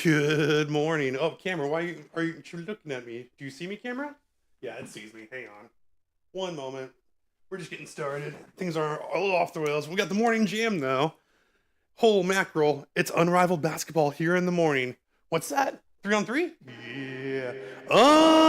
Good morning. Oh, camera, are you you're looking at me? Do you see me, camera? Yeah, it sees me. Hang on. One moment. We're just getting started. Things are a little off the rails. We got the morning jam though. Whole mackerel. It's unrivaled basketball here in the morning. What's that? 3-on-3? Yeah. Unrivaled.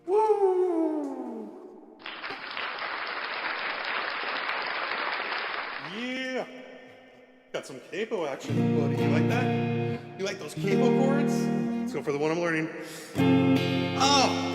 Woo! Yeah. Got some capo action, buddy. You like that? You like those capo chords? Let's go for the one I'm learning. Oh!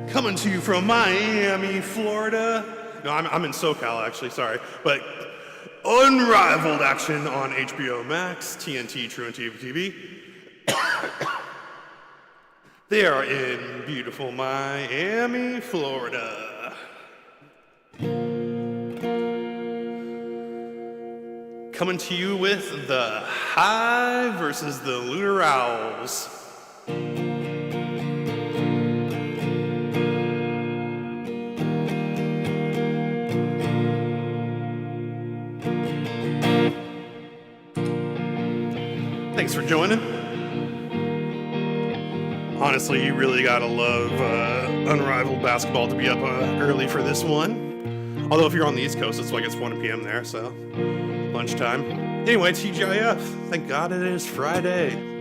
Coming to you from Miami, Florida. No, I'm in SoCal actually, sorry. But unrivaled action on HBO Max, TNT, True and TV. They are in beautiful Miami, Florida. Coming to you with the Hive versus the Lunar Owls. Thanks for joining. Honestly, you really gotta love Unrivaled Basketball to be up early for this one. Although if you're on the East Coast, it's like it's 1 p.m. there, so lunchtime. Anyway, TGIF. Thank God it is Friday.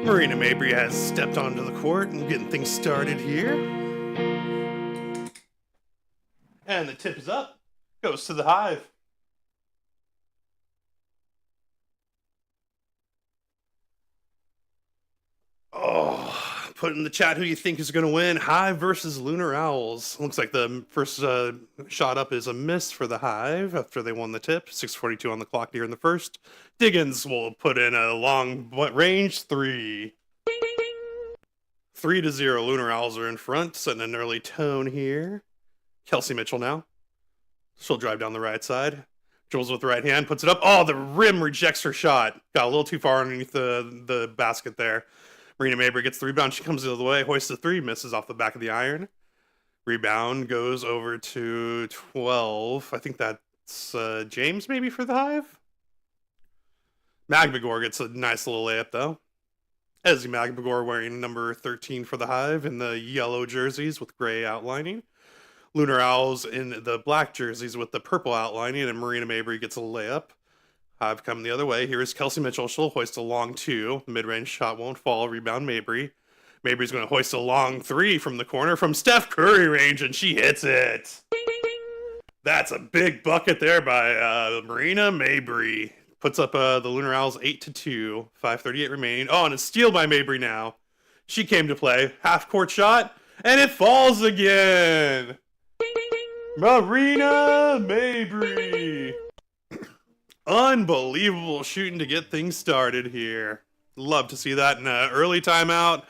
Marina Mabry has stepped onto the court and getting things started here. And the tip is up. Goes to the Hive. Oh, put in the chat who you think is going to win. Hive versus Lunar Owls. Looks like the first shot up is a miss for the Hive after they won the tip. 6:42 on the clock here in the first. Diggins will put in a long range three. 3-0. Lunar Owls are in front, setting an early tone here. Kelsey Mitchell now. She'll drive down the right side. Dribbles with the right hand, puts it up. Oh, the rim rejects her shot. Got a little too far underneath the basket there. Marina Mabry gets the rebound. She comes the other way, hoists the three, misses off the back of the iron. Rebound goes over to 12. I think that's James maybe for the Hive. Magbagor gets a nice little layup though. Ezzy Magbagor wearing number 13 for the Hive in the yellow jerseys with gray outlining. Lunar Owls in the black jerseys with the purple outlining, and Marina Mabry gets a layup. Hive come the other way. Here is Kelsey Mitchell. She'll hoist a long two. Mid-range shot won't fall. Rebound Mabry. Mabry's going to hoist a long three from the corner from Steph Curry range, and she hits it. That's a big bucket there by Marina Mabry. Puts up the Lunar Owls 8-2. 5:38 remaining. Oh, and a steal by Mabry now. She came to play. Half-court shot, and it falls again. Marina Mabry. Unbelievable shooting to get things started here. Love to see that in an early timeout.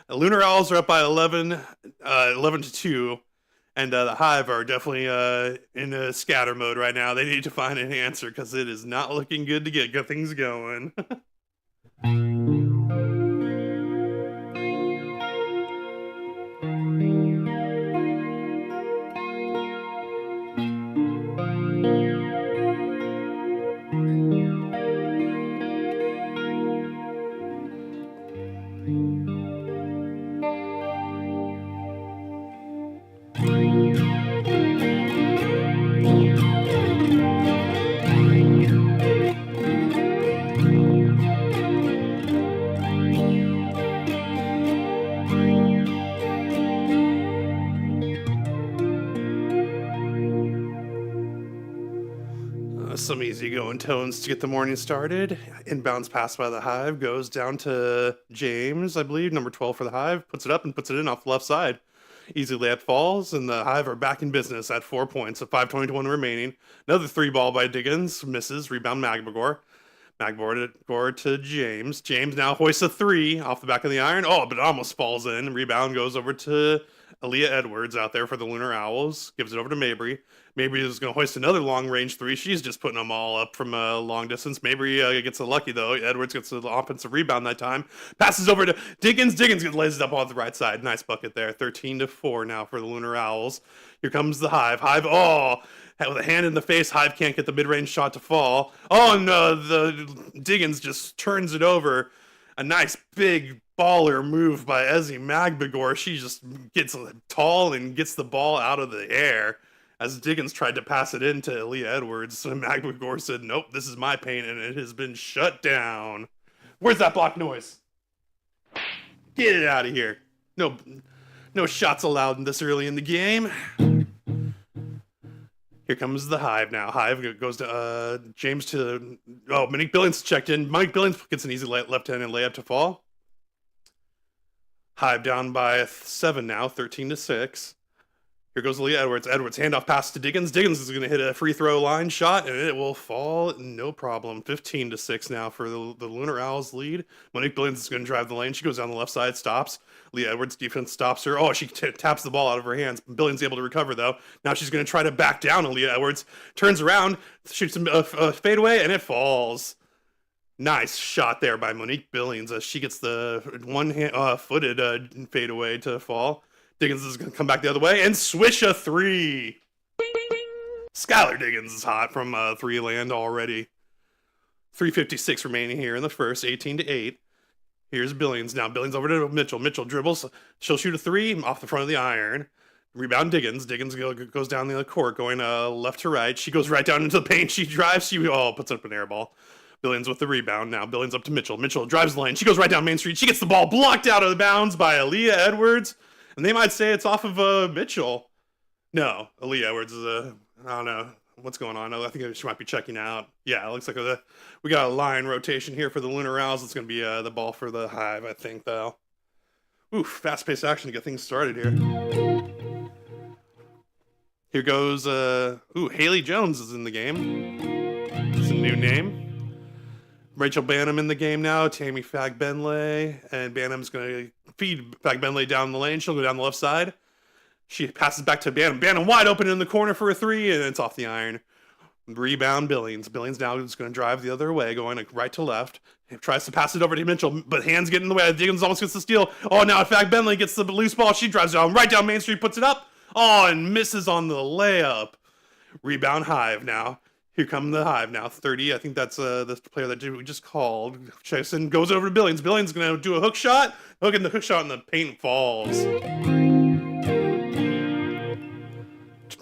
Lunar Owls are up by 11-2. And the Hive are definitely in a scatter mode right now. They need to find an answer because it is not looking good to get things going. Some easy going tones to get the morning started. Inbounds pass by the Hive goes down to James, I believe, number 12 for the Hive. Puts it up and puts it in off the left side. Easy layup falls, and the Hive are back in business at 4 points, with 5:21 remaining. Another three ball by Diggins, misses. Rebound Magbagor. Magbagor to James. James now hoists a three off the back of the iron. Oh, but it almost falls in. Rebound goes over to Aaliyah Edwards out there for the Lunar Owls. Gives it over to Mabry. Mabry is going to hoist another long-range three. She's just putting them all up from a long distance. Mabry gets a lucky, though. Edwards gets the offensive rebound that time. Passes over to Diggins. Diggins lays it up on the right side. Nice bucket there. 13-4 now for the Lunar Owls. Here comes the Hive. Hive, oh, with a hand in the face. Hive can't get the mid-range shot to fall. Oh, and the Diggins just turns it over. A nice big baller move by Ezzy Magbagor. She just gets tall and gets the ball out of the air. As Diggins tried to pass it in to Aaliyah Edwards, Magbagor said, nope, this is my paint, and it has been shut down. Where's that block noise? Get it out of here. No shots allowed this early in the game. Here comes the Hive now. Hive goes to James to... Oh, Monique Billings checked in. Monique Billings gets an easy left-handed layup to fall. Hive down by 7 now, 13-6. Here goes Aaliyah Edwards. Edwards, handoff pass to Diggins. Diggins is going to hit a free throw line shot, and it will fall, no problem. 15-6 now for the Lunar Owls lead. Monique Billings is going to drive the lane. She goes down the left side, stops. Aaliyah Edwards' defense stops her. Oh, she taps the ball out of her hands. Billings able to recover, though. Now she's going to try to back down Aaliyah Edwards. Turns around, shoots a fadeaway, and it falls. Nice shot there by Monique Billings as she gets the one-footed fadeaway to fall. Diggins is going to come back the other way and swish a three. Skylar Diggins is hot from three land already. 3:56 remaining here in the first, 18-8. Here's Billings. Now Billings over to Mitchell. Mitchell dribbles. She'll shoot a three off the front of the iron. Rebound Diggins. Diggins goes down the court going left to right. She goes right down into the paint. She drives. She puts up an air ball. Billings with the rebound. Now Billings up to Mitchell. Mitchell drives the lane. She goes right down Main Street. She gets the ball blocked out of the bounds by Aaliyah Edwards. And they might say it's off of Mitchell. No, Aaliyah Edwards is I don't know what's going on. I think she might be checking out. Yeah, it looks like we got a line rotation here for the Lunar Owls. It's going to be the ball for the Hive, I think, though. Oof, fast-paced action to get things started here. Here goes, Haley Jones is in the game. It's a new name. Rachel Banham in the game now. Tammy Fagbenley. And Banham's going to feed Fagbenley down the lane. She'll go down the left side. She passes back to Bantam. Bantam wide open in the corner for a three, and it's off the iron. Rebound Billings. Billings now is going to drive the other way, going right to left. He tries to pass it over to Mitchell, but hands get in the way. Diggins almost gets the steal. Oh, now in fact, Bentley gets the loose ball. She drives down right down Main Street, puts it up. Oh, and misses on the layup. Rebound Hive now. Here come the Hive now. 30. I think that's the player that we just called. Jason goes over to Billings. Billings going to do a hook shot. Hooking the hook shot, and the paint falls.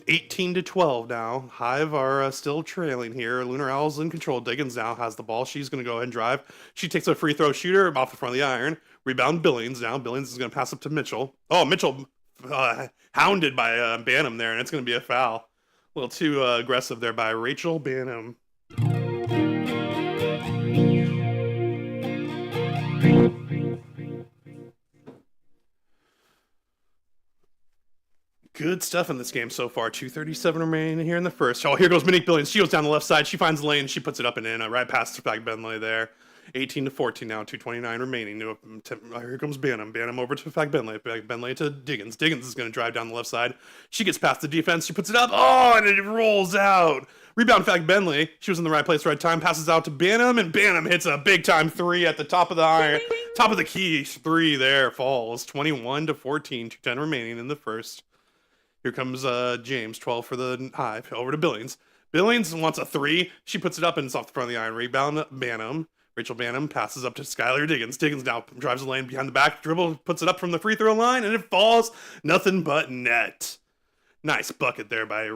18-12 now. Hive are still trailing here. Lunar Owl's in control. Diggins now has the ball. She's going to go ahead and drive. She takes a free throw shooter off the front of the iron. Rebound Billings now. Billings is going to pass up to Mitchell. Oh, Mitchell hounded by Bantam there, and it's going to be a foul. A little too aggressive there by Rachel Bantam. Good stuff in this game so far. 2:37 remaining here in the first. Oh, here goes Monique Billings. She goes down the left side. She finds the lane. She puts it up and in. Right past Fag Bentley there. 18-14 now. 2:29 remaining. Here comes Bantam. Bantam over to Fag Bentley. Fag Bentley to Diggins. Diggins is going to drive down the left side. She gets past the defense. She puts it up. Oh, and it rolls out. Rebound Fag Bentley. She was in the right place, right time. Passes out to Bantam, and Bantam hits a big time three at the top of the iron. Top of the key. Three there falls. 21-14. 2:10 remaining in the first. Here comes James, 12 for the Hive. Over to Billings. Billings wants a three. She puts it up and it's off the front of the iron. Rebound Bantam. Rachel Bantam passes up to Skylar Diggins. Diggins now drives the lane behind the back. Dribble, puts it up from the free throw line, and it falls. Nothing but net. Nice bucket there by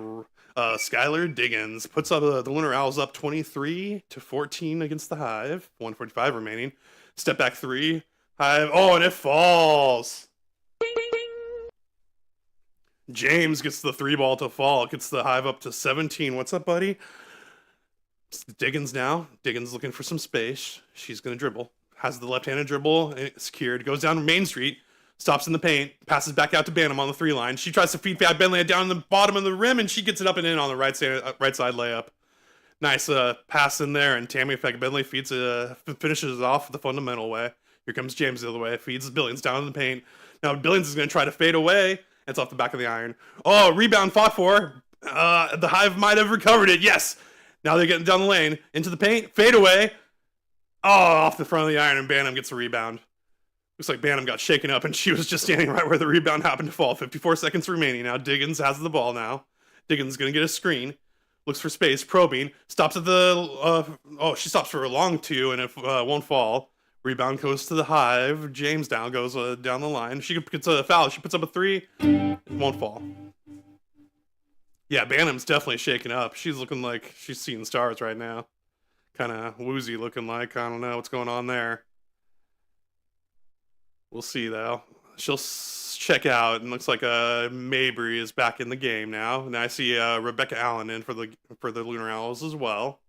Skylar Diggins. Puts up the Lunar Owls up 23-14 against the Hive. 1:45 remaining. Step back three. Hive. Oh, and it falls. James gets the three ball to fall. It gets the Hive up to 17. What's up, buddy? Diggins now. Diggins looking for some space. She's going to dribble. Has the left-handed dribble secured. Goes down Main Street. Stops in the paint. Passes back out to Bantam on the three line. She tries to feed Fag Bentley down in the bottom of the rim, and she gets it up and in on the right side layup. Nice pass in there, and Tammy Fag Bentley finishes it off the fundamental way. Here comes James the other way. Feeds Billings down in the paint. Now Billings is going to try to fade away. It's off the back of the iron. Oh, rebound fought for. The Hive might have recovered it. Yes. Now they're getting down the lane. Into the paint. Fade away. Oh, off the front of the iron, and Bantam gets a rebound. Looks like Bantam got shaken up, and she was just standing right where the rebound happened to fall. 54 seconds remaining. Now Diggins has the ball now. Diggins is going to get a screen. Looks for space. Probing. Stops at the... she stops for a long two, and it won't fall. Rebound goes to the Hive. James down goes down the line. She gets a foul. She puts up a three. It won't fall. Yeah, Bantam's definitely shaken up. She's looking like she's seeing stars right now. Kind of woozy looking like. I don't know what's going on there. We'll see, though. She'll check out, and looks like Mabry is back in the game now. And I see Rebecca Allen in for the Lunar Owls as well.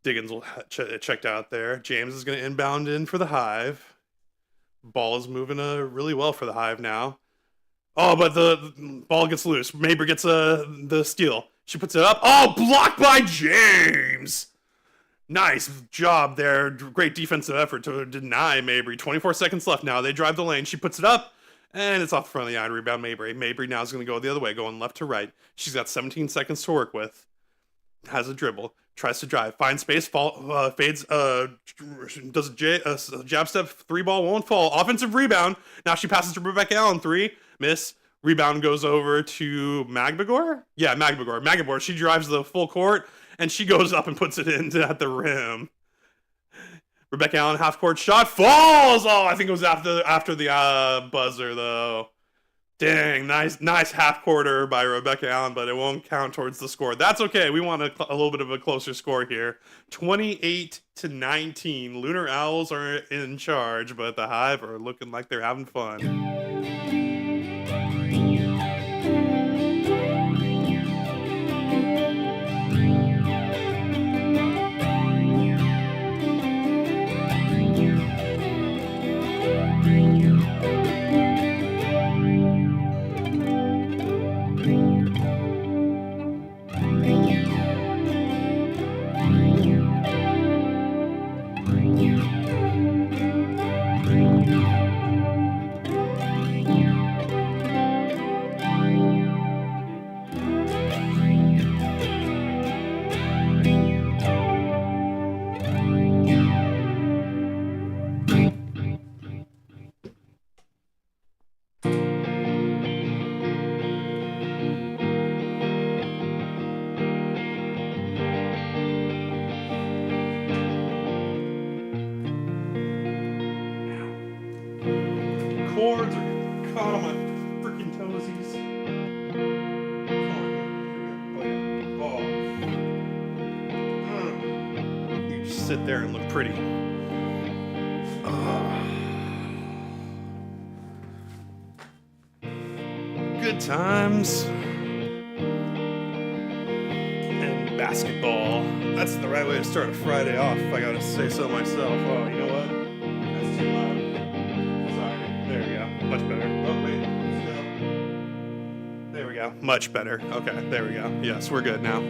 Diggins will checked out there. James is going to inbound in for the Hive. Ball is moving really well for the Hive now. Oh, but the ball gets loose. Mabry gets the steal. She puts it up. Oh, blocked by James! Nice job there. Great defensive effort to deny Mabry. 24 seconds left now. They drive the lane. She puts it up, and it's off the front of the iron. Rebound Mabry. Mabry now is going to go the other way, going left to right. She's got 17 seconds to work with. Has a dribble. Tries to drive. Finds space. Fades. Does a jab step. Three ball. Won't fall. Offensive rebound. Now she passes to Rebecca Allen. Three. Miss. Rebound goes over to Magbagor? Yeah, Magbagor. Magbagor. She drives the full court, and she goes up and puts it in at the rim. Rebecca Allen, half court shot. Falls! Oh, I think it was after the buzzer, though. Dang, nice half quarter by Rebecca Allen, but it won't count towards the score. That's okay. We want a little bit of a closer score here. 28-19. Lunar Owls are in charge, but the Hive are looking like they're having fun. just sit there and look pretty. Good times. And basketball. That's the right way to start a Friday off, if I gotta say so myself. Oh, you know what? That's too loud. Sorry. There we go. Much better. Oh, wait. No. There we go. Much better. Okay, there we go. Yes, we're good now.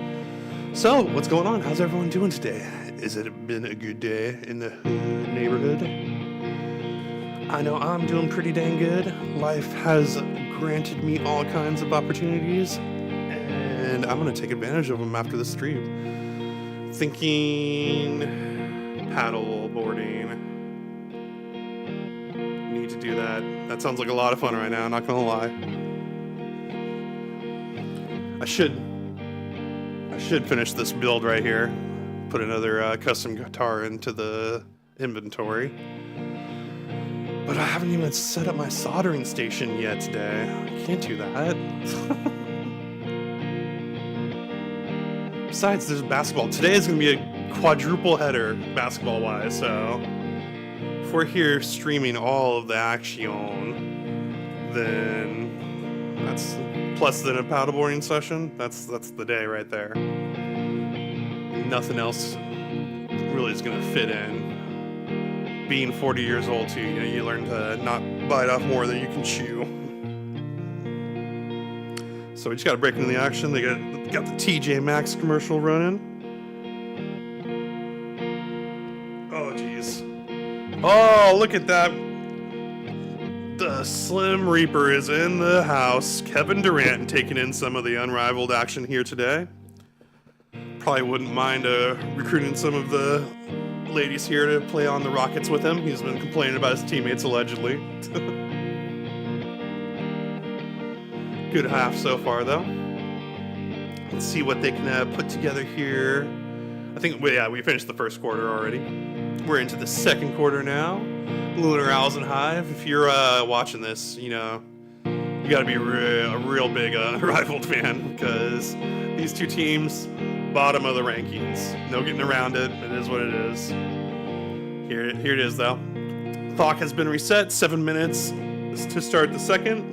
So, what's going on? How's everyone doing today? Has it been a good day in the neighborhood? I know I'm doing pretty dang good. Life has granted me all kinds of opportunities, and I'm gonna take advantage of them after the stream. Thinking paddle boarding. Need to do that. That sounds like a lot of fun right now, not gonna lie. I should finish this build right here. Put another custom guitar into the inventory. But I haven't even set up my soldering station yet today. I can't do that. Besides, there's basketball. Today is going to be a quadruple header basketball-wise, so if we're here streaming all of the action, then that's plus then a paddleboarding session. That's the day right there. Nothing else really is going to fit in. Being 40 years old too, you learn to not bite off more than you can chew. So we just got to break into the action. They got the TJ Maxx commercial running. Oh jeez. Oh, look at that. The Slim Reaper is in the house. Kevin Durant taking in some of the unrivaled action here today. Probably wouldn't mind recruiting some of the ladies here to play on the Rockets with him. He's been complaining about his teammates allegedly. Good half so far though. Let's see what they can put together here. I think we finished the first quarter already. We're into the second quarter now. Lunar Owls and Hive. If you're watching this, you got to be a real big Rivaled fan, because these two teams, bottom of the rankings. No getting around it. It is what it is. Here it is, though. Clock has been reset. 7 minutes to start the second.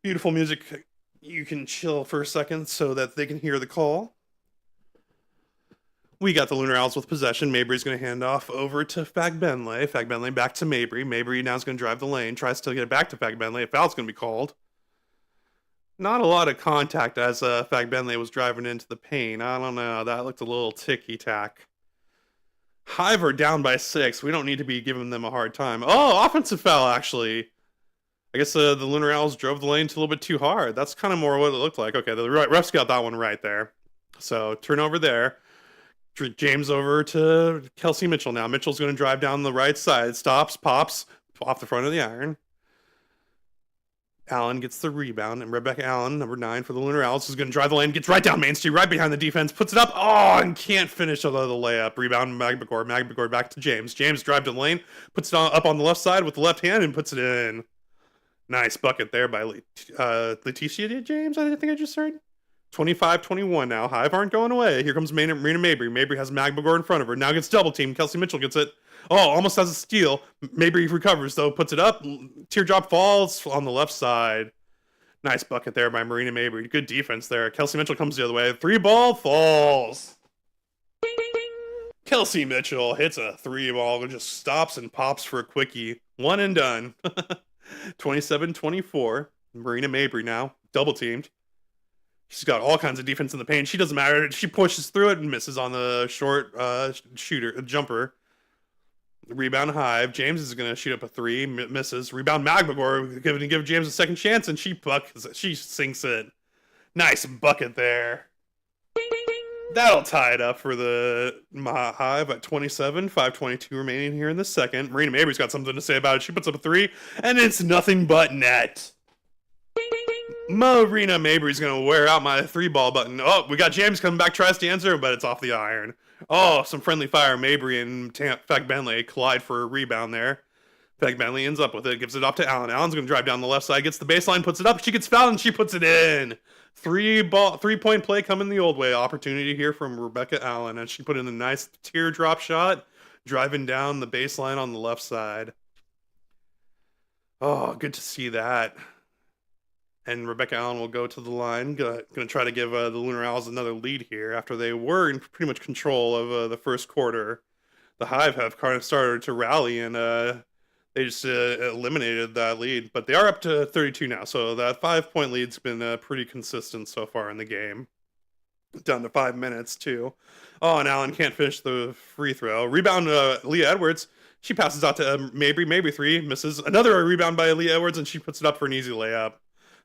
Beautiful music. You can chill for a second so that they can hear the call. We got the Lunar Owls with possession. Mabry's going to hand off over to Fagbenley. Fagbenley back to Mabry. Mabry now is going to drive the lane. Tries to get it back to Fagbenley. A foul's going to be called. Not a lot of contact as Fagbenley was driving into the paint. I don't know. That looked a little ticky-tack. Hive are down by 6. We don't need to be giving them a hard time. Oh, offensive foul, actually. I guess the Lunar Owls drove the lane a little bit too hard. That's kind of more what it looked like. Okay, the refs got that one right there. So, turnover there. James over to Kelsey Mitchell now. Mitchell's going to drive down the right side. Stops, pops, off the front of the iron. Allen gets the rebound, and Rebecca Allen, number 9 for the Lunar Owls, is going to drive the lane, gets right down Main Street, right behind the defense, puts it up, and can't finish the layup. Rebound, Magbagor. Magbagor back to James. James drives to the lane, puts it up on the left side with the left hand, and puts it in. Nice bucket there by Leticia James, I think I just heard. 25-21 now. Hive aren't going away. Here comes Marina Mabry. Mabry has Magbagor in front of her. Now gets double teamed. Kelsey Mitchell gets it. Almost has a steal. Mabry recovers, though. Puts it up. Teardrop falls on the left side. Nice bucket there by Marina Mabry. Good defense there. Kelsey Mitchell comes the other way. 3-ball falls. Kelsey Mitchell hits a 3-ball and just stops and pops for a quickie. One and done. 27-24. Marina Mabry now. Double teamed. She's got all kinds of defense in the paint. She doesn't matter. She pushes through it and misses on the short jumper. Rebound Hive. James is going to shoot up a 3. Misses. Rebound Magbagor. Give James a second chance, and she sinks it. Nice bucket there. That'll tie it up for the Hive at 27. 5:22 remaining here in the second. Marina Mabry's got something to say about it. She puts up a 3, and it's nothing but net. Marina Mabry's going to wear out my 3-ball button. We got James coming back, tries to answer, but it's off the iron. Some friendly fire. Mabry and Fagbenley collide for a rebound there. Fag Bentley ends up with it, gives it off to Allen. Allen's going to drive down the left side, gets the baseline, puts it up. She gets fouled, and she puts it in. 3-point play coming the old way. Opportunity here from Rebecca Allen, and she put in a nice teardrop shot, driving down the baseline on the left side. Oh, good to see that. And Rebecca Allen will go to the line. Going to try to give the Lunar Owls another lead here after they were in pretty much control of the first quarter. The Hive have kind of started to rally, and they just eliminated that lead. But they are up to 32 now, so that 5-point lead's been pretty consistent so far in the game. Down to 5 minutes, too. Oh, and Allen can't finish the free throw. Rebound, Leah Edwards. She passes out to Mabry. Mabry 3, misses. Another rebound by Leah Edwards, and she puts it up for an easy layup.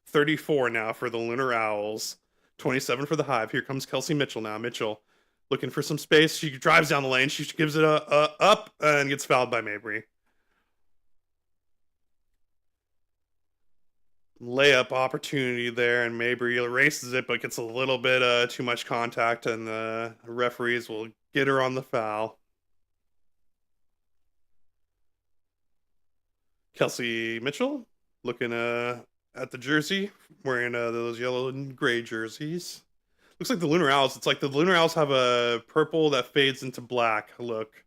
34 now for the Lunar Owls. 27 for the Hive. Here comes Kelsey Mitchell now. Mitchell looking for some space. She drives down the lane. She gives it up and gets fouled by Mabry. Layup opportunity there, and Mabry erases it, but gets a little bit too much contact, and the referees will get her on the foul. Kelsey Mitchell looking at the jersey, wearing those yellow and gray jerseys. Looks like the Lunar Owls. It's like the Lunar Owls have a purple that fades into black look,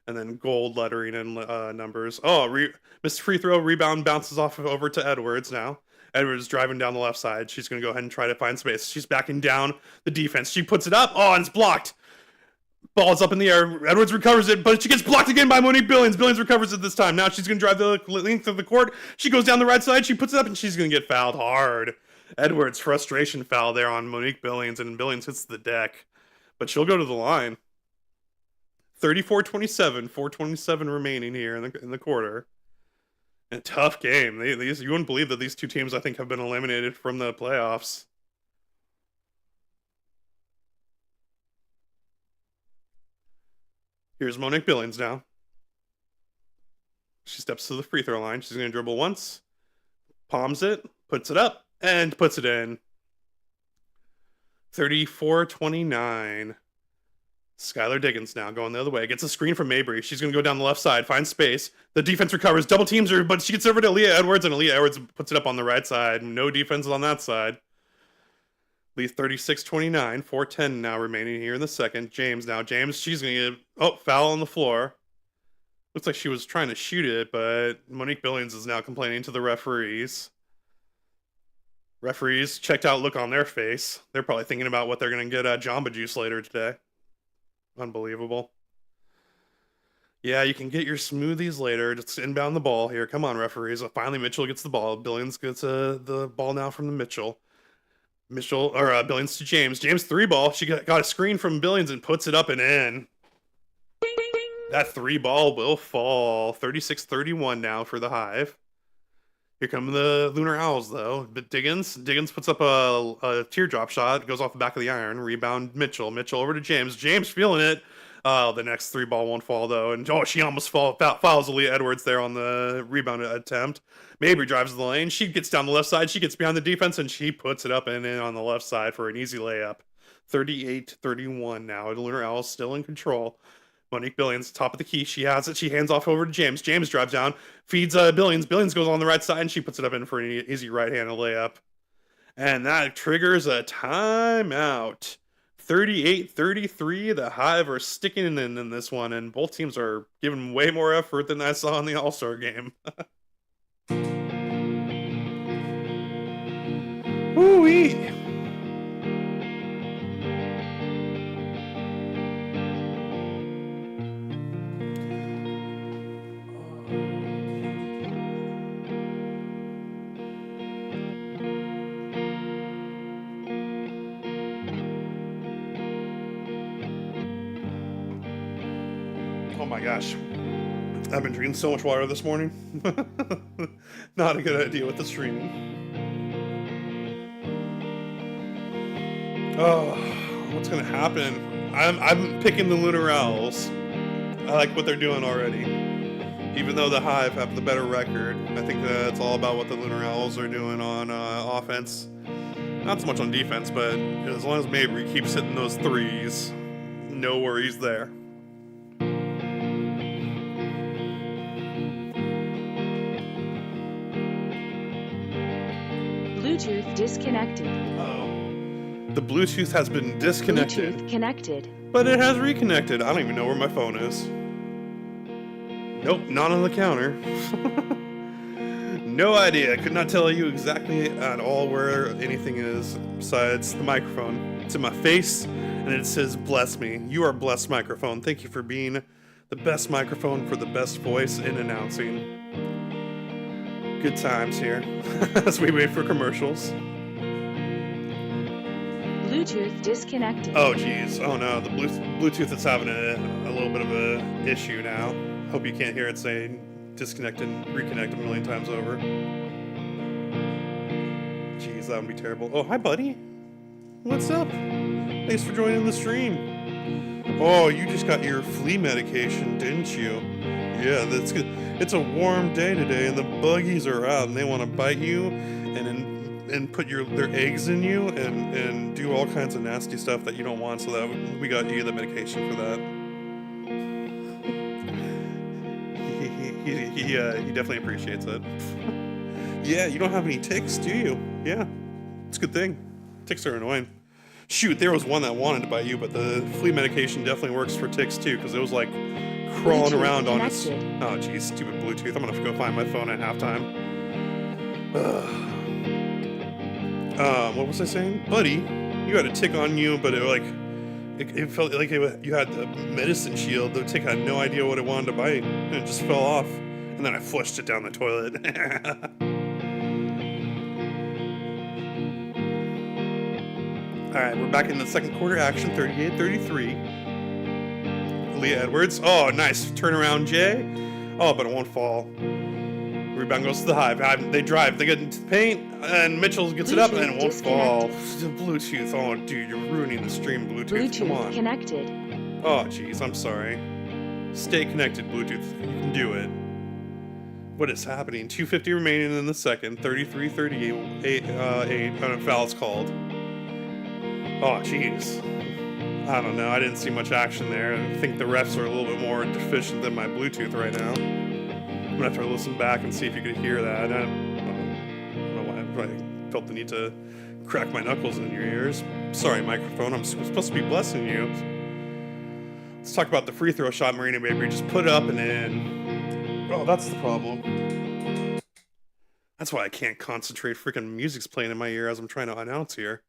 and then gold lettering and numbers. Oh, missed free throw. Rebound bounces off over to Edwards now. Edwards driving down the left side. She's going to go ahead and try to find space. She's backing down the defense. She puts it up. Oh, and it's blocked. Ball's up in the air. Edwards recovers it, but she gets blocked again by Monique Billings. Billings recovers it this time. Now she's going to drive the length of the court. She goes down the right side. She puts it up, and she's going to get fouled hard. Edwards' frustration foul there on Monique Billings, and Billings hits the deck. But she'll go to the line. 34-27, 4:27 remaining here in the quarter. A tough game. You wouldn't believe that these two teams, I think, have been eliminated from the playoffs. Here's Monique Billings now. She steps to the free throw line. She's going to dribble once, palms it, puts it up, and puts it in. 34-29. Skylar Diggins now going the other way. Gets a screen from Mabry. She's going to go down the left side, finds space. The defense recovers, double teams her, but she gets over to Leah Edwards, and Leah Edwards puts it up on the right side. No defense on that side. Lead 36-29. 4:10 now remaining here in the second. James now. James, she's going to get, foul on the floor. Looks like she was trying to shoot it, but Monique Billings is now complaining to the referees. Referees, checked out look on their face. They're probably thinking about what they're going to get at Jamba Juice later today. Unbelievable. Yeah, you can get your smoothies later. Just inbound the ball here. Come on, referees. Finally, Mitchell gets the ball. Billings gets the ball now from the Mitchell. Billings to James. James 3-ball. She got a screen from Billings and puts it up and in. That 3-ball will fall. 36-31 now for the Hive. Here come the Lunar Owls, though. But Diggins puts up a teardrop shot. Goes off the back of the iron. Rebound, Mitchell. Mitchell over to James. James feeling it. The next 3-ball won't fall, though. And, she almost fouls Aaliyah Edwards there on the rebound attempt. Mabry drives the lane. She gets down the left side. She gets behind the defense, and she puts it up and in on the left side for an easy layup. 38-31 now. The Lunar Owls still in control. Monique Billings, top of the key. She has it. She hands off over to James. James drives down, feeds Billings. Billings goes on the right side, and she puts it up in for an easy right-handed layup. And that triggers a timeout. 38-33. The Hive are sticking in this one, and both teams are giving way more effort than I saw in the All-Star game. Woo-wee. Oh my gosh. I've been drinking so much water this morning. Not a good idea with the streaming. Oh, what's gonna happen? I'm picking the Lunar Owls. I like what they're doing already. Even though the Hive have the better record, I think that's all about what the Lunar Owls are doing on offense. Not so much on defense, but as long as Mabry keeps hitting those threes, no worries there. Bluetooth disconnected. Uh-oh. The Bluetooth has been disconnected. Bluetooth connected. But it has reconnected. I don't even know where my phone is. Nope, not on the counter. No idea. I could not tell you exactly at all where anything is besides the microphone. It's in my face, and it says, "Bless me. You are blessed, microphone. Thank you for being the best microphone for the best voice in announcing." Good times here as we wait for commercials. Bluetooth disconnected. Oh, geez. Oh, no. The Bluetooth is having a little bit of a issue now. Hope you can't hear it saying disconnect and reconnect a million times over. Jeez, that would be terrible. Oh, hi, buddy. What's up? Thanks for joining the stream. Oh, you just got your flea medication, didn't you? Yeah, that's good. It's a warm day today, and the buggies are out, and they want to bite you and put their eggs in you and do all kinds of nasty stuff that you don't want, so that we got you the medication for that. He definitely appreciates it. Yeah, you don't have any ticks, do you? Yeah, it's a good thing. Ticks are annoying. Shoot, there was one that wanted to bite you, but the flea medication definitely works for ticks too, because it was like crawling around on its... Oh, geez, stupid Bluetooth. I'm gonna go find my phone at halftime. What was I saying? Buddy, you had a tick on you, but it felt like you had the medicine shield. The tick had no idea what it wanted to bite, and it just fell off. And then I flushed it down the toilet. Alright, we're back in the second quarter action, 38-33. Leah Edwards. Oh, nice. Turnaround, Jay. Oh, but it won't fall. Rebound goes to the Hive. They drive. They get into the paint, and Mitchell gets it up, and it won't fall. The Bluetooth. Oh, dude, you're ruining the stream, Bluetooth. Come on. Connected. Oh, jeez. I'm sorry. Stay connected, Bluetooth. You can do it. What is happening? 2:50 remaining in the second. 33-38. 8 and a foul's called. Oh, jeez. I don't know. I didn't see much action there. I think the refs are a little bit more deficient than my Bluetooth right now. I'm gonna have to listen back and see if you could hear that. I don't know why I felt the need to crack my knuckles in your ears. Sorry, microphone. I'm supposed to be blessing you. Let's talk about the free throw shot, Marina Baby. Just put it up and in. Oh, that's the problem. That's why I can't concentrate. Freaking music's playing in my ear as I'm trying to announce here.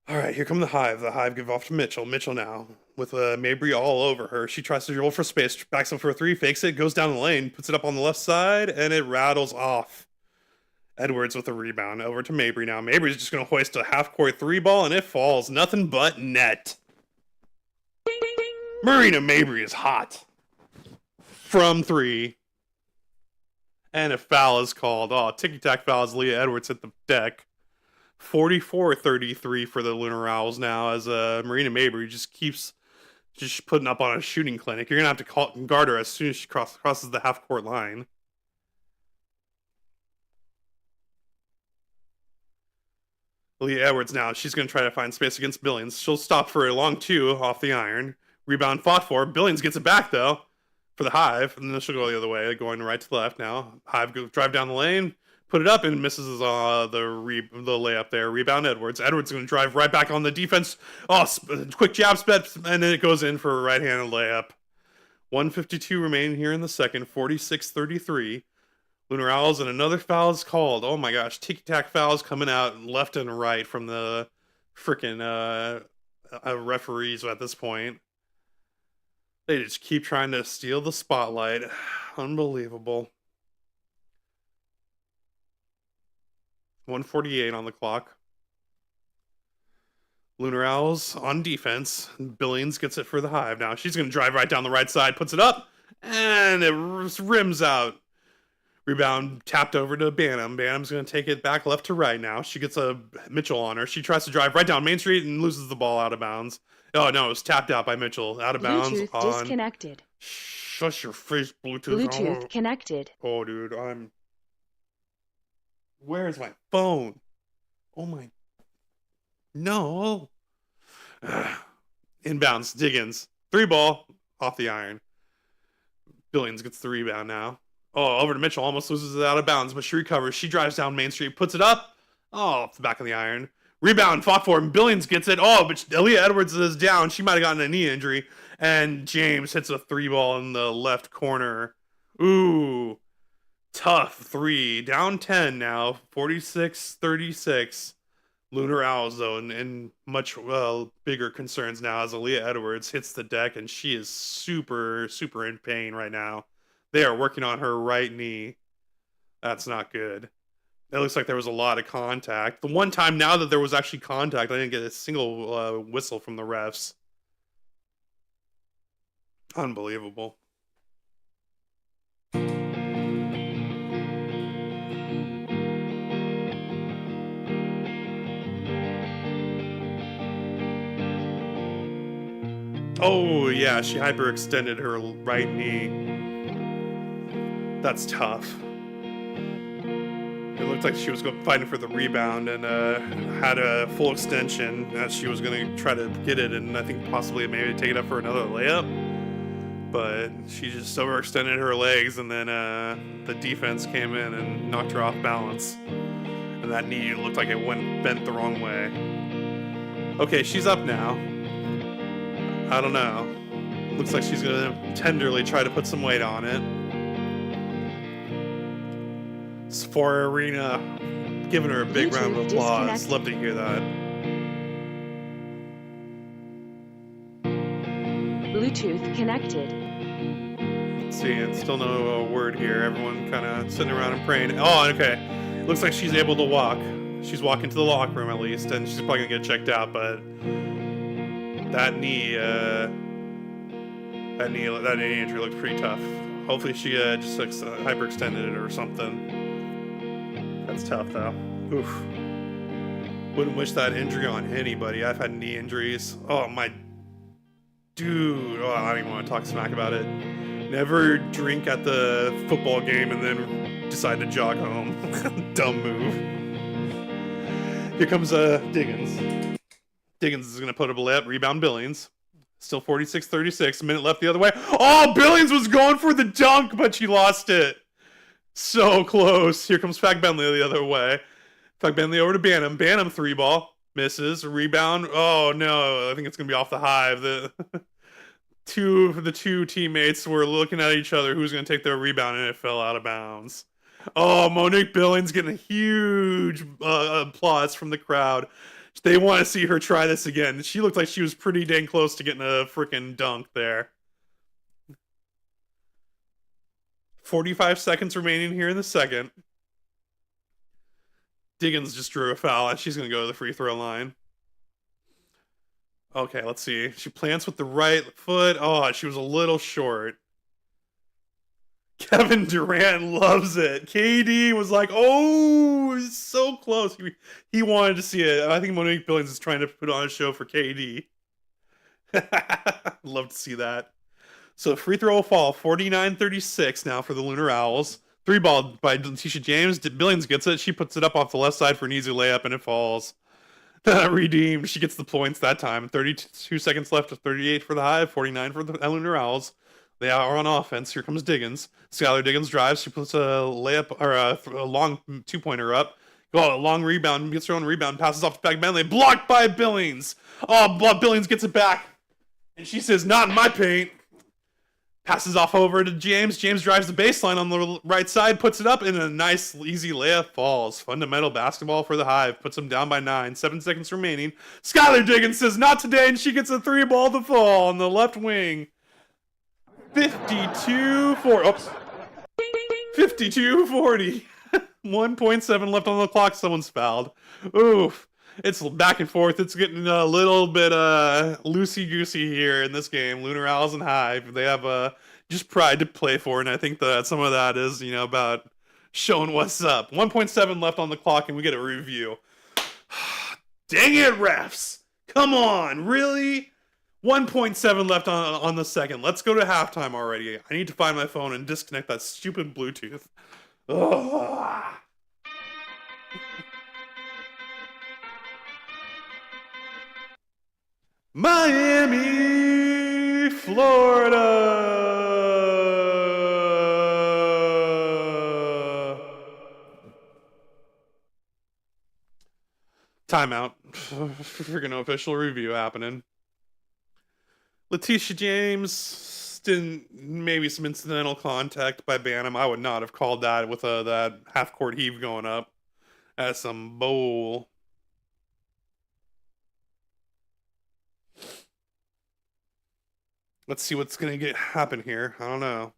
All right, here come the Hive. The Hive give off to Mitchell. Mitchell now with Mabry all over her. She tries to roll for space, backs up for a three, fakes it, goes down the lane, puts it up on the left side, and it rattles off. Edwards with a rebound over to Mabry now. Mabry's just going to hoist a half-court three ball, and it falls. Nothing but net. Marina Mabry is hot. From three. And a foul is called. Oh, ticky-tack foul as Leah Edwards hit the deck. 44-33 for the Lunar Owls now, as Marina Mabry just keeps putting up on a shooting clinic. You're going to have to guard her as soon as she crosses the half-court line. Leah Edwards now, she's going to try to find space against Billings. She'll stop for a long two off the iron. Rebound fought for. Billings gets it back, though, for the Hive. And then she'll go the other way, going right to the left now. Hive drive down the lane. Put it up and misses the layup there. Rebound Edwards. Edwards is going to drive right back on the defense. Oh, quick jab step, and then it goes in for a right-handed layup. 1:52 remaining here in the second. 46-33. Lunar Owls, and another foul is called. Oh my gosh, ticky-tack fouls coming out left and right from the freaking referees at this point. They just keep trying to steal the spotlight. Unbelievable. 1:48 on the clock. Lunar Owls on defense. Billings gets it for the Hive now. She's going to drive right down the right side, puts it up, and it rims out. Rebound tapped over to Banham. Banham's going to take it back left to right now. She gets a Mitchell on her. She tries to drive right down Main Street and loses the ball out of bounds. Oh, no, it was tapped out by Mitchell. Out of bounds. Bluetooth disconnected. Shush your face, Bluetooth. Bluetooth connected. Oh, dude, Where's my phone? Oh, my... No. Inbounds. Diggins. Three ball. Off the iron. Billings gets the rebound now. Oh, over to Mitchell, almost loses it out of bounds, but she recovers. She drives down Main Street, puts it up. Oh, off the back of the iron. Rebound, fought for, and Billings gets it. Oh, but Aaliyah Edwards is down. She might have gotten a knee injury. And James hits a 3-ball in the left corner. Ooh, tough 3. Down 10 now, 46-36. Lunar Owls, though, and much bigger concerns now as Aaliyah Edwards hits the deck, and she is super, super in pain right now. They are working on her right knee. That's not good. It looks like there was a lot of contact. The one time now that there was actually contact, I didn't get a single whistle from the refs. Unbelievable. Oh, yeah, she hyperextended her right knee. That's tough. It looked like she was fighting for the rebound and had a full extension as she was going to try to get it and I think possibly maybe take it up for another layup. But she just overextended her legs and then the defense came in and knocked her off balance. And that knee looked like it went bent the wrong way. Okay, she's up now. I don't know. Looks like she's going to tenderly try to put some weight on it. Sephora Arena giving her a big round of applause. Love to hear that. Bluetooth connected. Let's see, and still no word here. Everyone kind of sitting around and praying. Oh, okay. Looks like she's able to walk. She's walking to the locker room at least, and she's probably gonna get checked out. But that knee injury looked pretty tough. Hopefully she just hyperextended it or something. That's tough though. Oof. Wouldn't wish that injury on anybody. I've had knee injuries. Oh my dude. Oh, I don't even want to talk smack about it. Never drink at the football game and then decide to jog home. Dumb move. Here comes Diggins. Diggins is gonna put up a layup, rebound Billings. Still 46-36, a minute left the other way. Oh, Billings was going for the dunk, but she lost it. So close. Here comes Fag Bentley the other way. Fag Bentley over to Banham. Banham 3-ball. Misses. Rebound. Oh, no. I think it's going to be off the Hive. The two teammates were looking at each other. Who's going to take their rebound, and it fell out of bounds. Oh, Monique Billings getting a huge applause from the crowd. They want to see her try this again. She looked like she was pretty dang close to getting a freaking dunk there. 45 seconds remaining here in the second. Diggins just drew a foul, and she's going to go to the free throw line. Okay, let's see. She plants with the right foot. Oh, she was a little short. Kevin Durant loves it. KD was like, oh, it's so close. He wanted to see it. I think Monique Billings is trying to put on a show for KD. Love to see that. So free throw will fall. 49-36 now for the Lunar Owls. 3-ball by Tisha James. Billings gets it. She puts it up off the left side for an easy layup, and it falls. Redeemed. She gets the points that time. 32 seconds left to 38 for the Hive. 49 for the Lunar Owls. They are on offense. Here comes Diggins. Skylar Diggins drives. She puts a layup or a long 2-pointer up. Oh, a long rebound. Gets her own rebound. Passes off to Fag Bentley. Blocked by Billings. Oh, Billings gets it back. And she says, not in my paint. Passes off over to James. James drives the baseline on the right side, puts it up, and a nice, easy layup falls. Fundamental basketball for the Hive. Puts them down by 9. 7 seconds remaining. Skylar Diggins says, not today, and she gets a 3-ball to fall on the left wing. 52-40. Oops. 52-40. 1.7 left on the clock. Someone's fouled. Oof. It's back and forth. It's getting a little bit loosey-goosey here in this game. Lunar Owls and Hive. They have just pride to play for, and I think that some of that is, about showing what's up. 1.7 left on the clock, and we get a review. Dang it, refs! Come on, really? 1.7 left on the second. Let's go to halftime already. I need to find my phone and disconnect that stupid Bluetooth. Ugh. Miami, Florida. Timeout. Freaking official review happening. Letitia James didn't, maybe some incidental contact by Bantam. I would not have called that with that half court heave going up. That's some bull. Let's see what's gonna happen here. I don't know.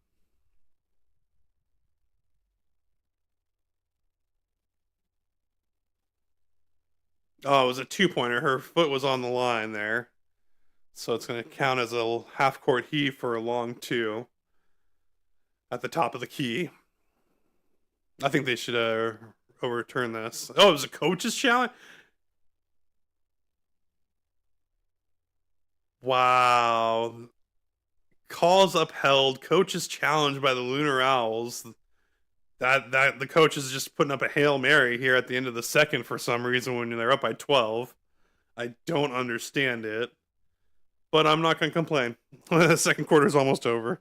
Oh, it was a 2-pointer. Her foot was on the line there. So it's going to count as a half court heave for a long 2 at the top of the key. I think they should overturn this. Oh, it was a coach's challenge? Wow. Calls upheld. Coach's challenge by the Lunar Owls. That the coach is just putting up a Hail Mary here at the end of the second for some reason when they're up by 12. I don't understand it. But I'm not going to complain. The second quarter is almost over.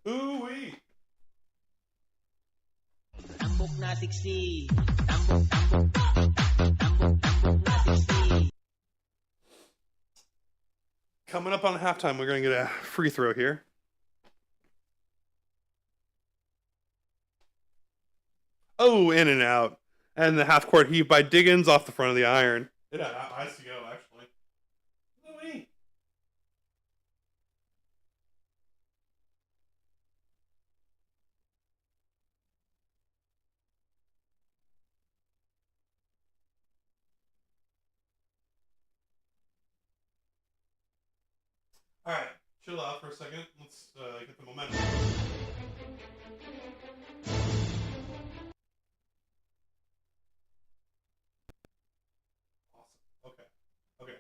Ooh-wee. Coming up on halftime, we're going to get a free throw here. Oh, in and out. And the half-court heave by Diggins off the front of the iron. It had eyes to go, actually. Louis. All right, chill out for a second. Let's get the momentum. Awesome. Okay.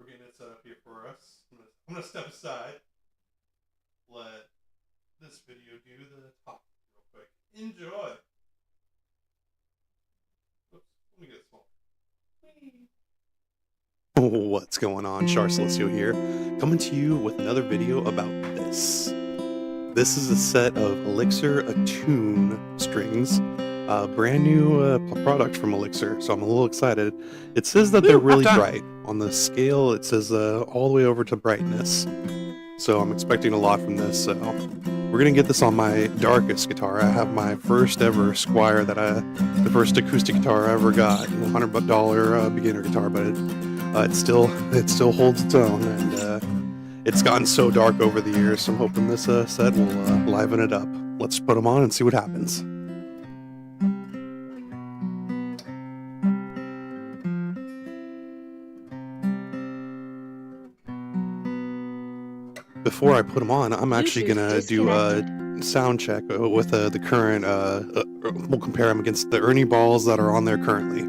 We're getting it set up here for us. I'm gonna step aside. Let this video do the top real quick. Enjoy. Oops, let me get it small. What's going on? Char Celestial here, coming to you with another video about this. This is a set of Elixir Attune strings, brand new product from Elixir, so I'm a little excited. It says that they're really bright. On the scale, it says all the way over to brightness, so I'm expecting a lot from this. So we're gonna get this on my darkest guitar. I have my first ever Squire the first acoustic guitar I ever got, $100 beginner guitar, but it still holds its own, and it's gotten so dark over the years, so I'm hoping this set will liven it up. Let's put them on and see what happens. Before I put them on, I'm actually going to do a sound check with the current, we'll compare them against the Ernie balls that are on there currently.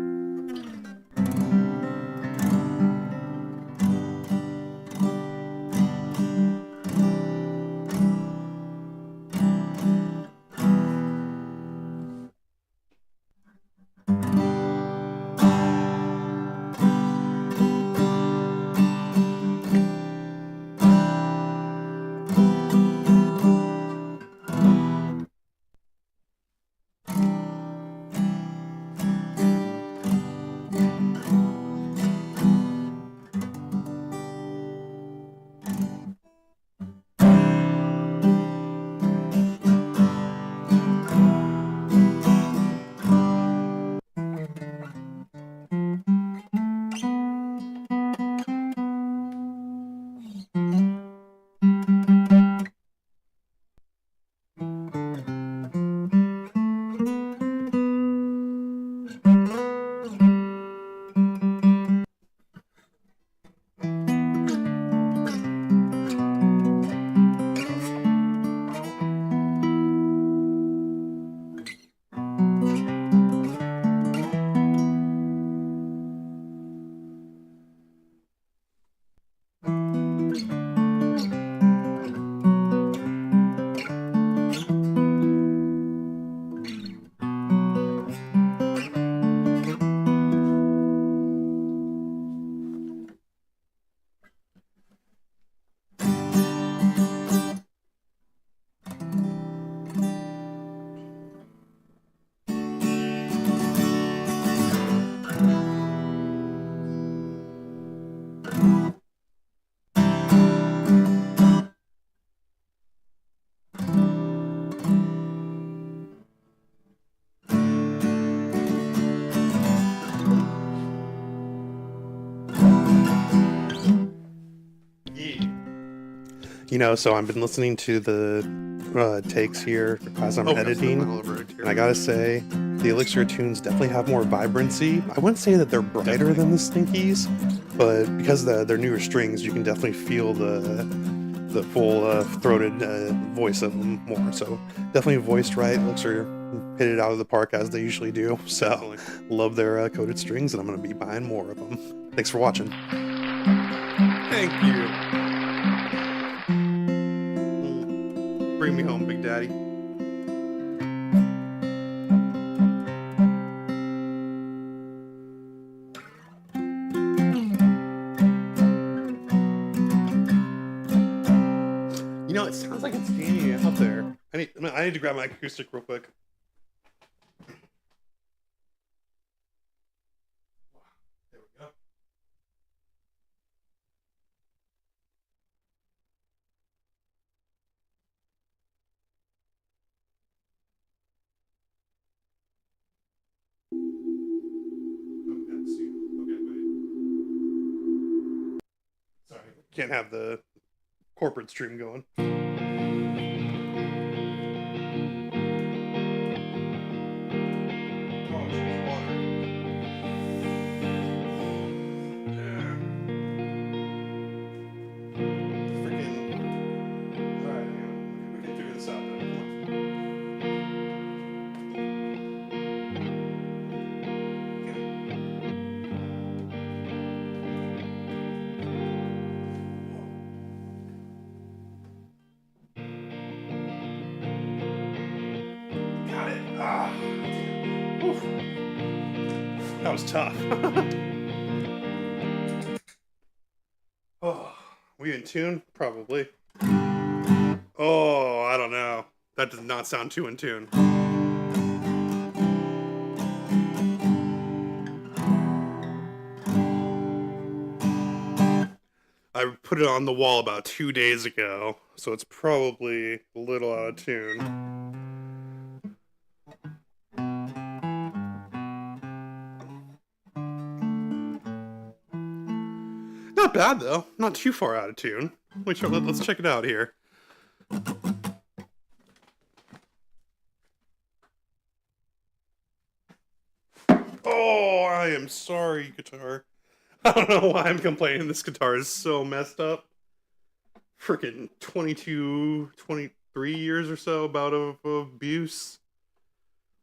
So I've been listening to the takes here as I'm editing, and I gotta say, the Elixir tunes definitely have more vibrancy. I wouldn't say that they're brighter than the Stinkies, but because they're newer strings, you can definitely feel the full throated voice of them more. So definitely voiced right. Elixir hit it out of the park as they usually do. So love their coated strings, and I'm gonna be buying more of them. Thanks for watching. Thank you. Bring me home, Big Daddy. It sounds like it's gaining out there. I need to grab my acoustic real quick. There we go. Sorry, can't have the corporate stream going. That was tough. Oh, we in tune? Probably. Oh, I don't know. That does not sound too in tune. I put it on the wall about 2 days ago, so it's probably a little out of tune. Not bad though. Not too far out of tune. Let's check it out here. Oh, I am sorry, guitar. I don't know why I'm complaining. This guitar is so messed up. Freaking 22, 23 years or so about of abuse.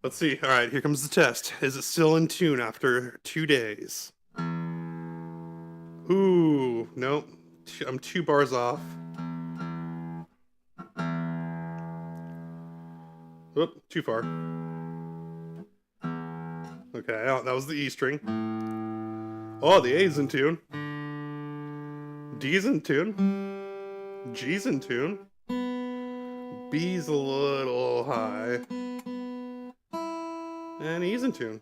Let's see. All right, here comes the test. Is it still in tune after 2 days? Ooh, nope. I'm 2 bars off. Oop, too far. Okay, that was the E string. Oh, the A's in tune. D's in tune. G's in tune. B's a little high. And E's in tune.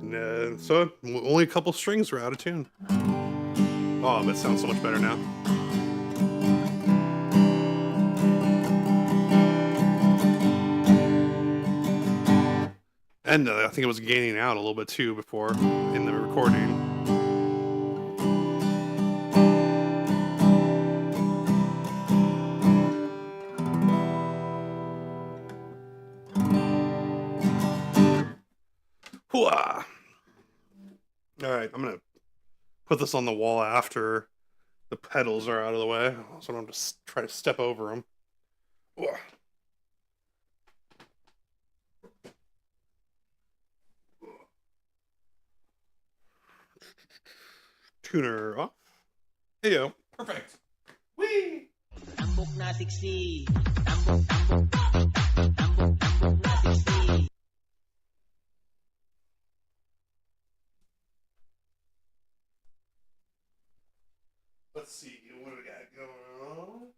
And, so, only a couple strings are out of tune. Oh, that sounds so much better now. And I think it was gaining out a little bit too before in the recording. Hooah! Alright, I'm gonna put this on the wall after the pedals are out of the way, so I don't just try to step over them. Hooah. Tuner off. Heyo. Perfect. Whee! Tambok na tiksi. Tambok na tiksi. Let's see, what do we got going on?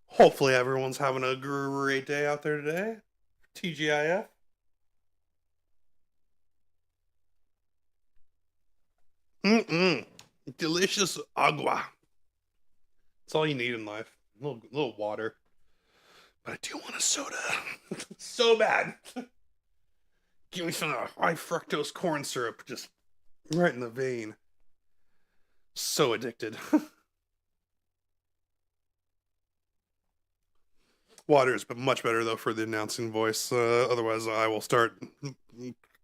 Hopefully everyone's having a great day out there today. TGIF. Delicious agua. That's all you need in life. A little water. But I do want a soda. So bad. Give me some high fructose corn syrup. Just Right in the vein. So addicted. Water is much better though for the announcing voice. Otherwise, I will start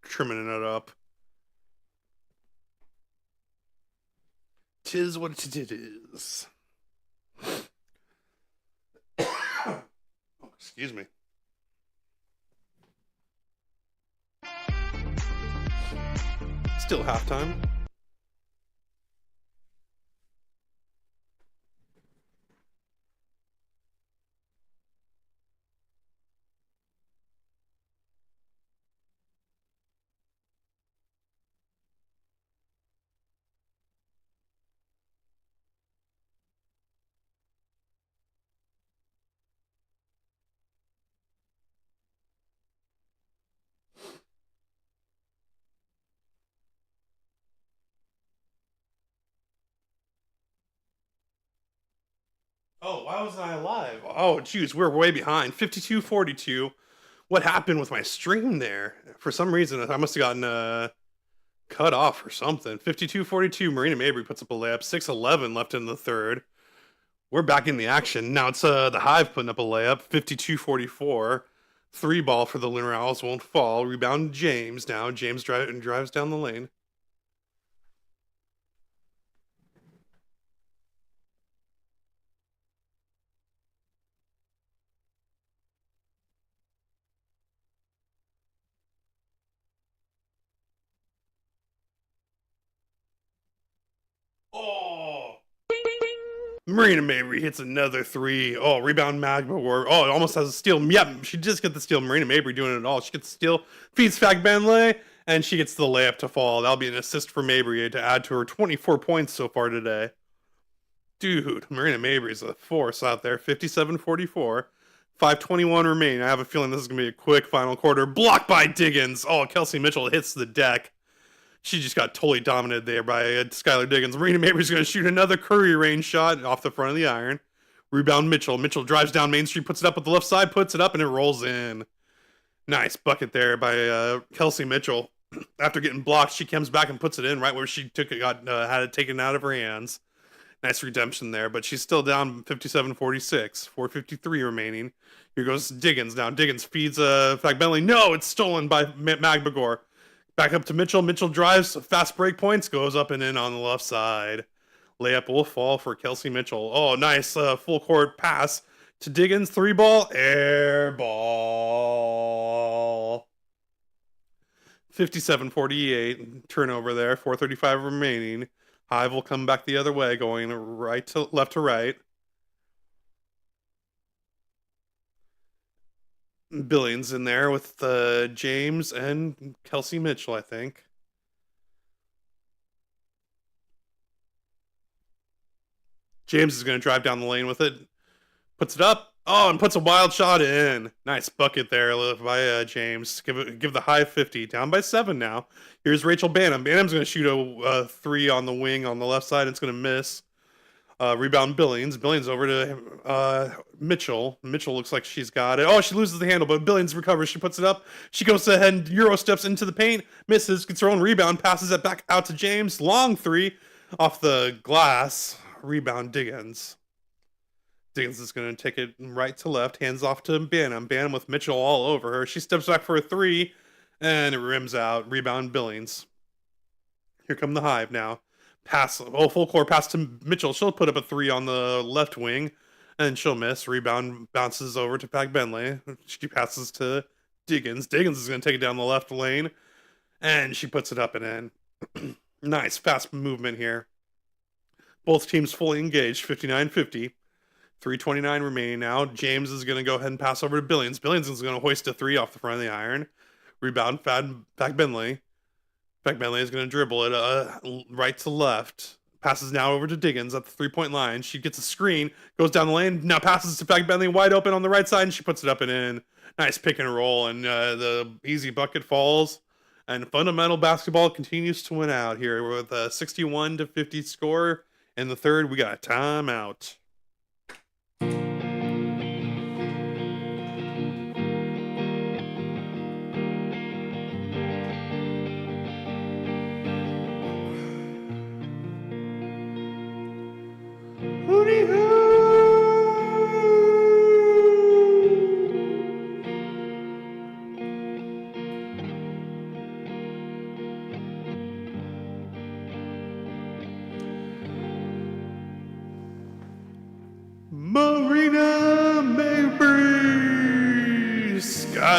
trimming it up. Tis what it is. Oh, excuse me. Still halftime. Oh, why wasn't I alive? Oh, geez, we're way behind. 52-42. What happened with my stream there? For some reason, I must have gotten cut off or something. 52-42. Marina Mabry puts up a layup. 6:11 left in the third. We're back in the action. Now it's the Hive putting up a layup. 52-44. Three ball for the Lunar Owls won't fall. Rebound James now. James drives down the lane. Oh! Marina Mabry hits another three. Oh, rebound Magma. Oh, it almost has a steal. Yep, she just gets the steal. Marina Mabry doing it all. She gets the steal, feeds Fag Benley, and she gets the layup to fall. That'll be an assist for Mabry to add to her 24 points so far today. Dude, Marina Mabry's a force out there. 57-44. 5:21 remaining. I have a feeling this is going to be a quick final quarter. Blocked by Diggins. Oh, Kelsey Mitchell hits the deck. She just got totally dominated there by Skylar Diggins. Marina Mabry's going to shoot another Curry range shot off the front of the iron. Rebound Mitchell. Mitchell drives down Main Street, puts it up with the left side, puts it up, and it rolls in. Nice bucket there by Kelsey Mitchell. After getting blocked, she comes back and puts it in right where she had it taken out of her hands. Nice redemption there, but she's still down 57-46. 4:53 remaining. Here goes Diggins now. Diggins feeds Fag Bentley. No, it's stolen by Magbagor. Back up to Mitchell. Mitchell drives, fast break points, goes up and in on the left side. Layup will fall for Kelsey Mitchell. Oh, nice full court pass to Diggins. Three ball, air ball. 57-48, turnover there. 4:35 remaining. Hive will come back the other way, going left to right. Billings in there with James and Kelsey Mitchell, I think. James is going to drive down the lane with it. Puts it up. Oh, and puts a wild shot in. Nice bucket there by James. Give the Hive 50. Down by 7 now. Here's Rachel Banham. Banham's going to shoot a three on the wing on the left side. It's going to miss. Rebound Billings. Billings over to Mitchell. Mitchell looks like she's got it. Oh, she loses the handle, but Billings recovers. She puts it up. She goes ahead and Euro steps into the paint. Misses. Gets her own rebound. Passes it back out to James. Long three off the glass. Rebound Diggins. Diggins is going to take it right to left. Hands off to Banham. Banham with Mitchell all over her. She steps back for a three. And it rims out. Rebound Billings. Here come the Hive now. Pass, full court pass to Mitchell. She'll put up a three on the left wing, and she'll miss. Rebound bounces over to Fag Benley. She passes to Diggins. Diggins is going to take it down the left lane, and she puts it up and in. Nice, fast movement here. Both teams fully engaged, 59-50. 3:29 remaining now. James is going to go ahead and pass over to Billings. Billings is going to hoist a three off the front of the iron. Rebound, Fag Benley. Fag Benley is going to dribble it right to left. Passes now over to Diggins at the three-point line. She gets a screen, goes down the lane, now passes to Fag Benley wide open on the right side, and she puts it up and in. Nice pick and roll, and the easy bucket falls. And fundamental basketball continues to win out here with a 61-50 score. In the third, we got a timeout.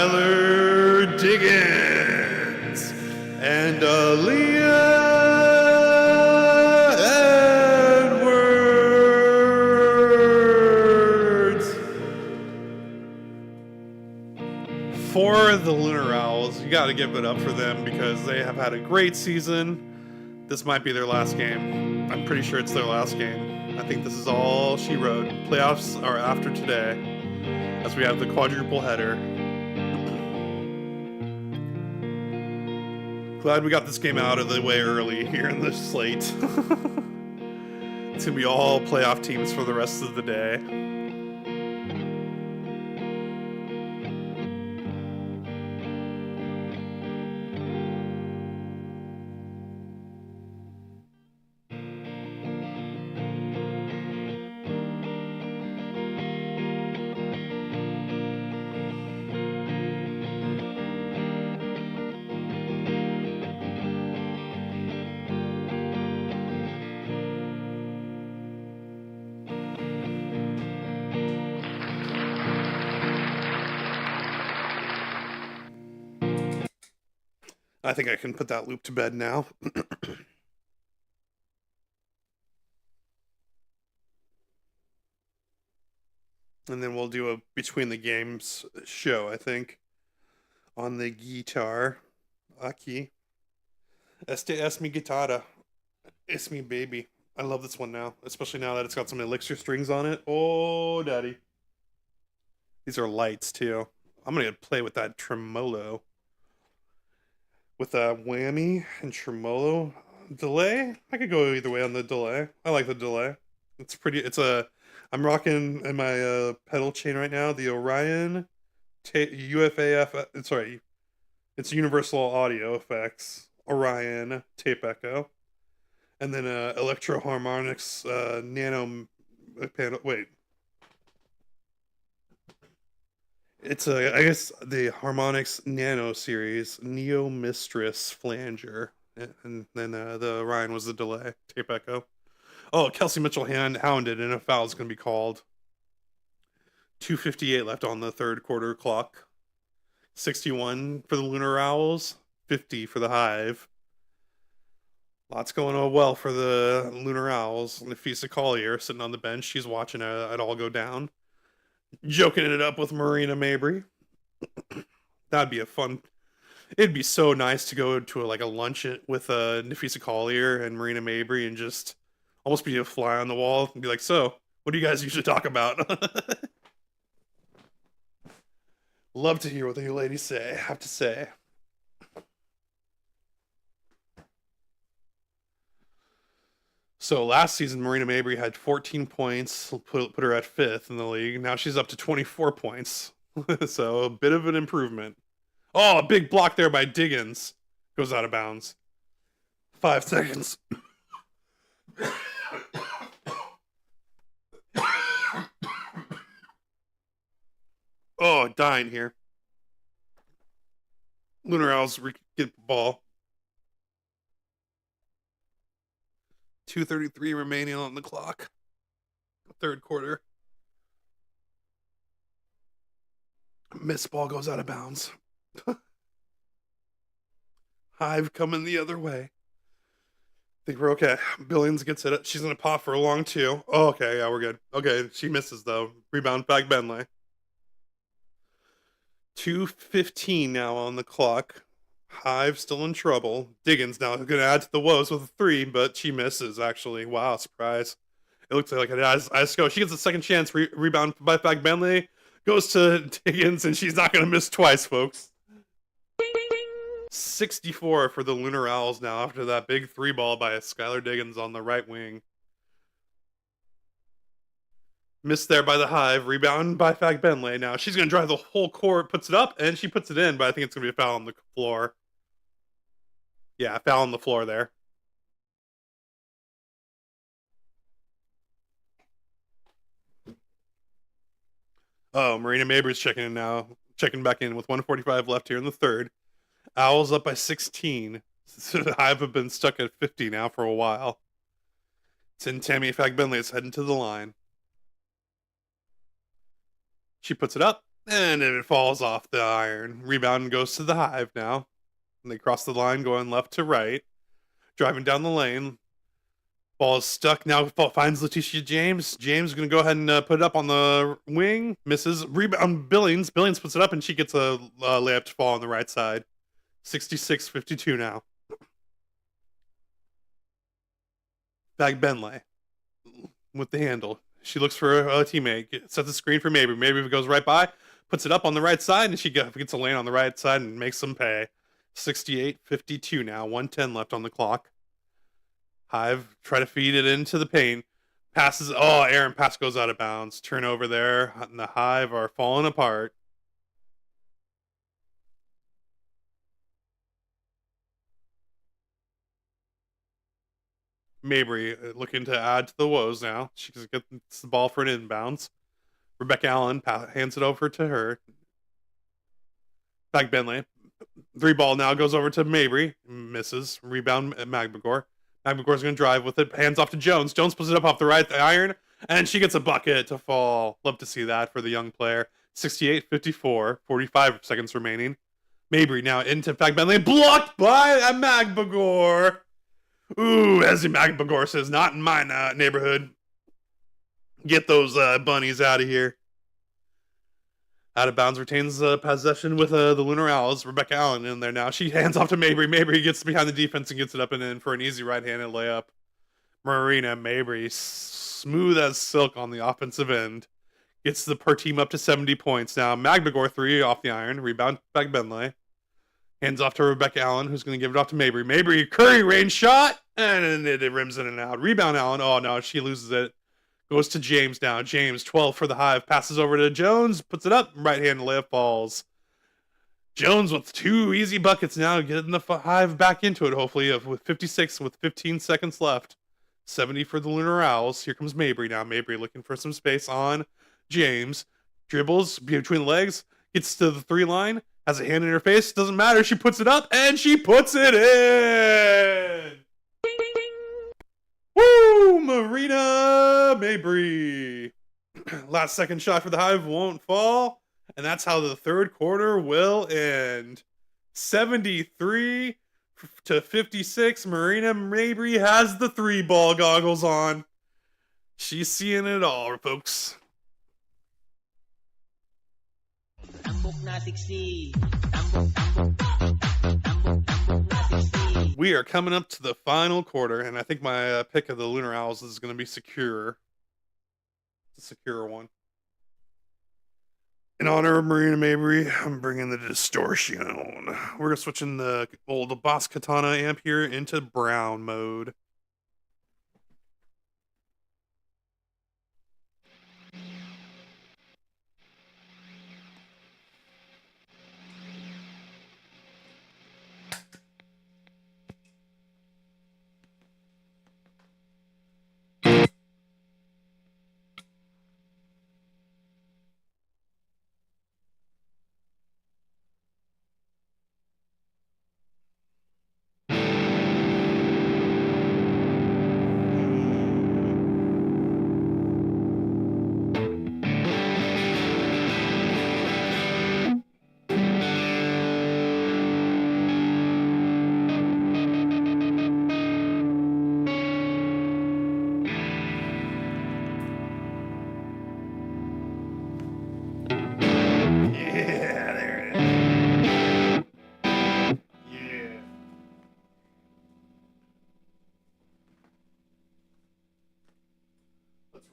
Skylar Diggins and Aaliyah Edwards. For the Lunar Owls, you got to give it up for them because they have had a great season. This might be their last game. I'm pretty sure it's their last game. I think this is all she wrote. Playoffs are after today, as we have the quadruple header. Glad we got this game out of the way early here in the slate. It's gonna be all playoff teams for the rest of the day. I think I can put that loop to bed now. And then we'll do a between the games show, I think, on the guitar. Aqui. Este es mi guitarra. Es mi baby. I love this one now, especially now that it's got some elixir strings on it. Oh, daddy. These are lights, too. I'm going to play with that tremolo. With a whammy and tremolo delay. I could go either way on the delay. I like the delay. It's pretty. I'm rocking in my pedal chain right now the Orion UFAF. Sorry, it's Universal Audio Effects Orion Tape Echo, and then Electro Harmonics Nano panel. Wait. It's I guess the Harmonix Nano series Neo Mistress Flanger, and then the Orion was the delay tape echo. Oh, Kelsey Mitchell hounded, and a foul is going to be called. 2:58 left on the third quarter clock. 61 for the Lunar Owls, 50 for the Hive. Lots going on well for the Lunar Owls. Nafisa Collier sitting on the bench. She's watching it all go down. Joking it up with Marina Mabry. That'd be a fun. It'd be so nice to go to a lunch with Nafisa Collier and Marina Mabry and just almost be a fly on the wall and be like, so, what do you guys usually talk about? Love to hear what you ladies say, have to say. So last season, Marina Mabry had 14 points, put her at 5th in the league. Now she's up to 24 points. So a bit of an improvement. Oh, a big block there by Diggins. Goes out of bounds. 5 seconds. Oh, dying here. Lunar Owls get the ball. 2:33 remaining on the clock. Third quarter. Miss ball goes out of bounds. Hive coming the other way. Think we're okay. Billions gets it. She's gonna pop for a long 2. Oh, okay, yeah, we're good. Okay, she misses though. Rebound back Benley. 2:15 now on the clock. Hive still in trouble. Diggins now going to add to the woes with a 3, but she misses, actually. Wow, surprise. It looks like it has go. She gets a second chance. Rebound by back Bentley. Goes to Diggins, and she's not going to miss twice, folks. 64 for the Lunar Owls now after that big 3 ball by Skylar Diggins on the right wing. Missed there by the Hive. Rebound by Fag Benley. Now she's going to drive the whole court, puts it up, and she puts it in, but I think it's going to be a foul on the floor. Yeah, foul on the floor there. Oh, Marina Mabry's checking in now. Checking back in with 1:45 left here in the third. Owls up by 16. So the Hive have been stuck at 50 now for a while. It's in Tammy Fag Benley is heading to the line. She puts it up. And it falls off the iron. Rebound goes to the Hive now. And they cross the line going left to right. Driving down the lane. Ball is stuck now. Finds Letitia James. James going to go ahead and put it up on the wing. Misses. Rebound Billings. Billings puts it up and she gets a layup to fall on the right side. 66-52 now. Back Benley with the handle. She looks for a teammate. Sets a screen for Mabry. Mabry goes right by. Puts it up on the right side and she gets a lane on the right side and makes them pay. 68-52 now. 1:10 left on the clock. Hive try to feed it into the paint. Passes. Oh, Aaron pass goes out of bounds. Turnover there. And the Hive are falling apart. Mabry looking to add to the woes now. She gets the ball for an inbounds. Rebecca Allen hands it over to her. Back Benley. 3 ball now goes over to Mabry. Misses. Rebound Magbagor. Magbagor's going to drive with it. Hands off to Jones. Jones puts it up off the right iron. And she gets a bucket to fall. Love to see that for the young player. 68-54. 45 seconds remaining. Mabry now into Back Benley. Blocked by Magbagor. Ooh, as Magbagor says, not in my neighborhood. Get those bunnies out of here. Out of bounds retains possession with the Lunar Owls. Rebecca Allen in there now. She hands off to Mabry. Mabry gets behind the defense and gets it up and in for an easy right-handed layup. Marina Mabry, smooth as silk on the offensive end. Gets the per team up to 70 points now. Magbagor 3 off the iron. Rebound back Benley. Hands off to Rebecca Allen, who's going to give it off to Mabry. Mabry, Curry range shot, and it rims in and out. Rebound Allen. Oh, no, she loses it. Goes to James now. James, 12 for the Hive. Passes over to Jones. Puts it up. Right-hand layup falls. Jones with 2 easy buckets now. Getting the Hive back into it, hopefully, with 56 with 15 seconds left. 70 for the Lunar Owls. Here comes Mabry now. Mabry looking for some space on James. Dribbles between legs. Gets to the 3 line. Has a hand in her face. Doesn't matter. She puts it up, and she puts it in! Woo! Marina Mabry. Last second shot for the Hive won't fall. And that's how the third quarter will end. 73-56. Marina Mabry has the 3-ball goggles on. She's seeing it all, folks. We are coming up to the final quarter, and I think my pick of the Lunar Owls is going to be secure. It's a secure one. In honor of Marina Mabry, I'm bringing the distortion. We're going to switch in the old Boss Katana amp here into brown mode.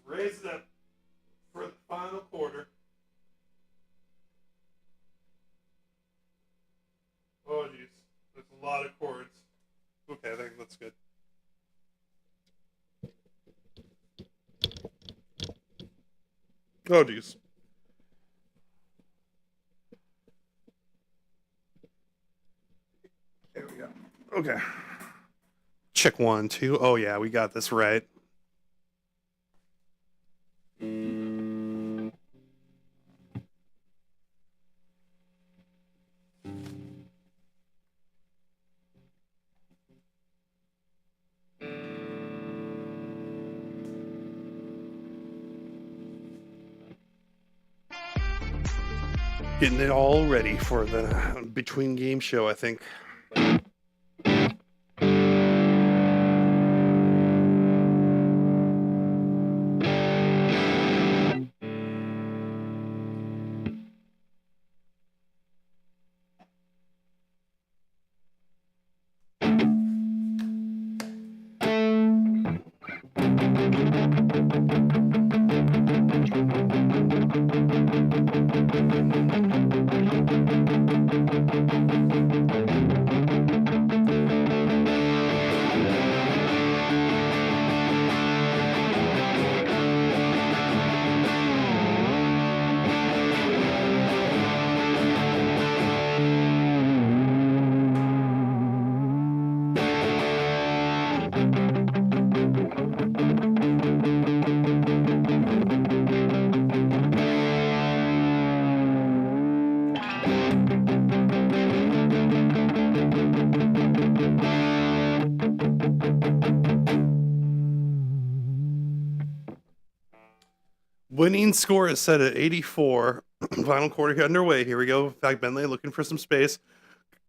Raise it up for the final quarter. Oh, jeez. There's a lot of chords. Okay, I think that's good. Oh, jeez. There we go. Okay. Check 1, 2. Oh, yeah, we got this right. Getting it all ready for the between game show, I think. Winning score is set at 84. Final quarter underway. Here we go. Fag Bentley looking for some space.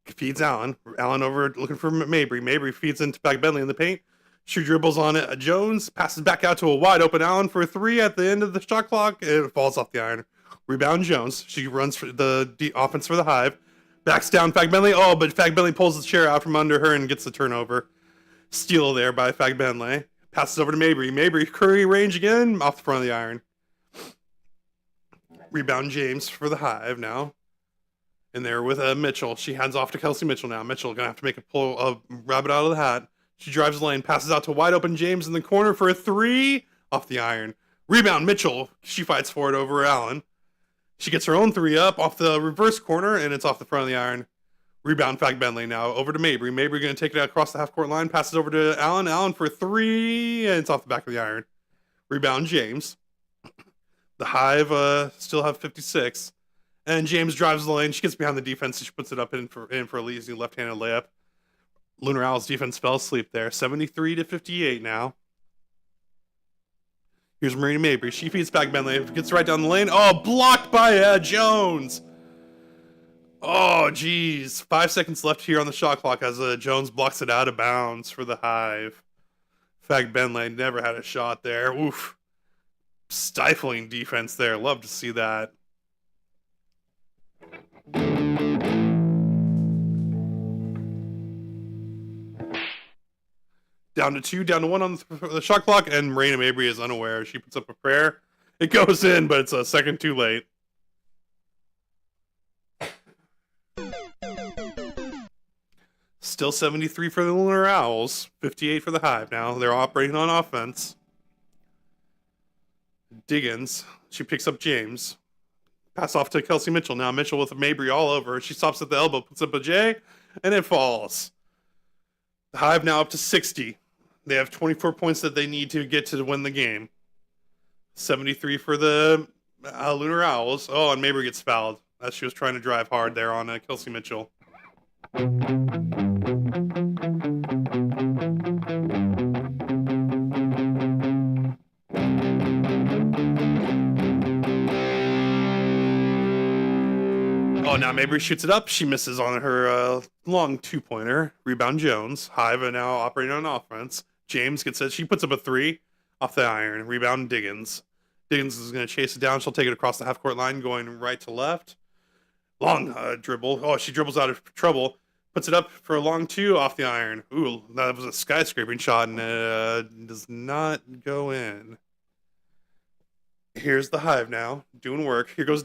Feeds Allen. Allen over looking for Mabry. Mabry feeds into Fag Bentley in the paint. She dribbles on it. Jones passes back out to a wide open Allen for a three at the end of the shot clock. It falls off the iron. Rebound Jones. She runs for the offense for the Hive. Backs down Fag Bentley. Oh, but Fag Bentley pulls the chair out from under her and gets the turnover. Steal there by Fag Bentley. Passes over to Mabry. Mabry Curry range again off the front of the iron. Rebound James for the Hive now. And there with Mitchell. She hands off to Kelsey Mitchell now. Mitchell gonna have to make a rabbit out of the hat. She drives the lane, passes out to wide open James in the corner for a three off the iron. Rebound Mitchell. She fights for it over Allen. She gets her own three up off the reverse corner, and it's off the front of the iron. Rebound Fag Bentley now over to Mabry. Mabry gonna take it across the half court line, passes over to Allen. Allen for three, and it's off the back of the iron. Rebound James. The Hive still have 56. And James drives the lane. She gets behind the defense. She puts it up in for a easy left-handed layup. Lunar Owl's defense fell asleep there. 73-58 now. Here's Marina Mabry. She feeds back Bentley. Gets right down the lane. Oh, blocked by Jones. Oh, geez. 5 seconds left here on the shot clock as Jones blocks it out of bounds for the Hive. Fag Bentley never had a shot there. Oof. Stifling defense there. Love to see that. Down to 2, down to 1 on the shot clock, and Marina Mabry is unaware. She puts up a prayer. It goes in, but it's a second too late. Still 73 for the Lunar Owls, 58 for the Hive now. They're operating on offense. Diggins, she picks up James. Pass off to Kelsey Mitchell now. Mitchell with Mabry all over her. She stops at the elbow, puts up a J, and it falls. The Hive now up to 60. They have 24 points that they need to get to win the game. 73 for the Lunar Owls. Oh, and Mabry gets fouled as she was trying to drive hard there on Kelsey Mitchell. Oh, now Mabry shoots it up. She misses on her long two-pointer. Rebound Jones. Hive are now operating on offense. James gets it. She puts up a three off the iron. Rebound Diggins. Diggins is going to chase it down. She'll take it across the half-court line, going right to left. Long dribble. Oh, she dribbles out of trouble. Puts it up for a long two off the iron. Ooh, that was a skyscraping shot, and does not go in. Here's the Hive now, doing work. Here goes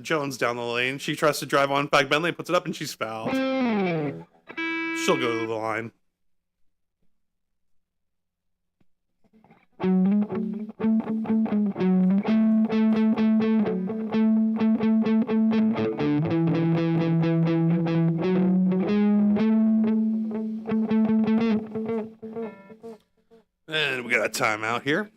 Jones down the lane. She tries to drive on Fag Bentley, puts it up, and she's fouled. She'll go to the line. And we got a timeout here.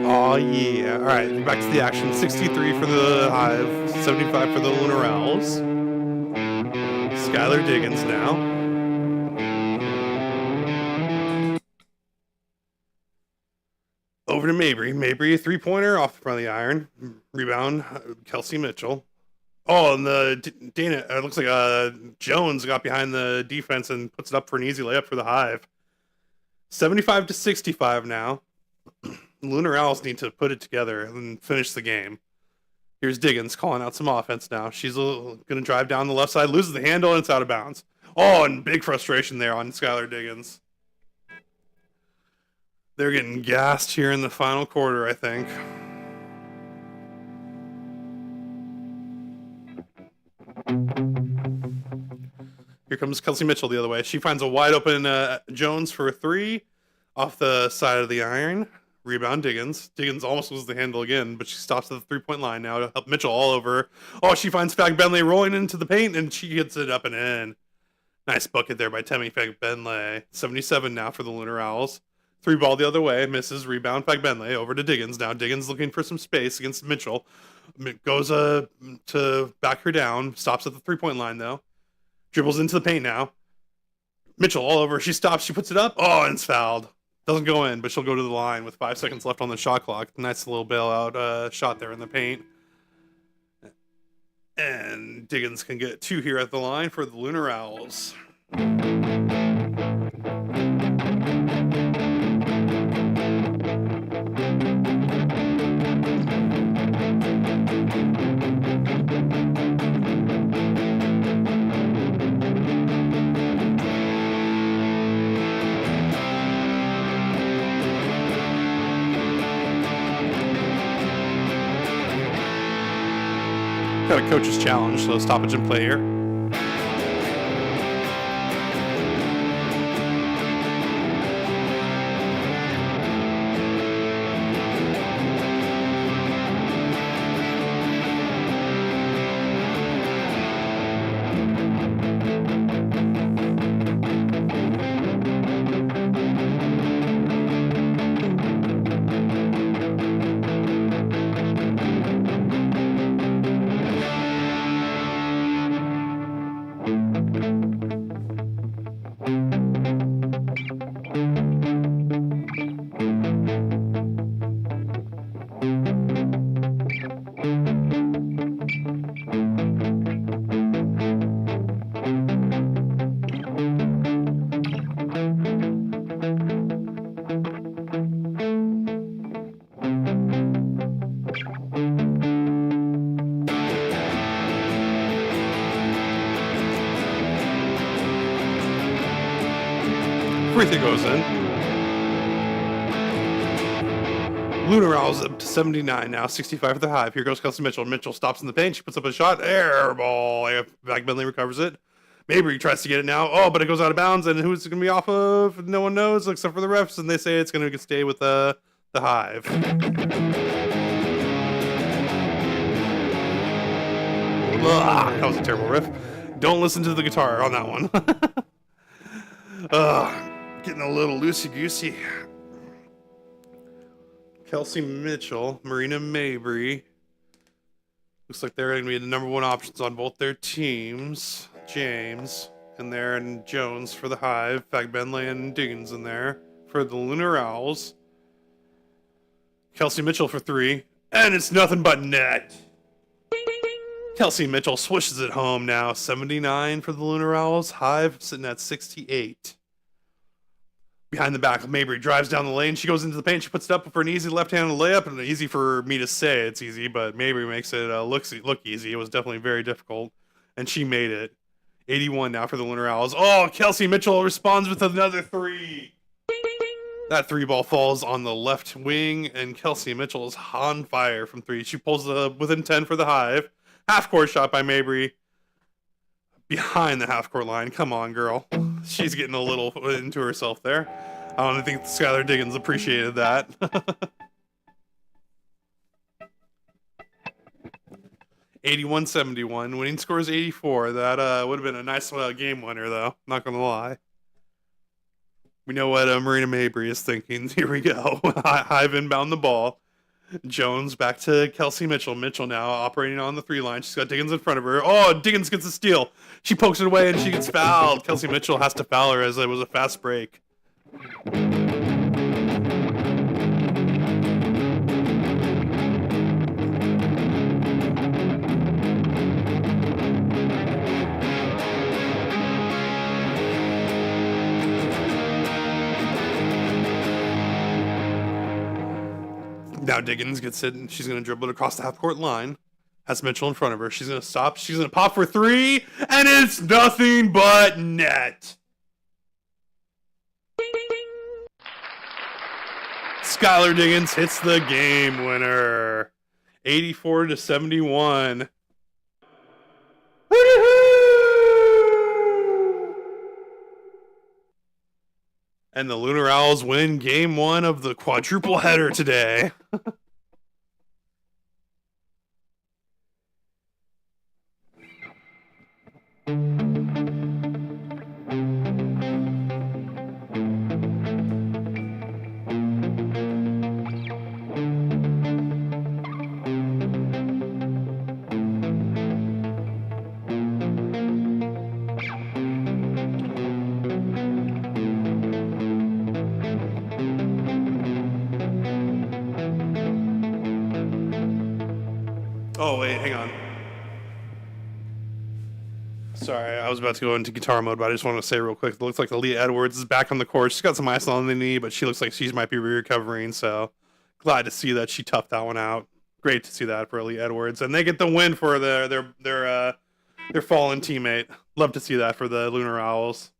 Oh yeah. Alright, back to the action. 63 for the Hive, 75 for the Lunar Owls. Skylar Diggins now. Over to Mabry. Mabry, a three-pointer off the front of the iron. Rebound, Kelsey Mitchell. Oh, and Dana, it looks like Jones got behind the defense and puts it up for an easy layup for the Hive. 75 to 65 now. Lunar Owls need to put it together and finish the game. Here's Diggins calling out some offense now. She's going to drive down the left side, loses the handle, and it's out of bounds. Oh, and big frustration there on Skylar Diggins. They're getting gassed here in the final quarter, I think. Here comes Kelsey Mitchell the other way. She finds a wide open Jones for a three off the side of the iron. Rebound Diggins. Diggins almost loses the handle again, but she stops at the three-point line now to help Mitchell all over. Oh, she finds Fag Benley rolling into the paint, and she gets it up and in. Nice bucket there by Temi Fag Benley. 77 now for the Lunar Owls. Three ball the other way, misses. Rebound Fag Benley over to Diggins. Now Diggins looking for some space against Mitchell. Goes to back her down. Stops at the three-point line, though. Dribbles into the paint now. Mitchell all over. She stops. She puts it up. Oh, and it's fouled. Doesn't go in, but she'll go to the line with 5 seconds left on the shot clock. Nice little bailout shot there in the paint. And Diggins can get two here at the line for the Lunar Owls. Got a coach's challenge, so stoppage and play here. Free throw goes in. Lunar Owls up to 79 now, 65 for the Hive. Here goes Kelsey Mitchell. Mitchell stops in the paint. She puts up a shot. Air ball. Fag Benley recovers it. Mabry tries to get it now. Oh, but it goes out of bounds. And who's it going to be off of? No one knows except for the refs. And they say it's going to stay with the Hive. Ugh, that was a terrible riff. Don't listen to the guitar on that one. Getting a little loosey-goosey. Kelsey Mitchell, Marina Mabry. Looks like they're going to be the number one options on both their teams. James in there and Jones for the Hive. Fag Benley and Diggins in there for the Lunar Owls. Kelsey Mitchell for three. And it's nothing but net. Kelsey Mitchell swishes it home now. 79 for the Lunar Owls. Hive sitting at 68. Behind the back, Mabry drives down the lane. She goes into the paint. She puts it up for an easy left-handed layup, and easy for me to say it's easy, but Mabry makes it look easy. It was definitely very difficult, and she made it. 81 now for the Lunar Owls. Oh, Kelsey Mitchell responds with another three. That three ball falls on the left wing, and Kelsey Mitchell is on fire from three. She pulls within 10 for the Hive. Half-court shot by Mabry. Behind the half-court line. Come on, girl. She's getting a little into herself there. I don't think Skylar Diggins appreciated that. 81-71. Winning score is 84. That would have been a nice game winner, though. Not going to lie. We know what Marina Mabry is thinking. Here we go. Hive inbound the ball. Jones back to Kelsey Mitchell. Mitchell now operating on the 3 line. She's got Diggins in front of her. Oh, Diggins gets a steal. She pokes it away and she gets fouled. Kelsey Mitchell has to foul her as it was a fast break. Now Diggins gets it, and she's going to dribble it across the half-court line. Has Mitchell in front of her. She's going to stop. She's going to pop for 3, and it's nothing but net. Skylar Diggins hits the game winner. 84-71. And the Lunar Owls win game 1 of the quadruple header today. Oh, wait, hang on. Sorry, I was about to go into guitar mode, but I just want to say real quick, it looks like Aaliyah Edwards is back on the court. She's got some ice on the knee, but she looks like she might be recovering, so glad to see that she toughed that one out. Great to see that for Aaliyah Edwards. And they get the win for their fallen teammate. Love to see that for the Lunar Owls.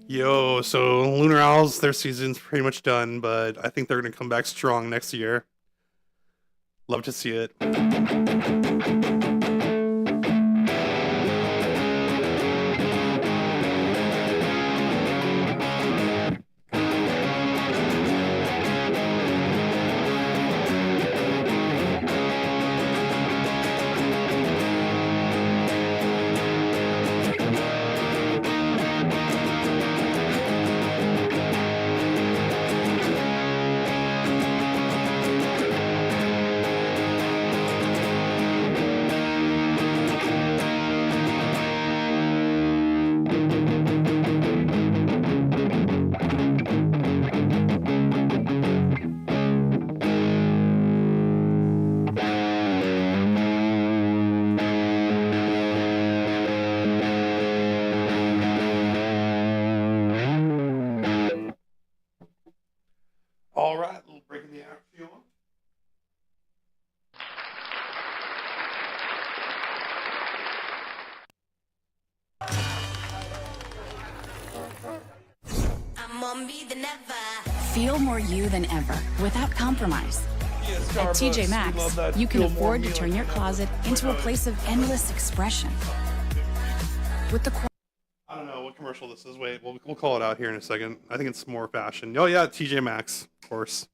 Yo, so Lunar Owls, their season's pretty much done, but I think they're going to come back strong next year. Love to see it. All right, a little break in the action. Feel more you than ever, without compromise. At TJ Maxx, you can afford to turn your closet into a place of endless expression. With the I don't know what commercial this is. Wait, we'll call it out here in a second. I think it's more fashion. Oh yeah, TJ Maxx, of course.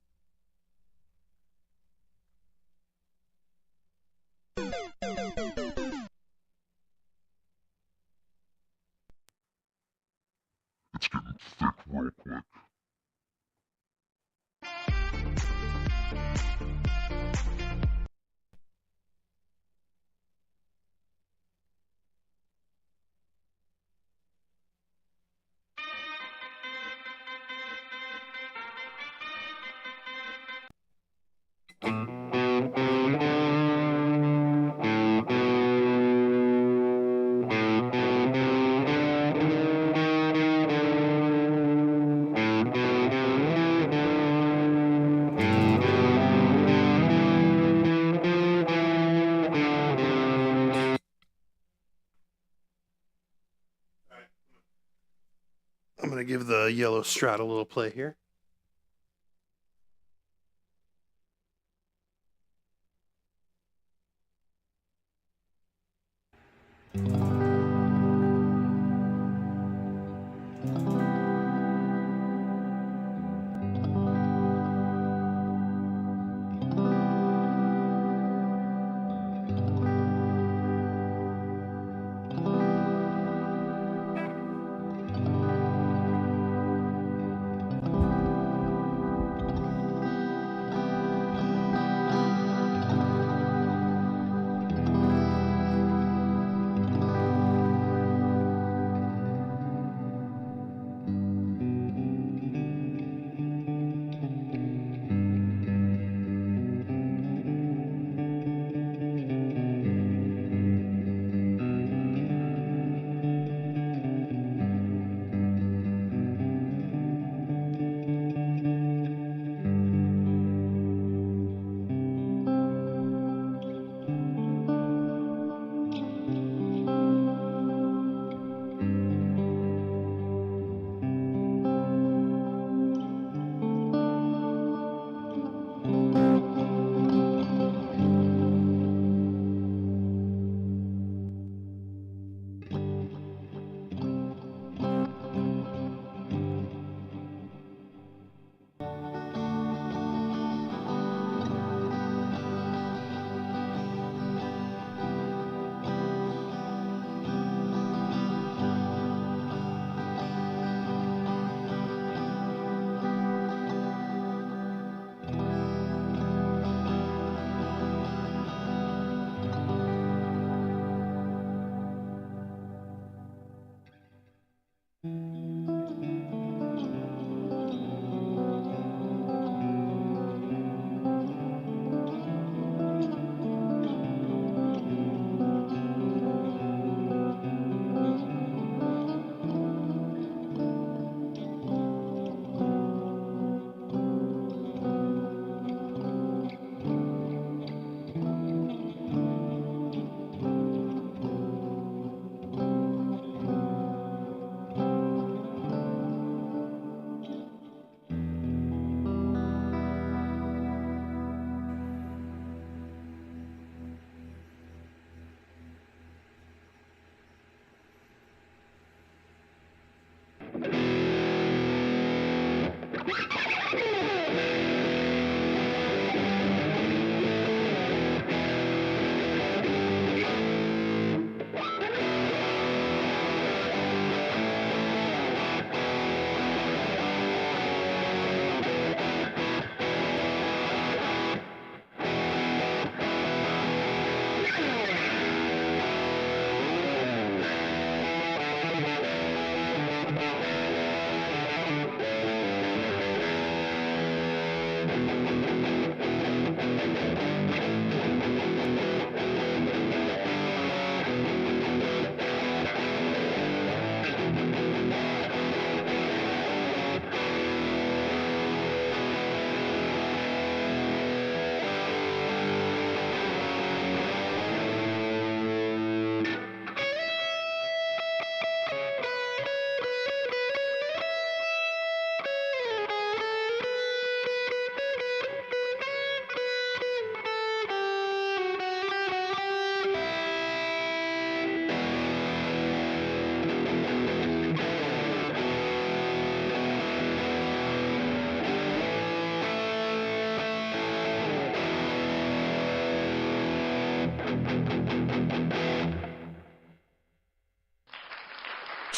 I'm going to give the yellow Strat a little play here.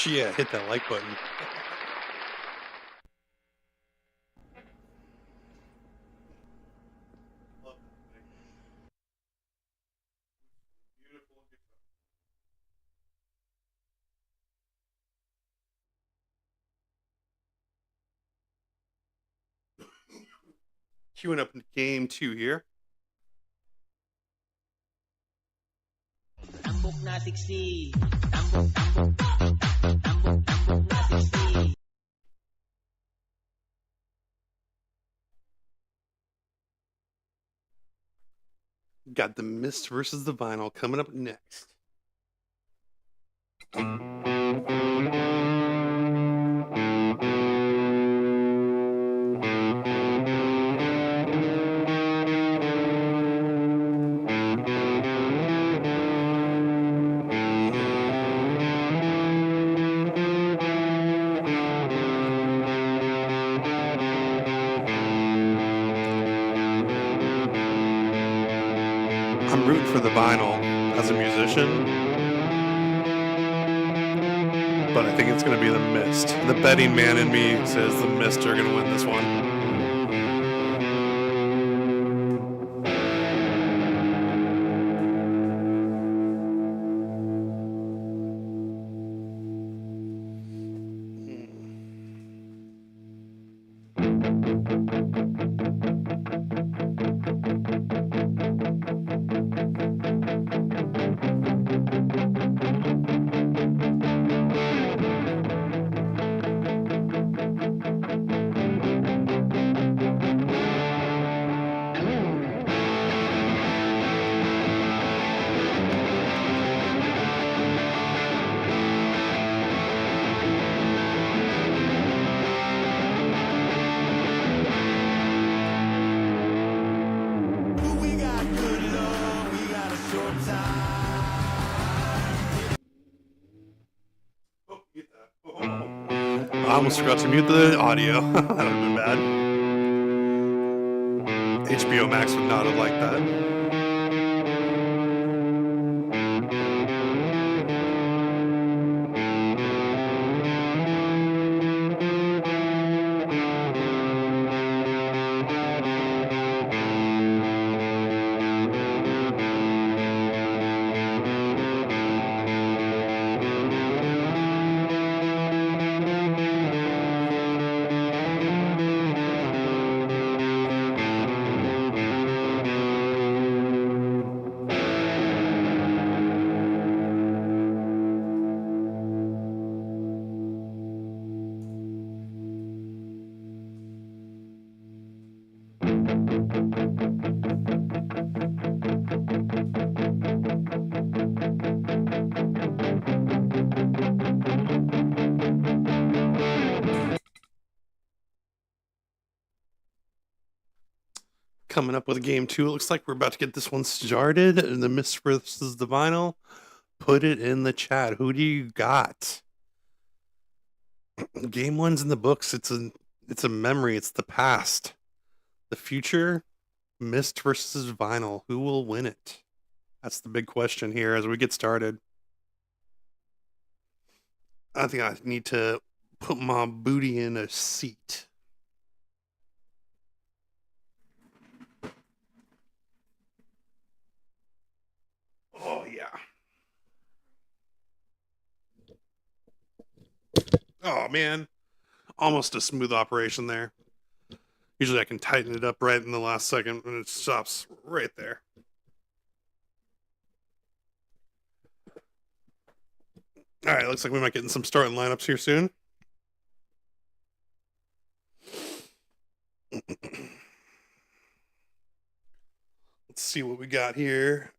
Yeah, hit that like button. Queuing up game 2 here. Tambok na siksi. Tambok na siksi. Got the Mist versus the Vinyl coming up next. I'm rooting for the Vinyl as a musician, but I think it's going to be the Mist. The betting man in me says the Mist are going to win this one. I almost forgot to mute the audio. That would have been bad. HBO Max would not have liked that. Coming up with game 2. It looks like we're about to get this one started. And the Mist versus the Vinyl. Put it in the chat. Who do you got? Game 1's in the books. It's a memory. It's the past. The future. Mist versus Vinyl. Who will win it? That's the big question here as we get started. I think I need to put my booty in a seat. Oh, yeah. Oh, man. Almost a smooth operation there. Usually I can tighten it up right in the last second and it stops right there. All right, looks like we might get in some starting lineups here soon. Let's see what we got here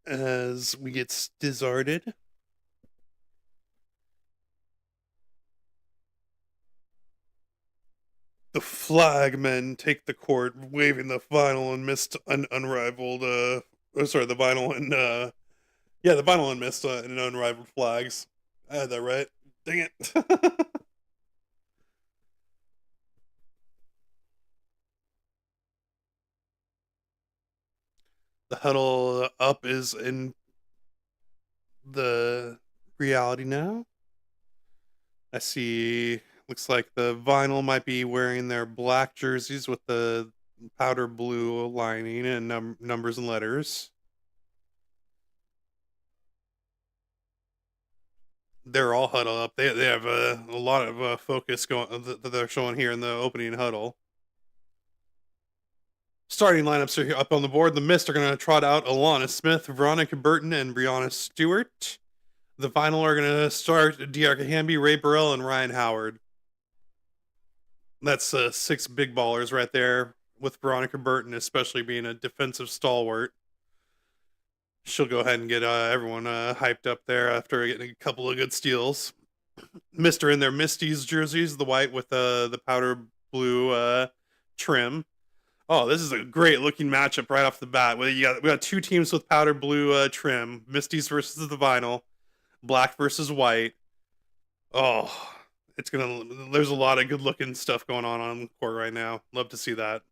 as we get stizzarded. The flagmen take the court, waving the Vinyl and Mist unrivaled. The Vinyl and the Vinyl and Mist and unrivaled flags. I had that right. Dang it. The huddle up is in the reality now. I see. Looks like the Vinyl might be wearing their black jerseys with the powder blue lining and numbers and letters. They're all huddled up. They have a lot of focus going that they're showing here in the opening huddle. Starting lineups are here up on the board. The Mist are going to trot out Alana Smith, Veronica Burton, and Brianna Stewart. The final are going to start De'Arca Hamby, Ray Burrell, and Ryan Howard. That's 6 big ballers right there, with Veronica Burton especially being a defensive stalwart. She'll go ahead and get everyone hyped up there after getting a couple of good steals. Mist are in their Misty's jerseys, the white with the powder blue trim. Oh, this is a great looking matchup right off the bat. We got 2 teams with powder blue trim. Misty's versus the vinyl. Black versus white. Oh, there's a lot of good looking stuff going on the court right now. Love to see that.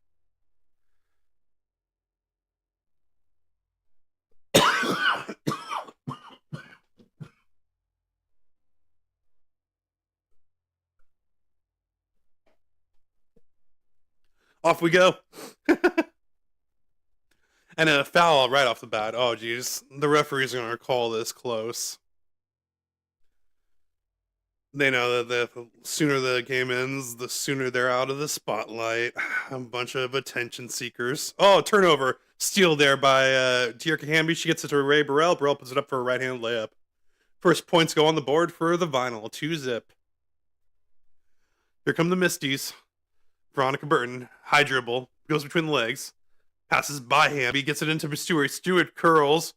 Off we go. And a foul right off the bat. Oh, geez. The referees are going to call this close. They know that the sooner the game ends, the sooner they're out of the spotlight. A bunch of attention seekers. Oh, turnover. Steal there by De'Arca Hamby. She gets it to Ray Burrell. Burrell puts it up for a right-hand layup. First points go on the board for the vinyl. 2-zip. Here come the Misties. Veronica Burton, high dribble, goes between the legs, passes by Hamby, gets it into Stewart. Stewart curls.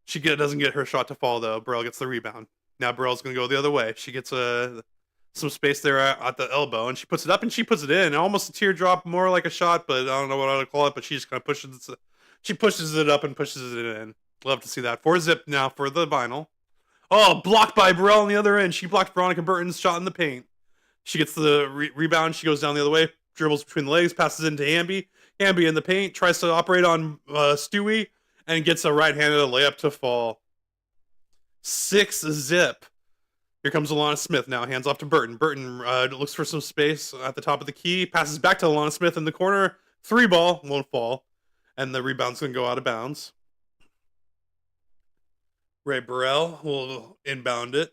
She doesn't get her shot to fall, though. Burrell gets the rebound. Now Burrell's going to go the other way. She gets some space there at the elbow, and she puts it up, and she puts it in. Almost a teardrop, more like a shot, but I don't know what I would call it, but she just kind of pushes it up and pushes it in. Love to see that. 4-zip now for the vinyl. Oh, blocked by Burrell on the other end. She blocked Veronica Burton's shot in the paint. She gets the rebound. She goes down the other way. Dribbles between the legs, passes into Hamby. Hamby in the paint, tries to operate on Stewie, and gets a right-handed layup to fall. 6-zip. Here comes Alana Smith now, hands off to Burton. Burton looks for some space at the top of the key, passes back to Alana Smith in the corner. 3-ball, won't fall, and the rebound's going to go out of bounds. Ray Burrell will inbound it.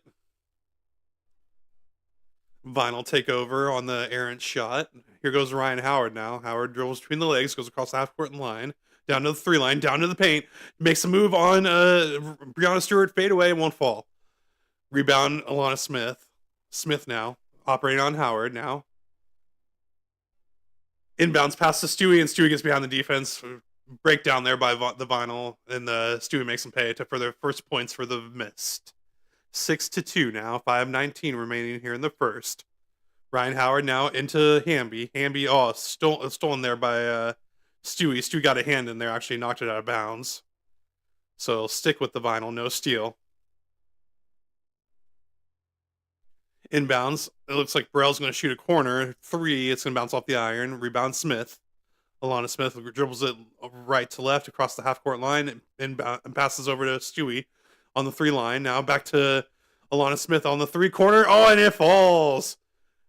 Vinyl take over on the errant shot. Here goes Ryan Howard now. Howard dribbles between the legs, goes across the half-court line, down to the 3 line, down to the paint, makes a move on Brianna Stewart, fade away, won't fall. Rebound, Alana Smith. Smith now, operating on Howard now. Inbounds pass to Stewie, and Stewie gets behind the defense. Breakdown there by the vinyl, and Stewie makes them pay for their first points for the Mist. 6-2 now, 5:19 remaining here in the first. Ryan Howard now into Hamby. Hamby, stolen there by Stewie. Stewie got a hand in there, actually knocked it out of bounds. So stick with the vinyl, no steal. Inbounds, it looks like Burrell's going to shoot a corner. 3, it's going to bounce off the iron. Rebound Smith. Alana Smith dribbles it right to left across the half-court line and passes over to Stewie on the 3 line. Now back to Alana Smith on the 3 corner. Oh, and it falls.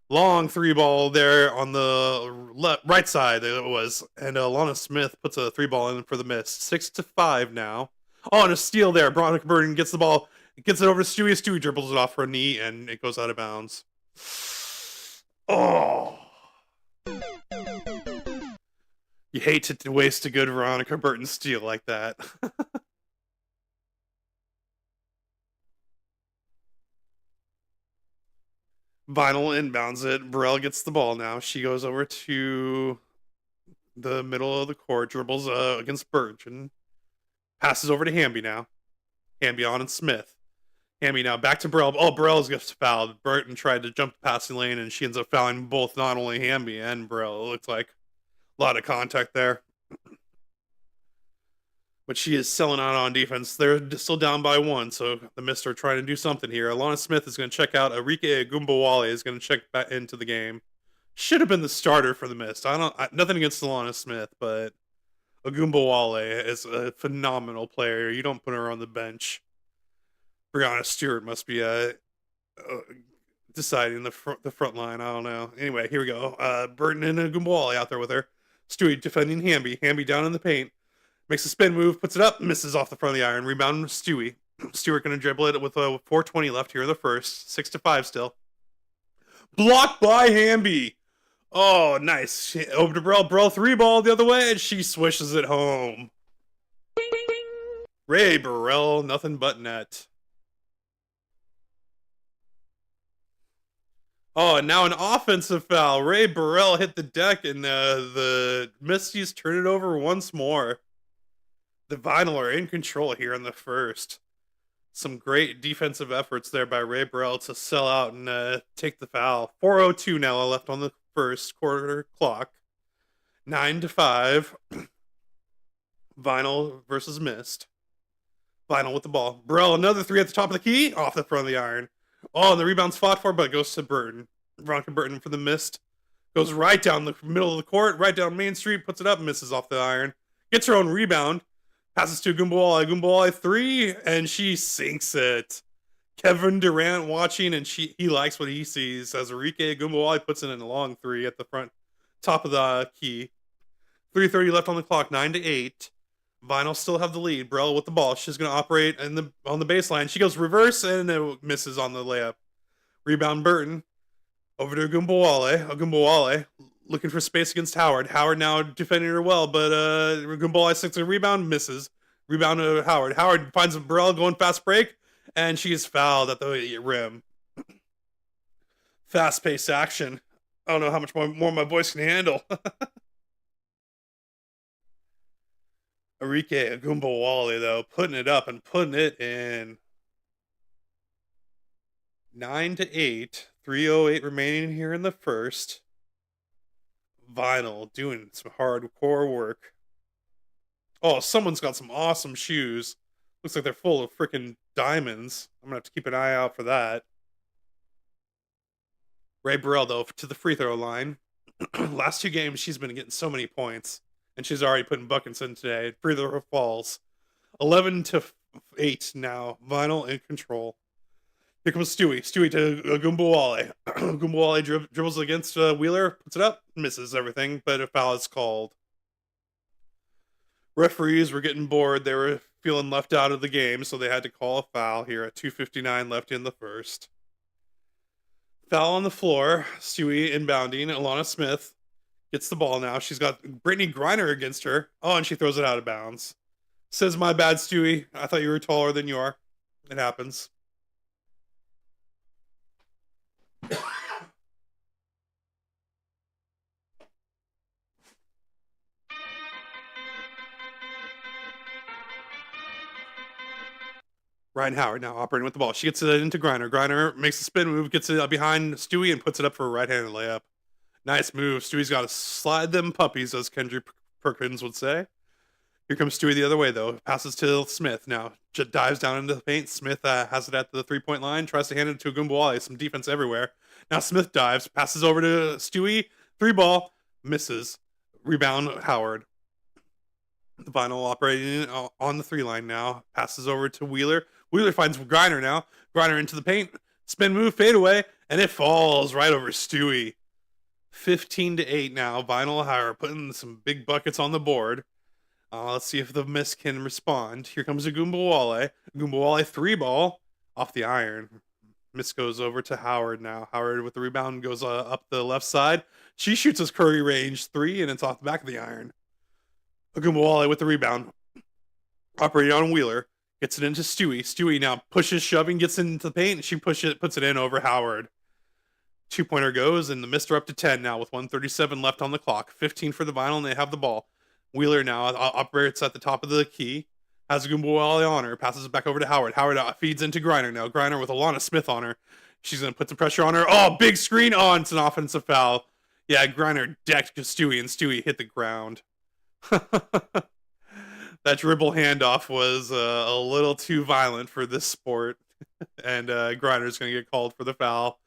Long 3-ball there on the right side it was. And Alana Smith puts a 3-ball in for the Mist. 6-5 now. Oh, and a steal there. Veronica Burton gets the ball. Gets it over to Stewie. Stewie dribbles it off for a knee, and it goes out of bounds. Oh. You hate to waste a good Veronica Burton steal like that. Vinyl inbounds it. Burrell gets the ball now. She goes over to the middle of the court, dribbles against Burton. Passes over to Hamby now. Hamby on and Smith. Hamby now back to Burrell. Oh, Burrell gets fouled. Burton tried to jump the passing lane, and she ends up fouling both, not only Hamby and Burrell. It looks like a lot of contact there. But she is selling out on defense. They're still down by 1, so the Mist are trying to do something here. Alana Smith is going to check out. Arike Agumbawale is going to check back into the game. Should have been the starter for the Mist. Nothing against Alana Smith, but Agumbawale is a phenomenal player. You don't put her on the bench. Brianna Stewart must be deciding the front line. I don't know. Anyway, here we go. Burton and Agumbawale out there with her. Stewie defending Hamby. Hamby down in the paint. Makes a spin move, puts it up, misses off the front of the iron. Rebound Stewie. Stewart going to dribble it with 4:20 left here in the first. 6-5 still. Blocked by Hamby. Oh, nice. Over to Burrell. Burrell 3-ball the other way, and she swishes it home. Ray Burrell, nothing but net. Oh, and now an offensive foul. Ray Burrell hit the deck, and the Misties turn it over once more. The Vinyl are in control here in the first. Some great defensive efforts there by Ray Burrell to sell out and take the foul. 4:02 now left on the first quarter clock. 9-5. Vinyl versus Mist. Vinyl with the ball. Burrell, another three at the top of the key, off the front of the iron. Oh, and the rebound's fought for, but it goes to Burton. Veronica Burton for the Mist. Goes right down the middle of the court, right down Main Street, puts it up, misses off the iron. Gets her own rebound. Passes to Gumbawale. Gumbawale 3, and she sinks it. Kevin Durant watching, and he likes what he sees as Enrique Gumbawale puts in a long 3 at the front, top of the key. 3:30 left on the clock, 9-8. Vinyl still have the lead. Burrell with the ball. She's going to operate on the baseline. She goes reverse, and it misses on the layup. Rebound Burton. Over to Gumbawale. Gumbawale looking for space against Howard. Howard now defending her well, but Gumbawale sticks a rebound, misses. Rebound to Howard. Howard finds Burrell going fast break, and she is fouled at the rim. Fast-paced action. I don't know how much more my voice can handle. Enrique Gumbawale, though, putting it up and putting it in. 9-8. 3:08 remaining here in the first. Vinyl doing some hardcore work. Oh, someone's got some awesome shoes. Looks like they're full of freaking diamonds. I'm going to have to keep an eye out for that. Ray Burrell, though, to the free throw line. Last 2 games, she's been getting so many points. And she's already putting buckets in today. Free throw falls. 11-8 now. Vinyl in control. Here comes Stewie. Stewie to Gumbawale. Gumbawale dribbles against Wheeler. Puts it up. Misses everything. But a foul is called. Referees were getting bored. They were feeling left out of the game. So they had to call a foul here at 2:59 left in the first. Foul on the floor. Stewie inbounding. Alana Smith gets the ball now. She's got Brittany Griner against her. Oh, and she throws it out of bounds. Says, my bad, Stewie. I thought you were taller than you are. It happens. Ryan Howard now operating with the ball. She gets it into Griner. Griner makes a spin move, gets it behind Stewie, and puts it up for a right-handed layup. Nice move. Stewie's got to slide them puppies, as Kendrick Perkins would say. Here comes Stewie the other way, though. Passes to Smith now. Dives down into the paint. Smith has it at the three-point line. Tries to hand it to Gumbawale. Some defense everywhere. Now Smith dives. Passes over to Stewie. 3-ball. Misses. Rebound Howard. The Vinyl operating on the 3-line now. Passes over to Wheeler. Wheeler finds Griner now. Griner into the paint. Spin move, fade away. And it falls right over Stewie. 15-8 now. Vinyl Howard putting some big buckets on the board. Let's see if the Mist can respond. Here comes a Gumbawale. Gumbawale 3-ball off the iron. Mist goes over to Howard now. Howard with the rebound goes up the left side. She shoots his Curry range 3, and it's off the back of the iron. Gumbawale with the rebound. Operating on Wheeler. Gets it into Stewie. Stewie now pushes, shoving, gets into the paint, and she puts it in over Howard. 2-pointer goes, and the Mist are up to 10 now with 1:37 left on the clock. 15 for the Vinyl, and they have the ball. Wheeler now operates at the top of the key. Has Gumbawale on her. Passes it back over to Howard. Howard feeds into Griner now. Griner with Alana Smith on her. She's going to put some pressure on her. Oh, big screen. Oh, it's an offensive foul. Yeah, Griner decked Stewie, and Stewie hit the ground. That dribble handoff was a little too violent for this sport. And Griner's going to get called for the foul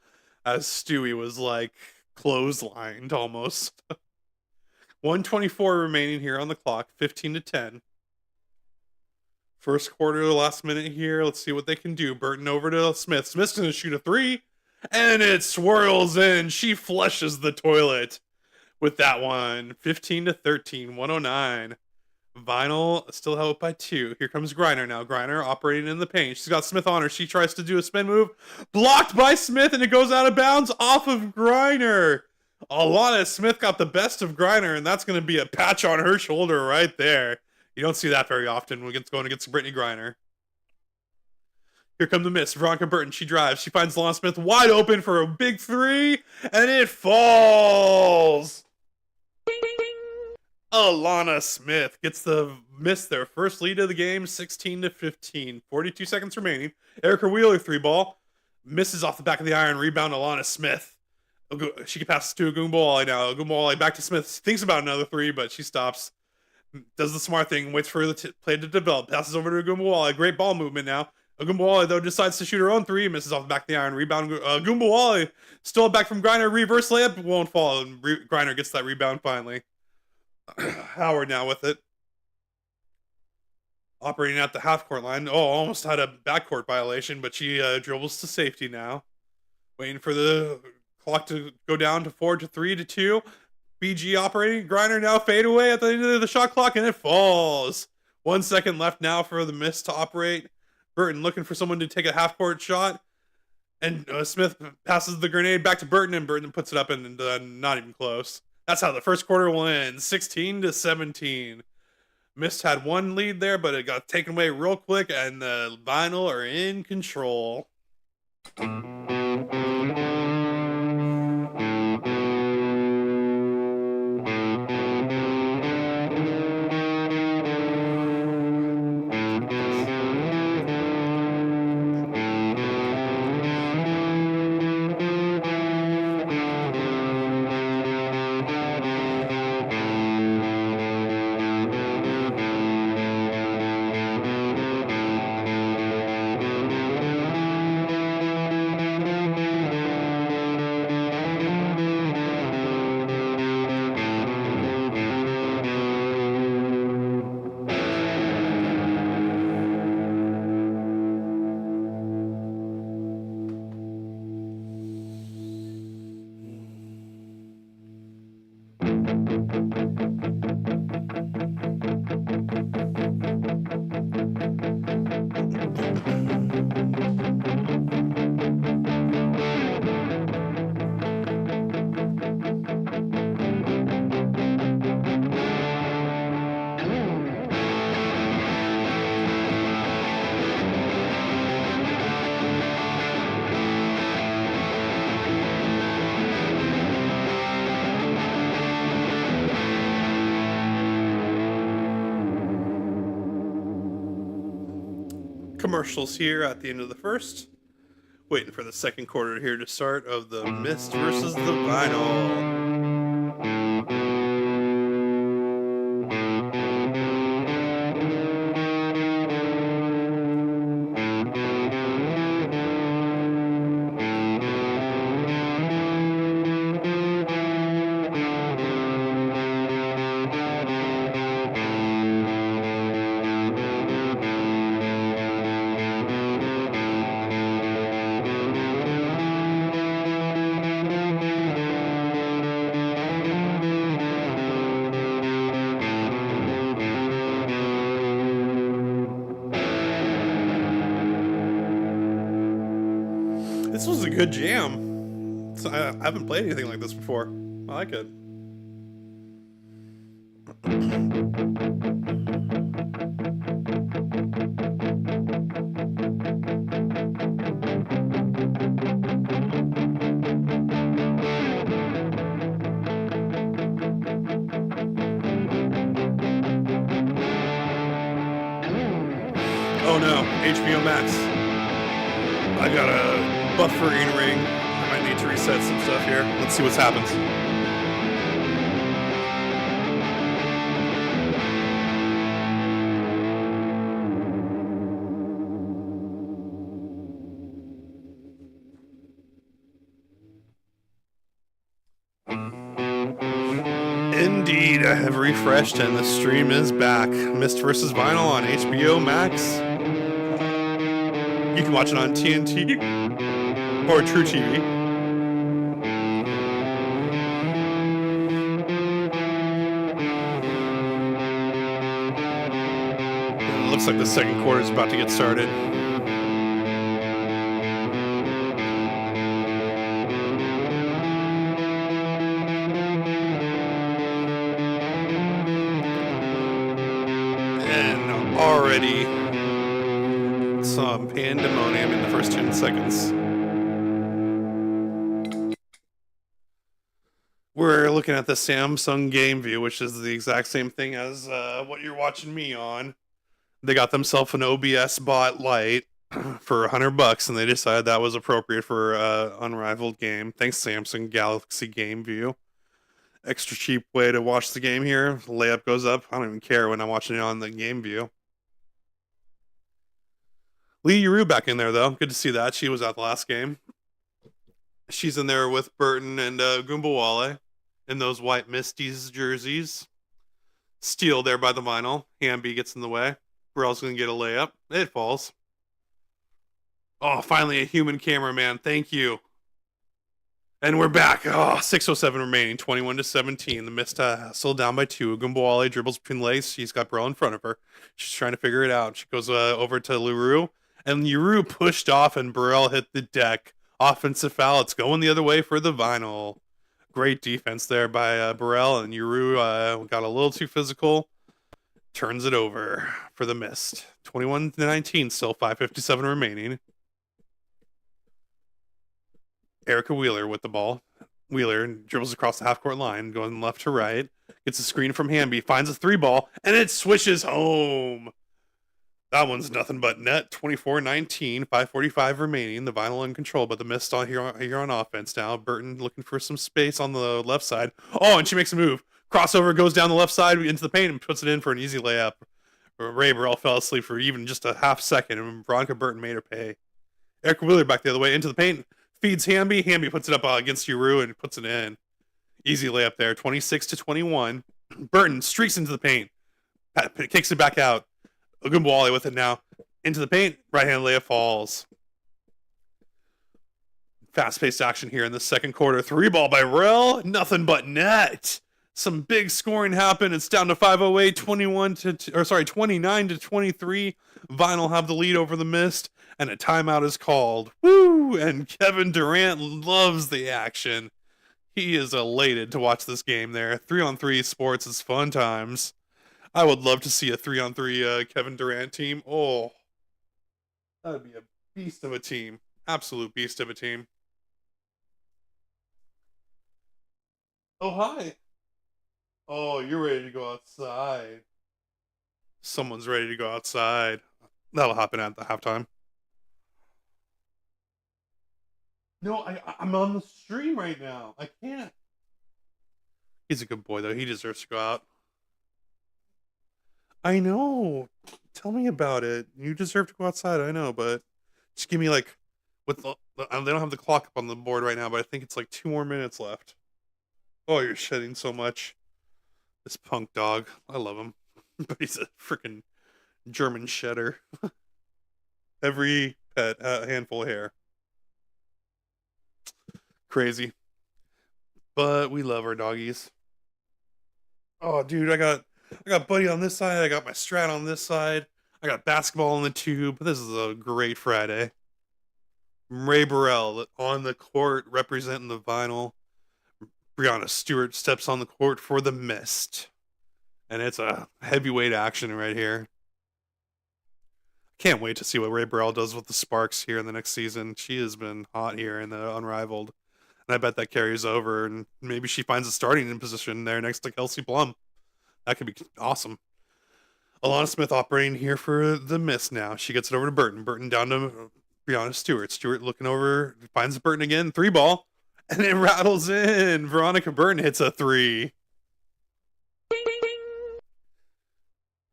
as Stewie was like clotheslined almost. 1:24 remaining here on the clock. 15-10. First quarter, the last minute here. Let's see what they can do. Burton over to Smith. Smith's going to shoot a 3. And it swirls in. She flushes the toilet with that one. 15-13. 109. Vinyl still held by 2. Here comes Griner now. Griner operating in the paint. She's got Smith on her. She tries to do a spin move. Blocked by Smith, and it goes out of bounds off of Griner. Alana Smith got the best of Griner, and that's going to be a patch on her shoulder right there. You don't see that very often when it's going against Brittany Griner. Here comes the miss. Veronica Burton, she drives. She finds Alana Smith wide open for a big three, and it falls. Alana Smith gets the miss their first lead of the game, 16-15. 42 seconds remaining. Erica Wheeler, three ball. Misses off the back of the iron. Rebound, Alana Smith. She can pass to Ogunbowale now. Ogunbowale back to Smith. She thinks about another three, but she stops. Does the smart thing. Waits for the play to develop. Passes over to Ogunbowale. Great ball movement now. Ogunbowale, though, decides to shoot her own three. Misses off the back of the iron. Rebound. Ogunbowale still back from Griner. Reverse layup. Won't fall. And Griner gets that rebound finally. Howard now with it. Operating at the half-court line. Oh, almost had a backcourt violation, but she dribbles to safety now. Waiting for the clock to go down to 4-3-2. BG operating. Griner now fade away at the end of the shot clock, and it falls. 1 second left now for the miss to operate. Burton looking for someone to take a half-court shot. And Smith passes the grenade back to Burton, and Burton puts it up, and not even close. That's how the first quarter will end, 16-17. Mist had one lead there, but it got taken away real quick, and the Vinyl are in control. Commercials here at the end of the first. Waiting for the second quarter here to start of the Mist versus the Vinyl. This was a good jam. I haven't played anything like this before. I like it. Oh no, HBO Max. I got a buffering ring. I might need to reset some stuff here. Let's see what happens. Indeed, I have refreshed and the stream is back. Mist vs. Vinyl on HBO Max. You can watch it on TNT or True TV. It looks like the second quarter is about to get started. And already some pandemonium in the first 10 seconds. We're looking at the Samsung Game View, which is the exact same thing as what you're watching me on. They got themselves an OBS bot Lite for $100, and they decided that was appropriate for Unrivaled game. Thanks, Samsung Galaxy Game View. Extra cheap way to watch the game here. Layup goes up. I don't even care when I'm watching it on the Game View. Lee Yuru back in there, though. Good to see that. She was at the last game. She's in there with Burton and Goombawale in those white Misties jerseys. Steal there by the vinyl. Hamby gets in the way. Burrell's going to get a layup. It falls. Oh, finally a human cameraman. Thank you. And we're back. Oh, 6:07 remaining. 21-17. The Mist still down by 2. Goombawale dribbles between legs. She's got Burrell in front of her. She's trying to figure it out. She goes over to Leroux. And Leroux pushed off and Burrell hit the deck. Offensive foul. It's going the other way for the vinyl. Great defense there by Burrell, and Yuru got a little too physical. Turns it over for the Mist. 21-19, still 5:57 remaining. Erica Wheeler with the ball. Wheeler dribbles across the half-court line, going left to right. Gets a screen from Hamby, finds a 3-ball, and it swishes home. That one's nothing but net. 24-19, 5:45 remaining. The vinyl in control, but the Mist on here on offense now. Burton looking for some space on the left side. Oh, and she makes a move. Crossover goes down the left side into the paint and puts it in for an easy layup. Ray Burrell fell asleep for even just a half second, and Veronica Burton made her pay. Erica Wheeler back the other way into the paint. Feeds Hamby. Hamby puts it up against Yuru and puts it in. Easy layup there. 26-21. Burton streaks into the paint. Kicks it back out. Goombawale with it now. Into the paint. Right-hand layup falls. Fast-paced action here in the second quarter. 3-ball by Rell. Nothing but net. Some big scoring happened. It's down to 5:08. 29-23. Vinyl have the lead over the Mist. And a timeout is called. Woo! And Kevin Durant loves the action. He is elated to watch this game there. 3-on-3 sports is fun times. I would love to see a 3-on-3 Kevin Durant team. Oh, that would be a beast of a team. Absolute beast of a team. Oh, hi. Oh, you're ready to go outside. Someone's ready to go outside. That'll happen at the halftime. No, I'm on the stream right now. I can't. He's a good boy, though. He deserves to go out. I know. Tell me about it. You deserve to go outside. I know, but just give me they don't have the clock up on the board right now, but I think it's 2 more minutes left. Oh, you're shedding so much. This punk dog. I love him. But he's a freaking German shedder. Every pet, a handful of hair. Crazy. But we love our doggies. Oh, dude, I got Buddy on this side. I got my Strat on this side. I got basketball in the tube. This is a great Friday. Ray Burrell on the court representing the vinyl. Breonna Stewart steps on the court for the Mist. And it's a heavyweight action right here. Can't wait to see what Ray Burrell does with the Sparks here in the next season. She has been hot here in the Unrivaled. And I bet that carries over. And maybe she finds a starting position there next to Kelsey Plum. That could be awesome. Alana Smith operating here for the Mist now. She gets it over to Burton. Burton down to Breonna Stewart. Stewart looking over, finds Burton again. 3-ball. And it rattles in. Veronica Burton hits a 3.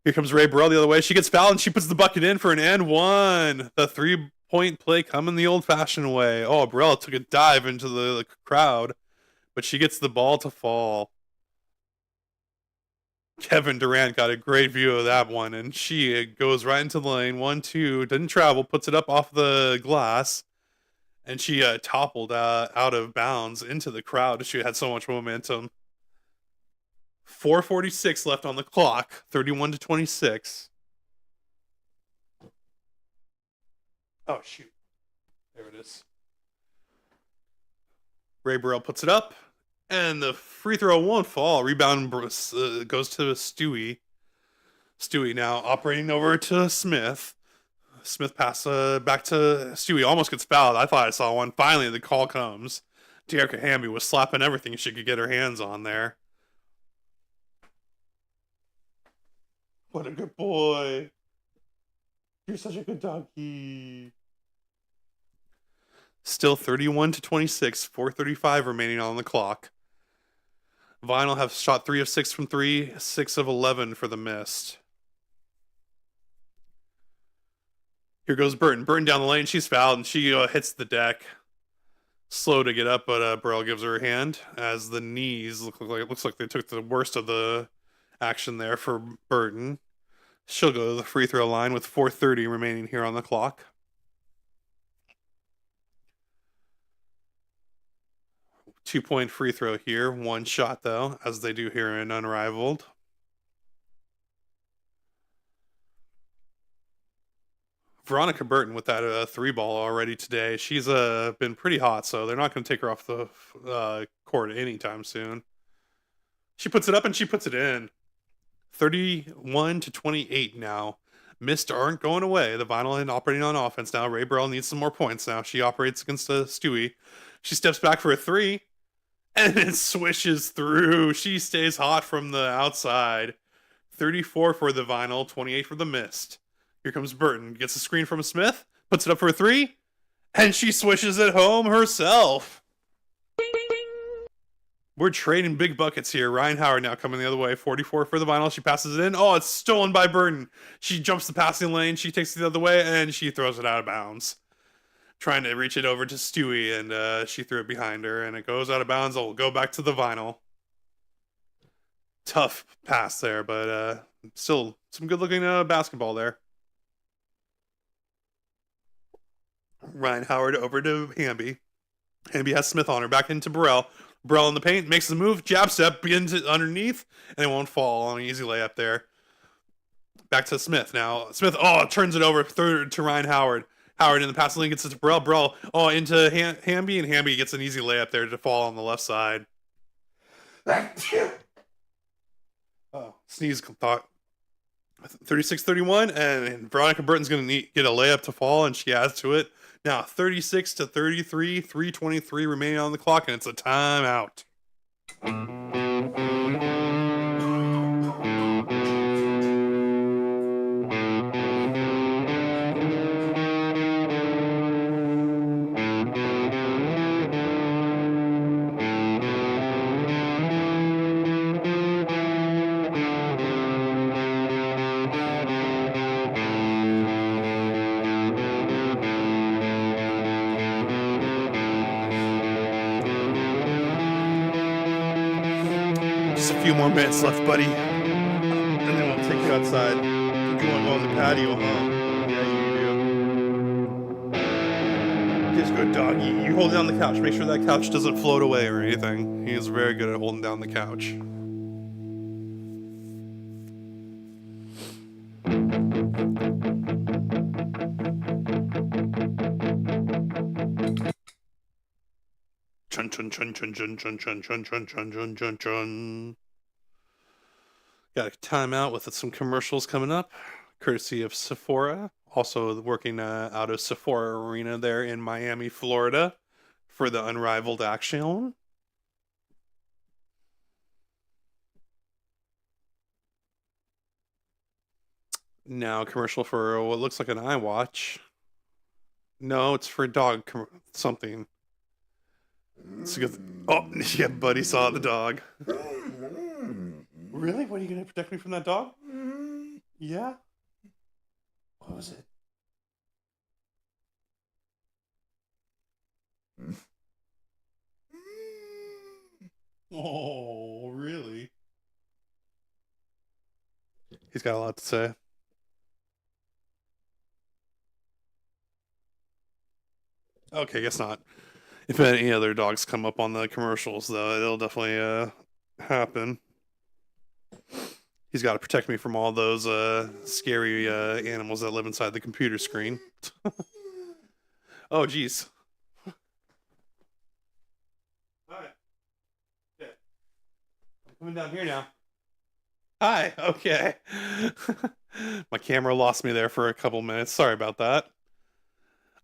Here comes Ray Burrell the other way. She gets fouled and she puts the bucket in for an and one. The 3-point play coming the old-fashioned way. Oh, Burrell took a dive into the crowd, but she gets the ball to fall. Kevin Durant got a great view of that one, and she goes right into the lane. 1-2, didn't travel, puts it up off the glass, and she toppled out of bounds into the crowd. She had so much momentum. 4:46 left on the clock. 31-26. Oh, shoot. There it is. Ray Burrell puts it up, and the free throw won't fall. Rebound goes to Stewie. Stewie now operating over to Smith. Smith pass back to Stewie. Almost gets fouled. I thought I saw one. Finally, the call comes. Dearica Hamby was slapping everything she could get her hands on there. What a good boy. You're such a good doggy. Still 31-26, 4:35 remaining on the clock. Vinyl have shot 3 of 6 from 3, 6 of 11 for the missed. Here goes Burton. Burton down the lane. She's fouled, and she hits the deck. Slow to get up, but Burrell gives her a hand as the knees looks like they took the worst of the action there for Burton. She'll go to the free throw line with 4:30 remaining here on the clock. Two-point free throw here. One shot, though, as they do here in Unrivaled. Veronica Burton with that three ball already today. She's been pretty hot, so they're not going to take her off the court anytime soon. She puts it up and she puts it in. 31-28 now. Missed aren't going away. The Vinyl and operating on offense now. Ray Burrell needs some more points now. She operates against Stewie. She steps back for a three, and it swishes through. She stays hot from the outside. 34 for the Vinyl, 28 for the Mist. Here comes Burton. Gets a screen from Smith. Puts it up for a three. And she swishes it home herself. We're trading big buckets here. Ryan Howard now coming the other way. 44 for the Vinyl. She passes it in. Oh, it's stolen by Burton. She jumps the passing lane. She takes it the other way. And she throws it out of bounds. Trying to reach it over to Stewie. And she threw it behind her. And it goes out of bounds. It'll go back to the Vinyl. Tough pass there. But still some good looking basketball there. Ryan Howard over to Hamby. Hamby has Smith on her. Back into Burrell. Burrell in the paint. Makes the move. Jab step. Begins it underneath. And it won't fall on an easy layup there. Back to Smith now. Smith, turns it over to Ryan Howard. Howard in the passing lane gets it to Burrell. Burrell, into Hamby. And Hamby gets an easy layup there to fall on the left side. Sneeze thought. 36-31. And Veronica Burton's going to get a layup to fall. And she adds to it. Now 36-33, 3:23 remaining on the clock, and it's a timeout. A few more minutes left, buddy. And then we'll take you outside. You want to go on the patio, huh? Yeah, you do. Just good doggy. You hold down the couch. Make sure that couch doesn't float away or anything. He is very good at holding down the couch. Chun chun chun chun chun chun chun chun chun chun chun chun chun. Got a timeout with some commercials coming up, courtesy of Sephora. Also working out of Sephora Arena there in Miami, Florida, for the Unrivaled action. Now, commercial for what looks like an iWatch. No, it's for dog something. It's good. Oh, yeah, buddy saw the dog. Really? What, are you going to protect me from that dog? Yeah? What was it? Oh, really? He's got a lot to say. Okay, guess not. If any other dogs come up on the commercials, though, it'll definitely happen. He's got to protect me from all those scary animals that live inside the computer screen. Oh, geez. All right. Yeah. I'm coming down here now. Hi, okay. My camera lost me there for a couple minutes. Sorry about that.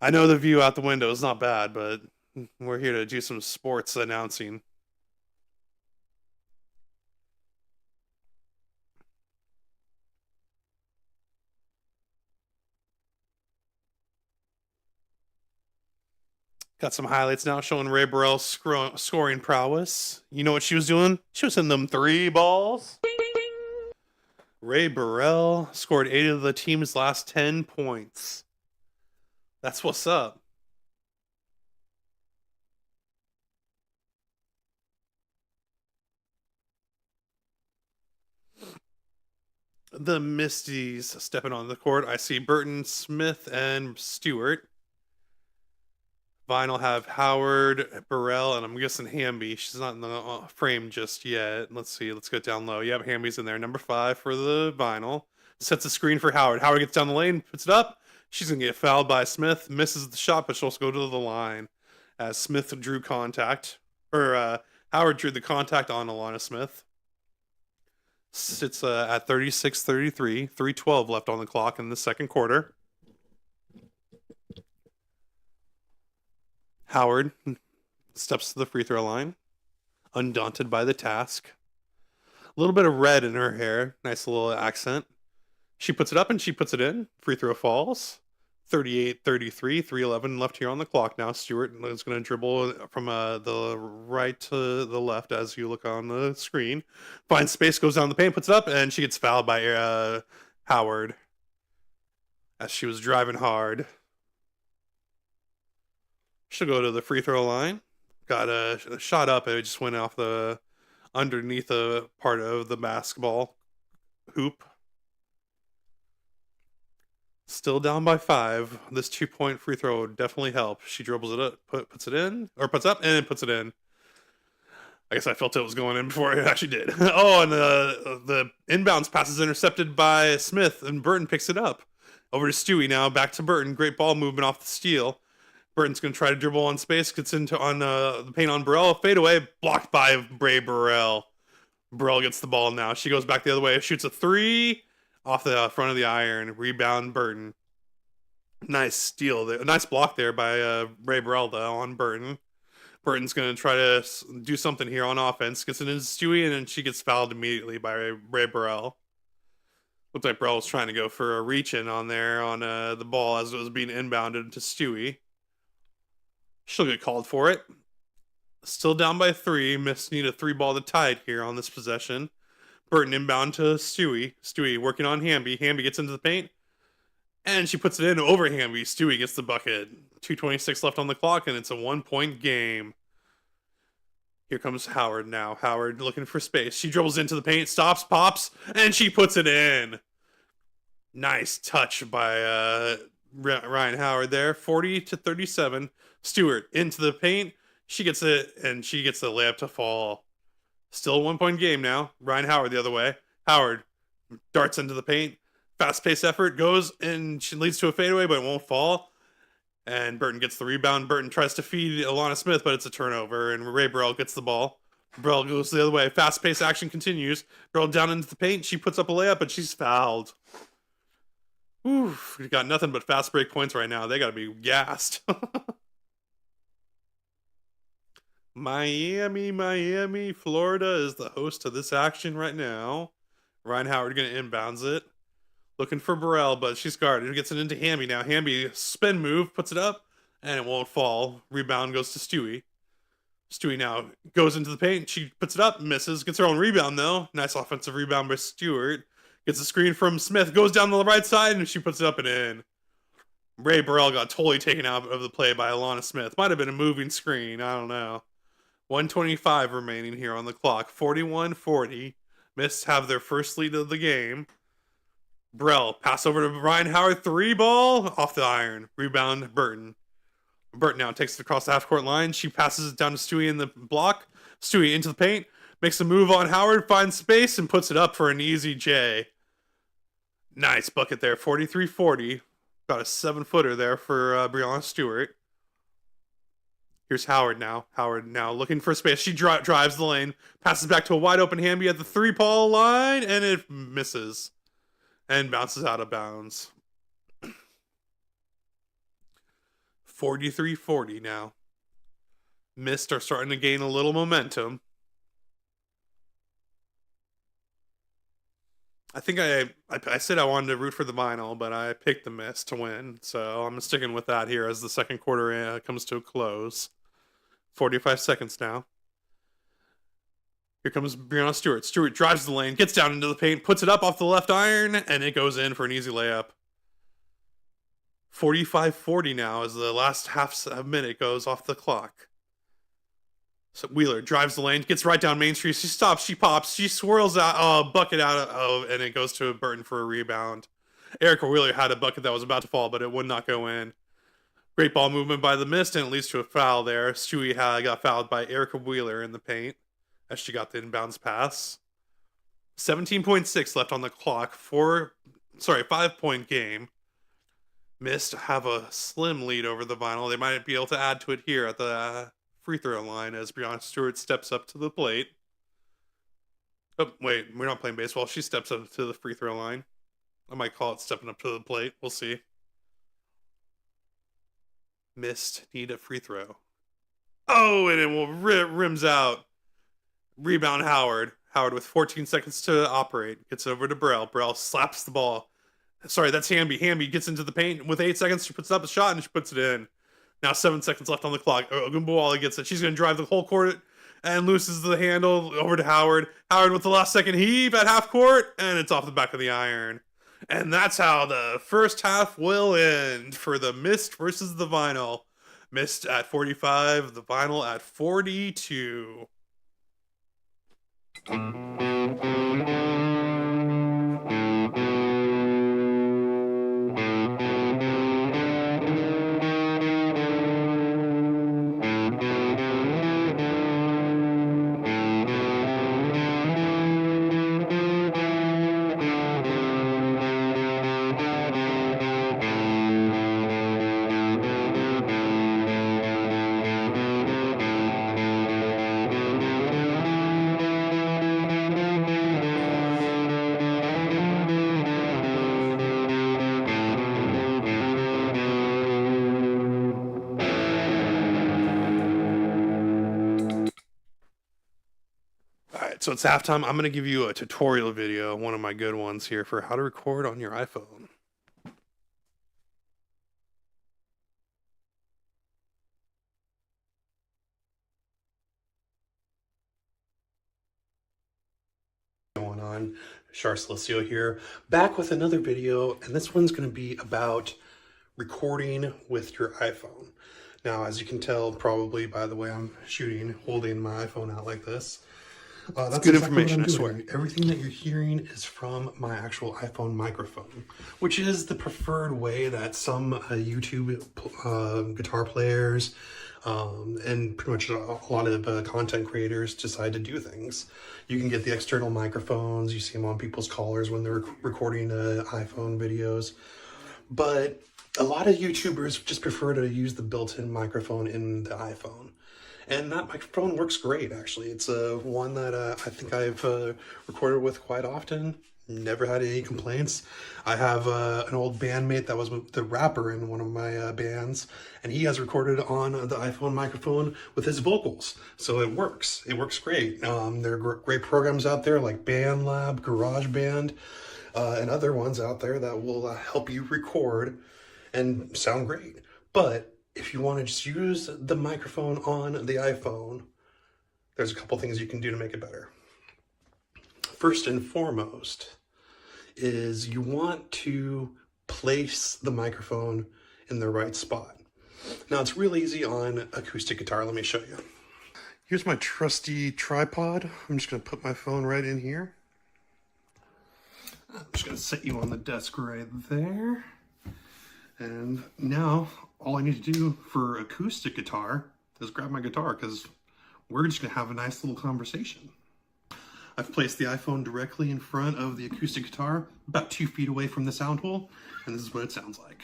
I know the view out the window is not bad, but we're here to do some sports announcing. Got some highlights now showing Ray Burrell's scoring prowess. You know what she was doing? She was hitting them 3 balls. Ray Burrell scored 8 of the team's last 10 points. That's what's up. The Misties stepping on the court. I see Burton, Smith, and Stewart. Vinyl have Howard, Burrell, and I'm guessing Hamby. She's not in the frame just yet. Let's see. Let's go down low. Yep, Hamby's in there. Number 5 for the vinyl. Sets a screen for Howard. Howard gets down the lane, puts it up. She's going to get fouled by Smith. Misses the shot, but she'll also go to the line as Smith drew contact. Howard drew the contact on Alana Smith. Sits at 36-33. 3:12 left on the clock in the second quarter. Howard steps to the free throw line, undaunted by the task. A little bit of red in her hair, nice little accent. She puts it up and she puts it in. Free throw falls. 38-33, 3:11 left here on the clock now. Stewart is going to dribble from the right to the left as you look on the screen. Finds space, goes down the paint, puts it up, and she gets fouled by Howard as she was driving hard. She'll go to the free throw line. Got a shot up. It just went off the underneath a part of the basketball hoop. Still down by 5. This 2-point free throw would definitely help. She dribbles it up, puts it in, or puts up and then puts it in. I guess I felt it was going in before it actually did. Oh, and the inbounds pass is intercepted by Smith, and Burton picks it up. Over to Stewie now. Back to Burton. Great ball movement off the steal. Burton's going to try to dribble on space. Gets into on the paint on Burrell. Fadeaway blocked by Ray Burrell. Burrell gets the ball now. She goes back the other way. Shoots a 3 off the front of the iron. Rebound Burton. Nice steal there. Nice block there by Ray Burrell though on Burton. Burton's going to try to do something here on offense. Gets it into Stewie and then she gets fouled immediately by Ray Burrell. Looked like Burrell was trying to go for a reach-in on there on the ball as it was being inbounded to Stewie. She'll get called for it. Still down by 3. Miss need a 3-ball to tie it here on this possession. Burton inbound to Stewie. Stewie working on Hamby. Hamby gets into the paint. And she puts it in over Hamby. Stewie gets the bucket. 2:26 left on the clock, and it's a 1-point game. Here comes Howard now. Howard looking for space. She dribbles into the paint, stops, pops, and she puts it in. Nice touch by Ryan Howard there. 40-37. Stewart into the paint. She gets it, and she gets the layup to fall. Still a 1-point game now. Ryan Howard the other way. Howard darts into the paint. Fast-paced effort goes, and she leads to a fadeaway, but it won't fall. And Burton gets the rebound. Burton tries to feed Alana Smith, but it's a turnover, and Ray Burrell gets the ball. Burrell goes the other way. Fast-paced action continues. Burrell down into the paint. She puts up a layup, but she's fouled. Oof, we got nothing but fast break points right now. They got to be gassed. Miami, Florida is the host of this action right now. Ryan Howard going to inbounds it. Looking for Burrell, but she's guarded. Gets it into Hamby now. Hamby spin move, puts it up, and it won't fall. Rebound goes to Stewie. Stewie now goes into the paint. She puts it up, misses. Gets her own rebound, though. Nice offensive rebound by Stewart. Gets a screen from Smith. Goes down the right side, and she puts it up and in. Ray Burrell got totally taken out of the play by Alana Smith. Might have been a moving screen. I don't know. 1:25 remaining here on the clock. 41-40. Mists have their first lead of the game. Burrell, pass over to Ryan Howard. 3-ball off the iron. Rebound, Burton. Burton now takes it across the half-court line. She passes it down to Stewie in the block. Stewie into the paint. Makes a move on Howard. Finds space and puts it up for an easy J. Nice bucket there. 43-40. Got a 7-footer there for Breonna Stewart. Here's Howard now. Howard now looking for space. She drives the lane, passes back to a wide open Hamby at the 3-ball line, and it misses and bounces out of bounds. 43-40 now. Mist are starting to gain a little momentum. I think I said I wanted to root for the Vinyl, but I picked the Mist to win, so I'm sticking with that here as the second quarter comes to a close. 45 seconds now. Here comes Breonna Stewart. Stewart drives the lane, gets down into the paint, puts it up off the left iron, and it goes in for an easy layup. 45-40 now as the last half a minute goes off the clock. So Wheeler drives the lane, gets right down Main Street. She stops, she pops, she swirls out a bucket out of, and it goes to Burton for a rebound. Erica Wheeler had a bucket that was about to fall, but it would not go in. Great ball movement by the Mist, and it leads to a foul there. Stewie got fouled by Erica Wheeler in the paint as she got the inbounds pass. 17.6 left on the clock. 5-point game. Mist have a slim lead over the Vinyl. They might be able to add to it here at the free throw line as Breonna Stewart steps up to the plate. Oh, wait, we're not playing baseball. She steps up to the free throw line. I might call it stepping up to the plate. We'll see. Mist need a free throw. Oh, and it will rims out. Rebound Howard. Howard with 14 seconds to operate. Gets over to Burrell. Burrell slaps the ball. Sorry, that's Hamby. Hamby gets into the paint. With 8 seconds, she puts up a shot and she puts it in. Now 7 seconds left on the clock. Ogunbowale gets it. She's going to drive the whole court and loses the handle over to Howard. Howard with the last second heave at half court, and it's off the back of the iron. And that's how the first half will end for the Mist versus the Vinyl. Mist at 45, the Vinyl at 42. So it's halftime. I'm going to give you a tutorial video, one of my good ones here, for how to record on your iPhone. Going on, Shar Silicio here, back with another video, and this one's going to be about recording with your iPhone. Now, as you can tell probably by the way I'm holding my iPhone out like this, that's good information, I swear. Everything that you're hearing is from my actual iPhone microphone, which is the preferred way that some YouTube guitar players and pretty much a lot of content creators decide to do things. You can get the external microphones. You see them on people's collars when they're recording iPhone videos. But a lot of YouTubers just prefer to use the built-in microphone in the iPhone. And that microphone works great, actually. It's one that I think I've recorded with quite often. Never had any complaints. I have an old bandmate that was the rapper in one of my bands, and he has recorded on the iPhone microphone with his vocals. So it works. It works great. There are great programs out there like BandLab, GarageBand, and other ones out there that will help you record and sound great. But if you want to just use the microphone on the iPhone, there's a couple things you can do to make it better. First and foremost is you want to place the microphone in the right spot. Now, it's real easy on acoustic guitar. Let me show you. Here's my trusty tripod. I'm just going to put my phone right in here. I'm just going to set you on the desk right there. And now all I need to do for acoustic guitar is grab my guitar, because we're just going to have a nice little conversation. I've placed the iPhone directly in front of the acoustic guitar, about 2 feet away from the sound hole, and this is what it sounds like.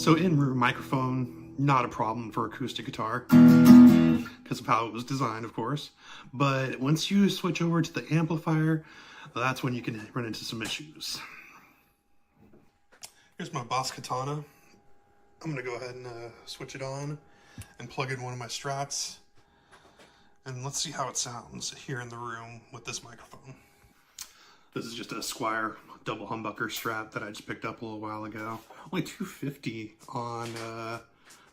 So in-room microphone, not a problem for acoustic guitar because of how it was designed, of course. But once you switch over to the amplifier, that's when you can run into some issues. Here's my Boss Katana. I'm gonna go ahead and switch it on and plug in one of my Strats. And let's see how it sounds here in the room with this microphone. This is just a Squire double humbucker Strat that I just picked up a little while ago. Only $250 on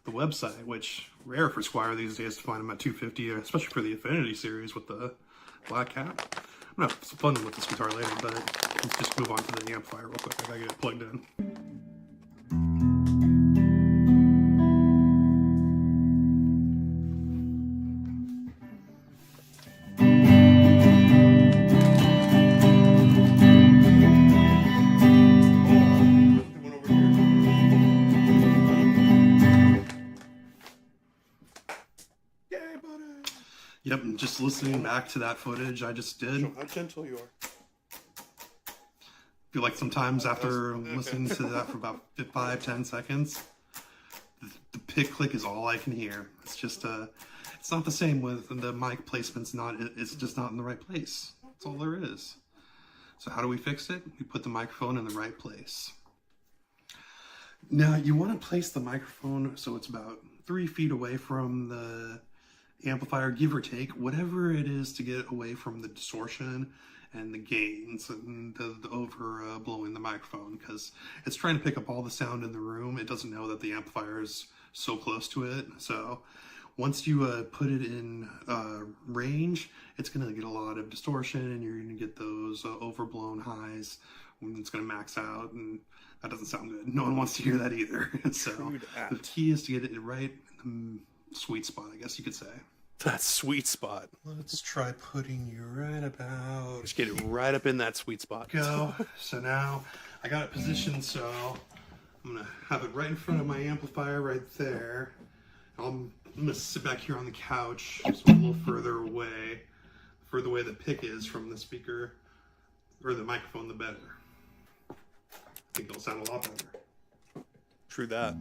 the website, which rare for Squire these days to find them at $250, especially for the Affinity series with the black cap. I'm gonna have some fun with this guitar later, but let's just move on to the amplifier real quick. I gotta get it plugged in. Yep, and just listening back to that footage I just did. Show how gentle you are. Feel like sometimes after listening to that for about 5-10 seconds, the pick click is all I can hear. It's just it's not the same with the mic placement's it's just not in the right place. That's all there is. So how do we fix it? We put the microphone in the right place. Now you want to place the microphone so it's about 3 feet away from the amplifier, give or take, whatever it is to get away from the distortion and the gains and the over blowing the microphone, because it's trying to pick up all the sound in the room. It doesn't know that the amplifier is so close to it. So once you put it in range, it's going to get a lot of distortion and you're going to get those overblown highs when it's going to max out, and that doesn't sound good. No one wants to hear that either. So the key is to get it right in the sweet spot, I guess you could say. That sweet spot. Let's try putting you right about. Just get it right up in that sweet spot. Go. So now I got it positioned, so I'm gonna have it right in front of my amplifier right there. I'm gonna sit back here on the couch, so a little further away. Further away the pick is from the speaker or the microphone, the better. I think it'll sound a lot better. True that.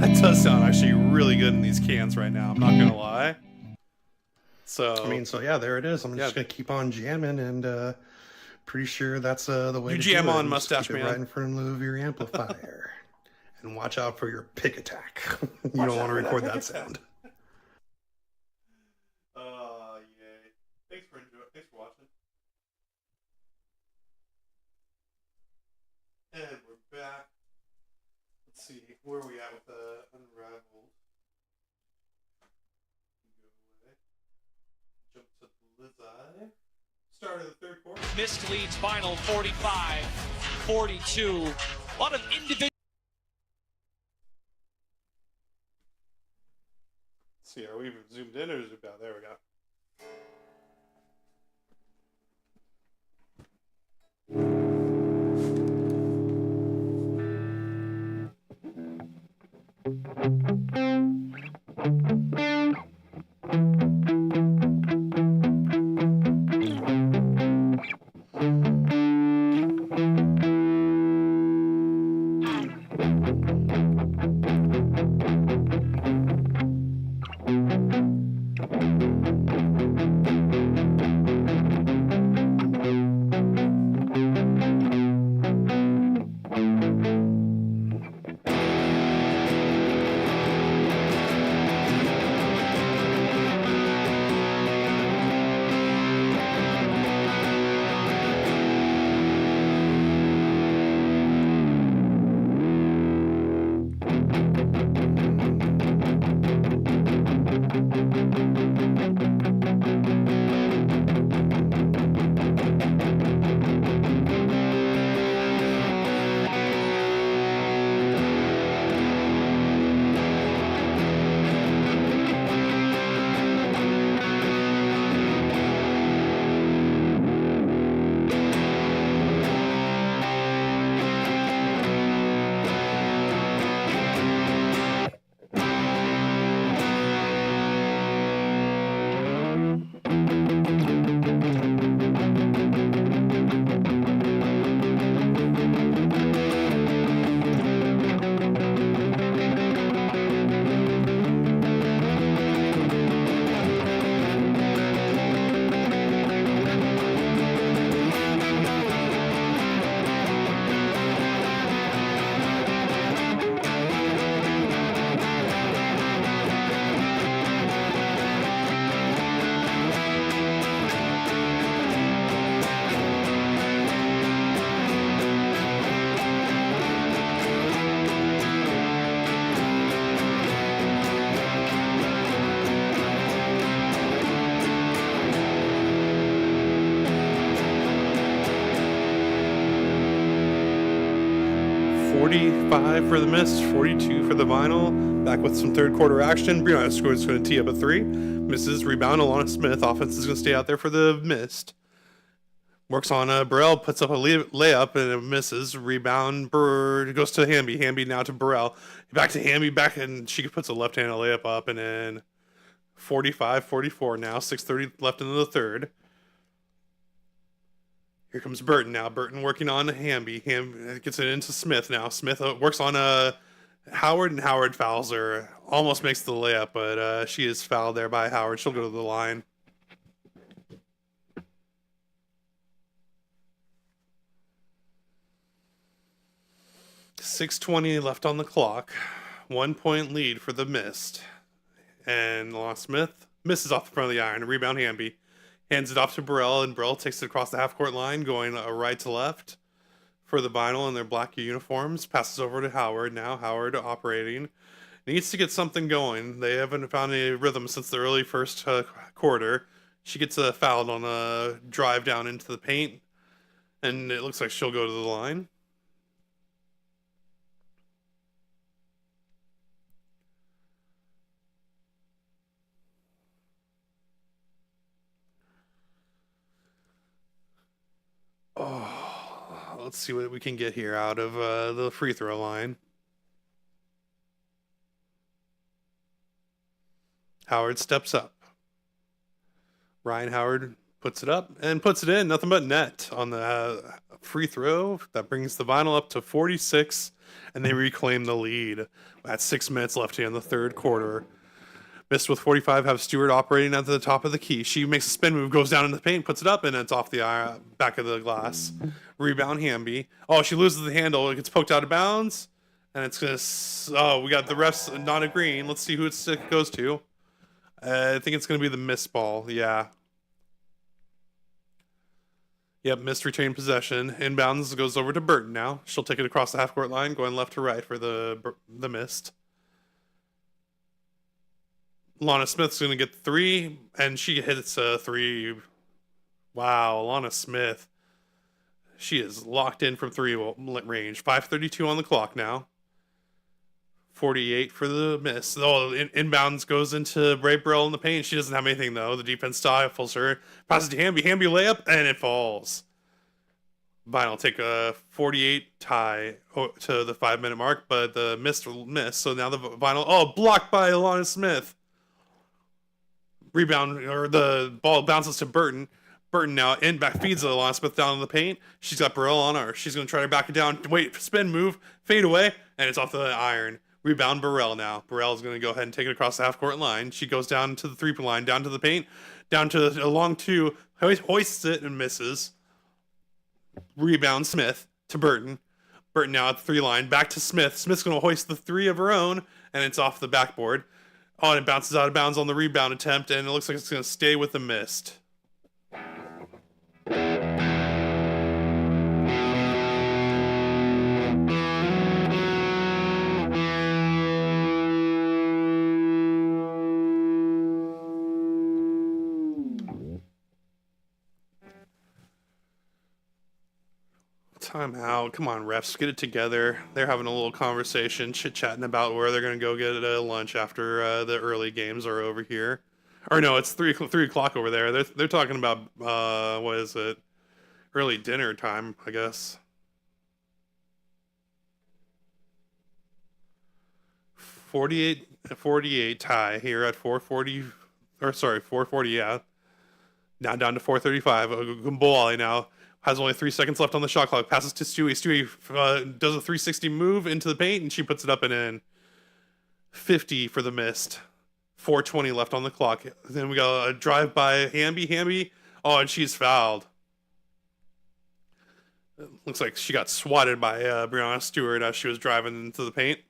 That does sound actually really good in these cans right now. I'm not gonna lie. So So yeah, there it is. I'm just gonna keep on jamming, and pretty sure that's the way you to jam do it. on, Just Mustache keep it Man. right in front of your amplifier, and watch out for your pick attack. You don't want to record that sound. Yay! Thanks for watching. And we're back. Let's see, where are we at with the Unrivaled? Go away. Jump to Lizzie. Start of the third quarter. Missed leads final 45-42. A lot of individual. Let's see, are we zoomed in or zoomed out? There we go. 45 for the Mist, 42 for the Vinyl. Back with some third quarter action. Brianna Score is going to tee up a 3. Misses, rebound. Alana Smith. Offense is going to stay out there for the Mist. Works on Burrell, puts up a layup and it misses. Rebound, goes to Hamby. Hamby now to Burrell. Back to Hamby, back, and she puts a left-handed layup up and in. 45-44 now. 6:30 left in the third. Here comes Burton now. Burton working on Hamby. Gets it into Smith now. Smith works on Howard, and Howard fouls her. Almost makes the layup, but she is fouled there by Howard. She'll go to the line. .620 left on the clock. 1 point lead for the Mist. And Alana Smith misses off the front of the iron. Rebound Hamby. Hands it off to Burrell, and Burrell takes it across the half-court line, going right to left for the Vinyl in their black uniforms. Passes over to Howard. Now Howard operating. Needs to get something going. They haven't found any rhythm since the early first quarter. She gets fouled on a drive down into the paint, and it looks like she'll go to the line. Oh, let's see what we can get here out of the free throw line. Howard steps up. Ryan Howard puts it up and puts it in. Nothing but net on the free throw. That brings the Vinyl up to 46, and they reclaim the lead. At 6 minutes left here in the third quarter. Mist with 45 have Stewart operating at the top of the key. She makes a spin move, goes down in the paint, puts it up, and it's off the back of the glass. Rebound Hamby. Oh, she loses the handle. It gets poked out of bounds. And it's going to... Oh, we got the refs not agreeing. Let's see who it goes to. I think it's going to be the Mist ball. Yeah. Yep, Mist retained possession. Inbounds goes over to Burton now. She'll take it across the half-court line, going left to right for the Mist. Lana Smith's going to get 3, and she hits a 3. Wow, Lana Smith. She is locked in from 3 range. 5:32 on the clock now. 48 for the Mist. Oh, inbounds goes into Bray Burrell in the paint. She doesn't have anything, though. The defense stifles her. Passes to Hamby. Hamby layup, and it falls. Vinyl take a 48 tie to the 5-minute mark, but the Mist will miss. So now the Vinyl... Oh, blocked by Lana Smith. Rebound, or the ball bounces to Burton. Burton now feeds Alana Smith down in the paint. She's got Burrell on her. She's going to try to back it down. Wait, spin move, fade away, and it's off the iron. Rebound Burrell now. Burrell is going to go ahead and take it across the half-court line. She goes down to the three-point line, down to the paint, down to a long 2, hoists it and misses. Rebound Smith to Burton. Burton now at the 3 line, back to Smith. Smith's going to hoist the 3 of her own, and it's off the backboard. Oh, and it bounces out of bounds on the rebound attempt, and it looks like it's going to stay with the Mist. Timeout. Come on, refs, get it together. They're having a little conversation, chit-chatting about where they're going to go get lunch after the early games are over here. Or no, it's 3 o'clock over there. They're talking about, what is it? Early dinner time, I guess. 48 tie here at 440, yeah. Now down to 435. Gumbolali now has only 3 seconds left on the shot clock. Passes to Stewie. Stewie does a 360 move into the paint, and she puts it up and in. 50 for the Mist. 4:20 left on the clock. Then we got a drive by Hamby. Oh, and she's fouled. It looks like she got swatted by Brianna Stewart as she was driving into the paint.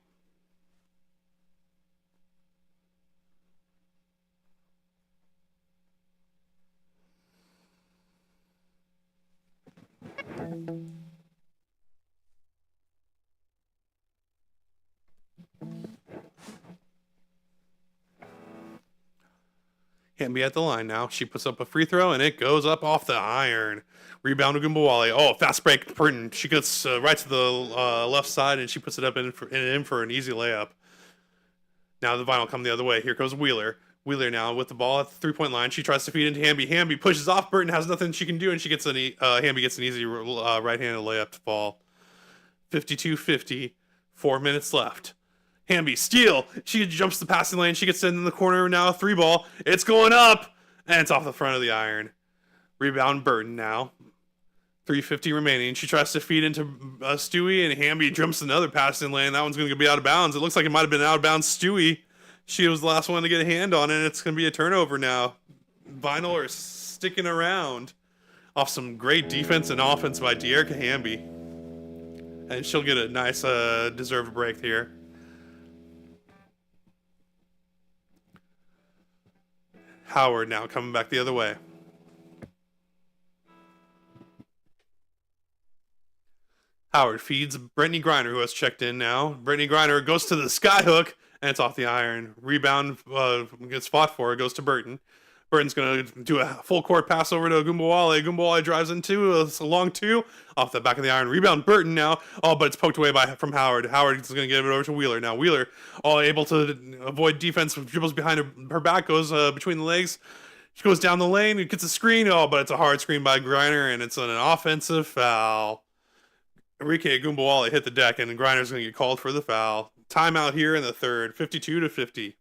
Hamby at the line now. She puts up a free throw, and it goes up off the iron. Rebound to Gumbawale. Oh, fast break. Burton. She gets right to the left side, and she puts it up in for an easy layup. Now the vinyl come the other way. Here goes Wheeler. Wheeler now with the ball at the three-point line. She tries to feed into Hamby. Hamby pushes off. Burton has nothing she can do, and she gets Hamby gets an easy right-handed layup to fall. 52-50. 4 minutes left. Hamby, steal. She jumps the passing lane. She gets in the corner now. 3-ball. It's going up, and it's off the front of the iron. Rebound Burton now. 3:50 remaining. She tries to feed into Stewie, and Hamby jumps another passing lane. That one's going to be out of bounds. It looks like it might have been out of bounds. Stewie, she was the last one to get a hand on it, and it's going to be a turnover now. Vinyl are sticking around off some great defense and offense by De'Erica Hamby. And she'll get a nice deserved break here. Howard now coming back the other way. Howard feeds Brittany Griner, who has checked in now. Brittany Griner goes to the skyhook, and it's off the iron. Rebound gets fought for. It goes to Burton. Burton's going to do a full court pass over to Gumbawale. Gumbawale drives into a long two off the back of the iron. Rebound Burton now. Oh, but it's poked away from Howard. Howard is going to give it over to Wheeler. Now Wheeler, able to avoid defense, dribbles behind her back, goes between the legs. She goes down the lane, gets a screen. Oh, but it's a hard screen by Griner, and it's an offensive foul. Enrique Gumbawale hit the deck, and Griner's going to get called for the foul. Timeout here in the third, 52-50.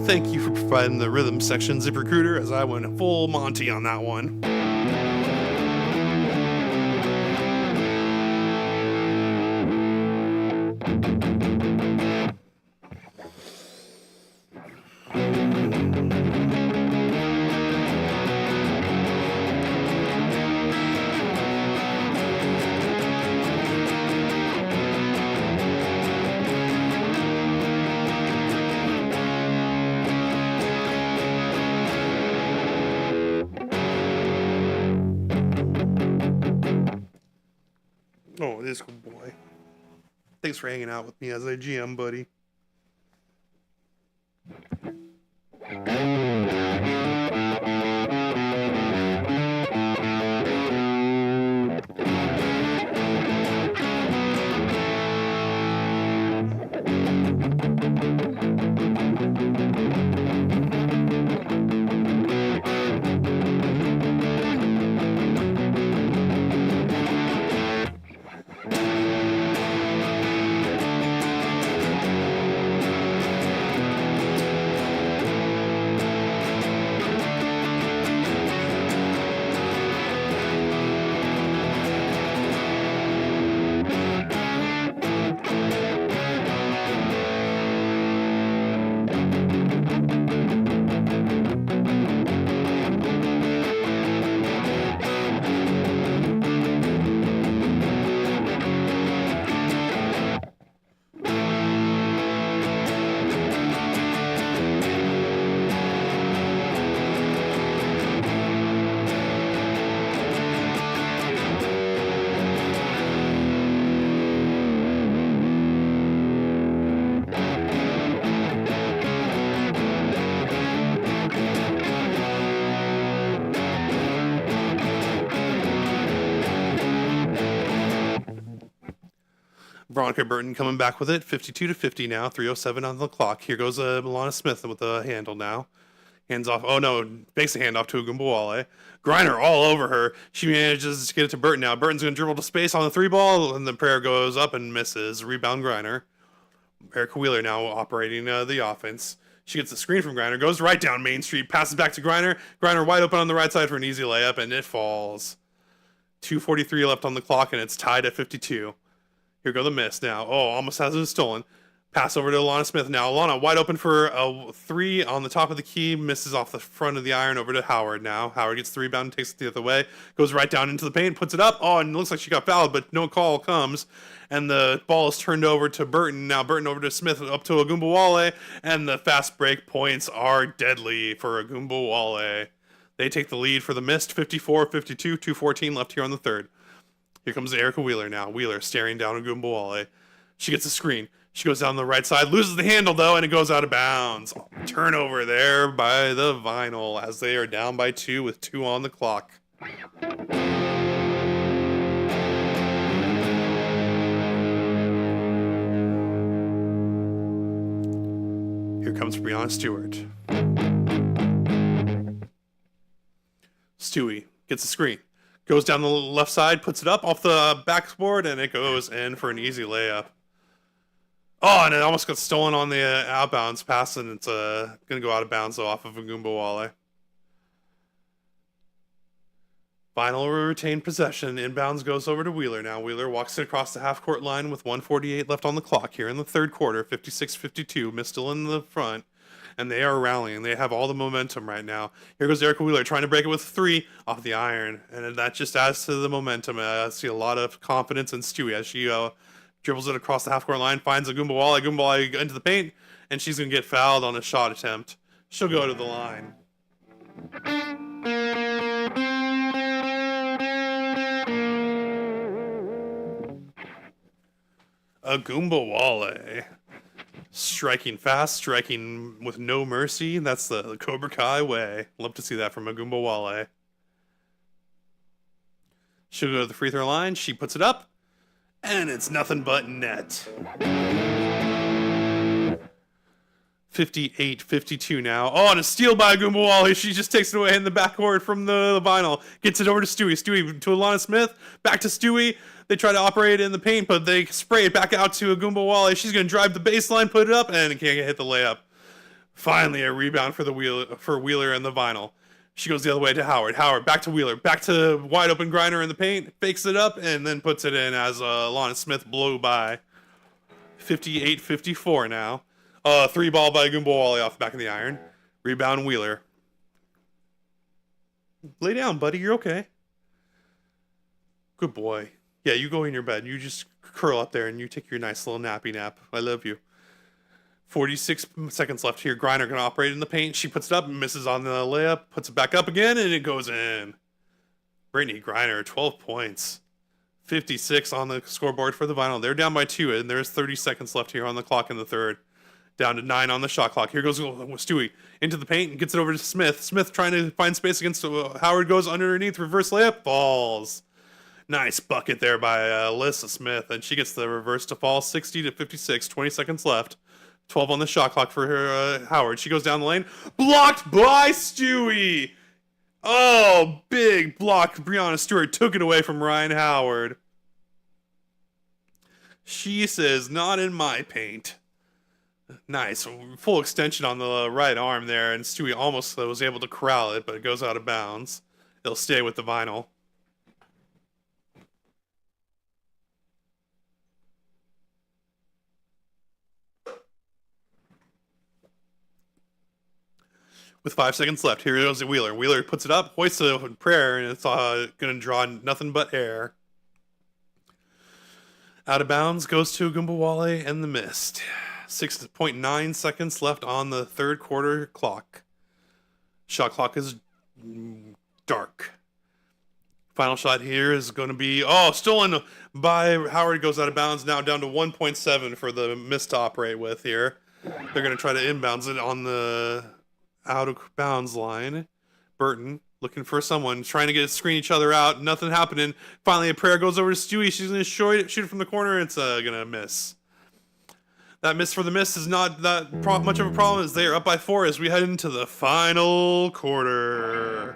Thank you for providing the rhythm section, ZipRecruiter, as I went full Monty on that one. Oh, this good boy. Thanks for hanging out with me as I GM, buddy. Veronica Burton coming back with it, 52-50 now, 3:07 on the clock. Here goes Milana Smith with the handle now. Hands off. Oh no, makes a handoff to Gumbawale. Griner all over her. She manages to get it to Burton now. Burton's going to dribble to space on the 3-ball, and the prayer goes up and misses. Rebound Griner. Erica Wheeler now operating the offense. She gets the screen from Griner, goes right down Main Street, passes back to Griner. Griner wide open on the right side for an easy layup, and it falls. 2:43 left on the clock, and it's tied at 52. Here go the miss now. Oh, almost has it stolen. Pass over to Alana Smith now. Alana wide open for a 3 on the top of the key. Misses off the front of the iron over to Howard now. Howard gets the rebound and takes it the other way. Goes right down into the paint, puts it up. Oh, and it looks like she got fouled, but no call comes. And the ball is turned over to Burton. Now Burton over to Smith, up to Agumbawale. And the fast break points are deadly for Agumbawale. They take the lead for the Mist, 54-52, 2:14 left here on the third. Here comes Erica Wheeler now. Wheeler staring down Agumbawale. She gets a screen. She goes down the right side, loses the handle though, and it goes out of bounds. Turnover there by the Vinyl as they are down by 2 with 2 on the clock. Here comes Brianna Stewart. Stewie gets a screen. Goes down the left side, puts it up off the backboard, and it goes in for an easy layup. Oh, and it almost got stolen on the outbounds pass, and it's going to go out of bounds though, off of Agumbawale. Vinyl will retain possession. Inbounds goes over to Wheeler now. Wheeler walks it across the half-court line with 1:48 left on the clock here in the third quarter, 56-52. Mist still in the front, and they are rallying. They have all the momentum right now. Here goes Erica Wheeler trying to break it with 3 off the iron, and that just adds to the momentum. I see a lot of confidence in Stewie as she dribbles it across the half-court line, finds Agumbawale. Agumbawale into the paint, and she's going to get fouled on a shot attempt. She'll go to the line. Agumbawale. Striking fast, striking with no mercy. That's the Cobra Kai way. Love to see that from Agumbawale. She'll go to the free throw line. She puts it up. And it's nothing but net. 58-52 now. Oh, and a steal by Agumbawale. She just takes it away in the backcourt from the Vinyl. Gets it over to Stewie. Stewie to Alana Smith. Back to Stewie. They try to operate it in the paint, but they spray it back out to Agumbawale. She's going to drive the baseline, put it up, and can't hit the layup. Finally, a rebound for Wheeler and the Vinyl. She goes the other way to Howard. Howard back to Wheeler. Back to wide open Griner in the paint. Fakes it up and then puts it in as Alana Smith blew by. 58-54 now. 3 ball by Agumbawale off the back of the iron. Rebound Wheeler. Lay down, buddy. You're okay. Good boy. Yeah, you go in your bed. You just curl up there and you take your nice little nappy nap. I love you. 46 seconds left here. Griner going to operate in the paint. She puts it up and misses on the layup. Puts it back up again, and it goes in. Brittany Griner, 12 points. 56 on the scoreboard for the Vinyl. They're down by 2, and there's 30 seconds left here on the clock in the third. Down to 9 on the shot clock. Here goes Stewie into the paint and gets it over to Smith. Smith trying to find space against Howard. Goes underneath. Reverse layup. Falls. Nice bucket there by Alyssa Smith, and she gets the reverse to fall. 60-56. 20 seconds left. 12 on the shot clock for her, Howard. She goes down the lane. Blocked by Stewie. Oh, big block. Brianna Stewart took it away from Ryan Howard. She says, not in my paint. Nice. Full extension on the right arm there, and Stewie almost was able to corral it, but it goes out of bounds. It'll stay with the Vinyl. With 5 seconds left, here goes Wheeler. Wheeler puts it up, hoists it up in prayer, and it's going to draw nothing but air. Out of bounds goes to Agumbawale and the Mist. 6.9 seconds left on the third quarter clock. Shot clock is dark. Final shot here is going to be, stolen by Howard. Goes out of bounds, now down to 1.7 for the Mist to operate with here. They're going to try to inbounds it on the out of bounds line. Burton looking for someone, trying to screen each other out. Nothing happening. Finally, a prayer goes over to Stewie. She's going to shoot it from the corner. It's going to miss. That miss for the Mist is not that much of a problem as they are up by 4 as we head into the final quarter.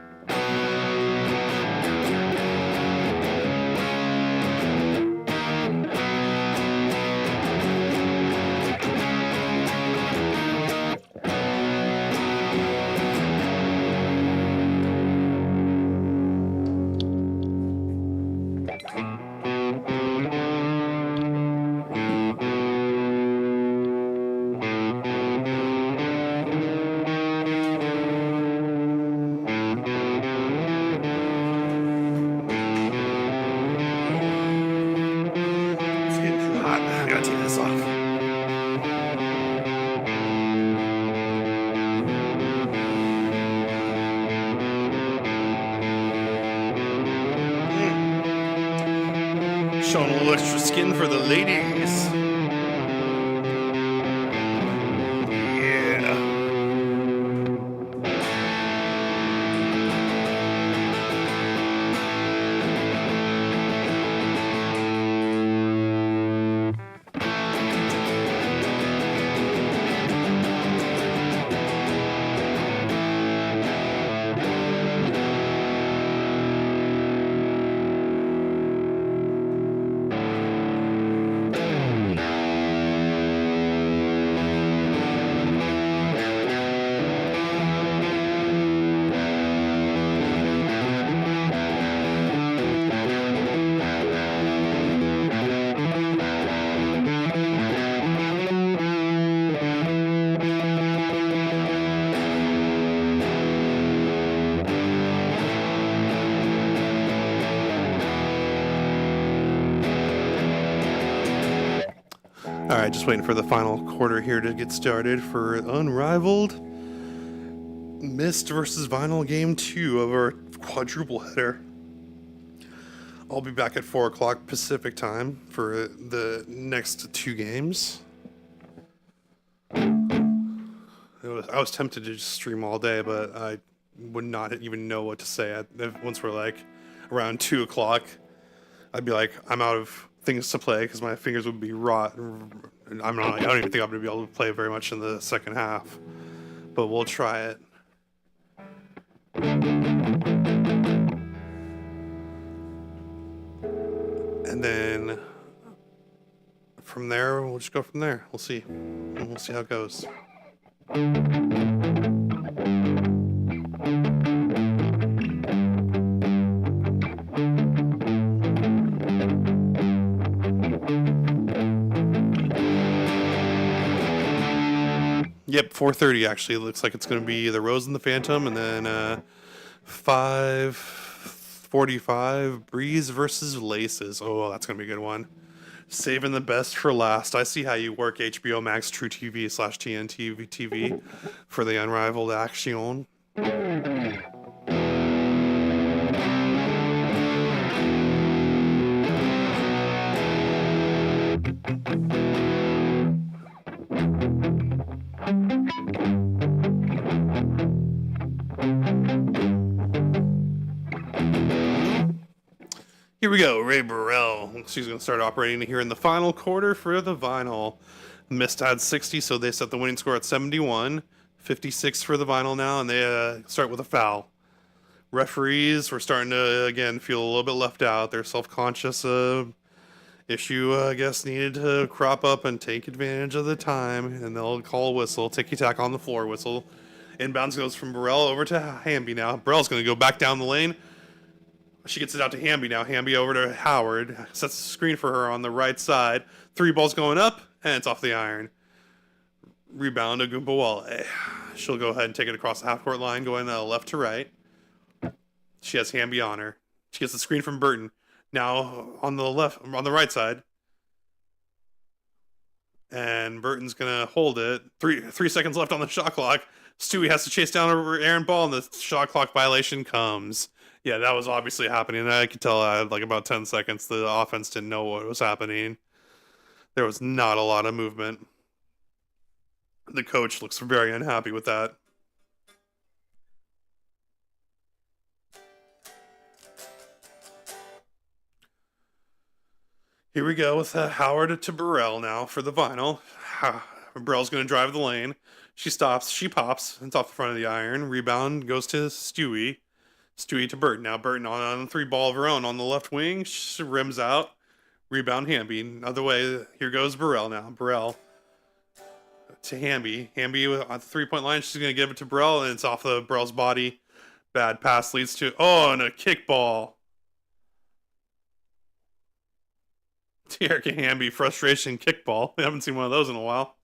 Showing a little extra skin for the ladies. Yeah. All right, just waiting for the final quarter here to get started for Unrivaled Mist versus Vinyl Game 2 of our quadruple header. I'll be back at 4 o'clock Pacific time for the next 2 games. I was tempted to just stream all day, but I would not even know what to say. Once we're like around 2 o'clock, I'd be like, I'm out of things to play because my fingers would be rot. And I don't even think I'm going to be able to play very much in the second half. But we'll try it. And then from there, we'll just go from there. We'll see. And we'll see how it goes. Yep, 4:30 actually. It looks like it's going to be the Rose and the Phantom, and then 5:45 Breeze versus Laces. Oh, that's going to be a good one. Saving the best for last. I see how you work HBO Max True TV / TNT TV for the Unrivaled Action. Here we go, Ray Burrell. She's going to start operating here in the final quarter for the Vinyl. Mist had 60, so they set the winning score at 71. 56 for the Vinyl now, and they start with a foul. Referees were starting to, again, feel a little bit left out. Their self-conscious issue, I guess, needed to crop up and take advantage of the time, and they'll call a whistle, ticky-tack on the floor whistle. Inbounds goes from Burrell over to Hamby now. Burrell's going to go back down the lane. She gets it out to Hamby now. Hamby over to Howard. Sets a screen for her on the right side. 3 balls going up, and it's off the iron. Rebound to Gumbawale. She'll go ahead and take it across the half-court line, going left to right. She has Hamby on her. She gets the screen from Burton. Now on the right side. And Burton's going to hold it. 3 seconds left on the shot clock. Stewie has to chase down an errant ball, and the shot clock violation comes. Yeah, that was obviously happening. I could tell I had like about 10 seconds. The offense didn't know what was happening. There was not a lot of movement. The coach looks very unhappy with that. Here we go with Howard to Burrell now for the Vinyl. Burrell's going to drive the lane. She stops. She pops. It's off the front of the iron. Rebound goes to Stewie. Stewie to Burton. Now Burton on a 3 ball of her own on the left wing. She rims out. Rebound Hamby. Other way. Here goes Burrell now. Burrell to Hamby. Hamby on the 3-point line. She's going to give it to Burrell, and it's off of Burrell's body. Bad pass leads to, and a kickball. Erica Hamby frustration kickball. We haven't seen one of those in a while.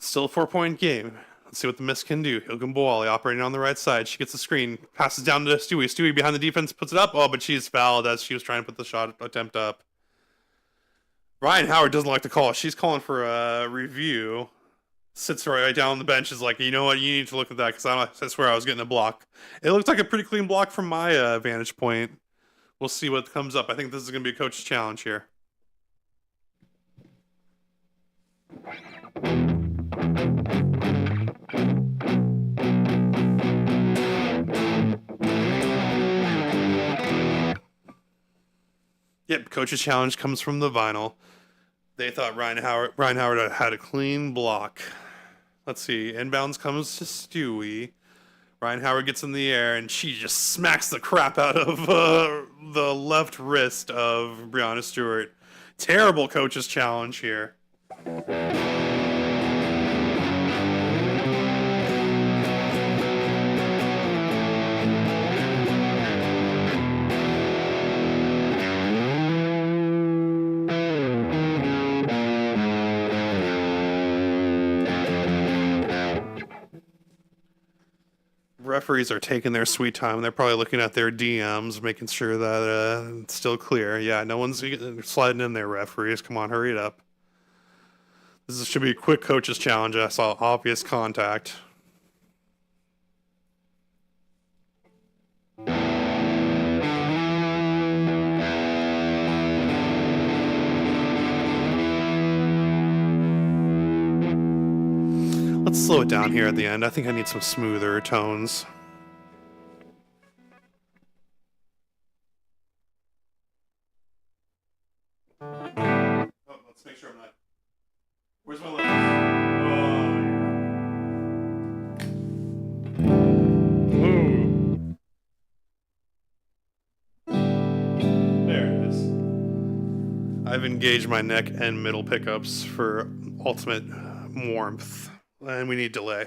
Still a 4-point game. Let's see what the Mist can do. Ilgan Boali operating on the right side. She gets the screen. Passes down to Stewie. Stewie behind the defense puts it up. Oh, but she's fouled as she was trying to put the shot attempt up. Ryan Howard doesn't like to call. She's calling for a review. Sits right down on the bench. Is like, you know what? You need to look at that because I swear I was getting a block. It looks like a pretty clean block from my vantage point. We'll see what comes up. I think this is going to be a coach's challenge here. Yep, coach's challenge comes from the vinyl. They thought Ryan Howard had a clean block. Let's see. Inbounds comes to Stewie. Ryan Howard gets in the air, and she just smacks the crap out of the left wrist of Breonna Stewart. Terrible coach's challenge here. Referees are taking their sweet time. They're probably looking at their DMs, making sure that it's still clear. Yeah, no one's sliding in there, referees. Come on, hurry it up. This should be a quick coach's challenge. I saw obvious contact. Let's slow it down here at the end. I think I need some smoother tones. Oh, let's make sure I'm not. Where's my left? Oh, yeah. Ooh. There it is. I've engaged my neck and middle pickups for ultimate warmth. And we need delay.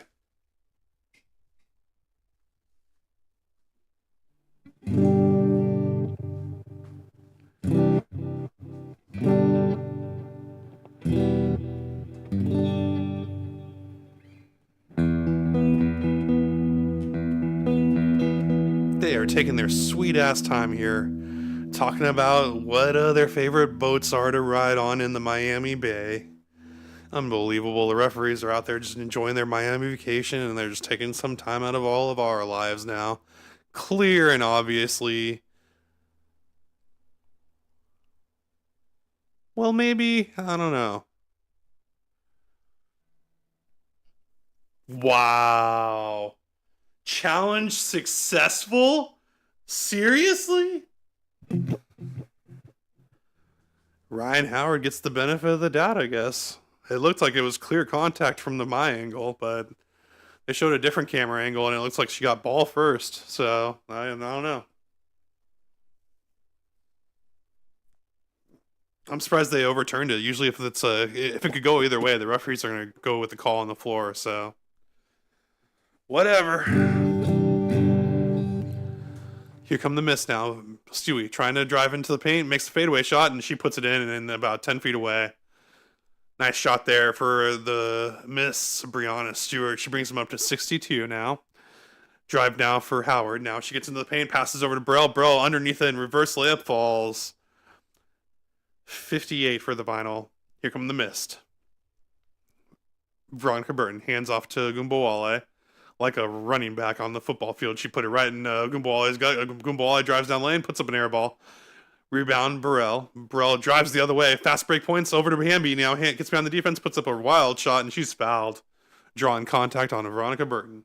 They are taking their sweet ass time here, talking about what their favorite boats are to ride on in the Miami Bay. Unbelievable. The referees are out there just enjoying their Miami vacation, and they're just taking some time out of all of our lives now. Clear and obviously. Well, maybe. I don't know. Wow. Challenge successful? Seriously? Ryan Howard gets the benefit of the doubt, I guess. It looked like it was clear contact from my angle, but they showed a different camera angle, and it looks like she got ball first. So, I don't know. I'm surprised they overturned it. Usually if it could go either way, the referees are going to go with the call on the floor, so whatever. Here come the miss now. Stewie trying to drive into the paint, makes the fadeaway shot, and she puts it in and about 10 feet away. Nice shot there for the miss, Breonna Stewart. She brings him up to 62 now. Drive now for Howard. Now she gets into the paint, passes over to Burrell. Burrell underneath it and reverse layup falls. 58 for the vinyl. Here come the mist. Veronica Burton hands off to Gumbawale. Like a running back on the football field. She put it right in Gumbawale's gut. Gumbawale drives down lane, puts up an air ball. Rebound, Burrell. Burrell drives the other way. Fast break points over to Hamby. Now gets behind the defense, puts up a wild shot, and she's fouled. Drawing contact on Veronica Burton.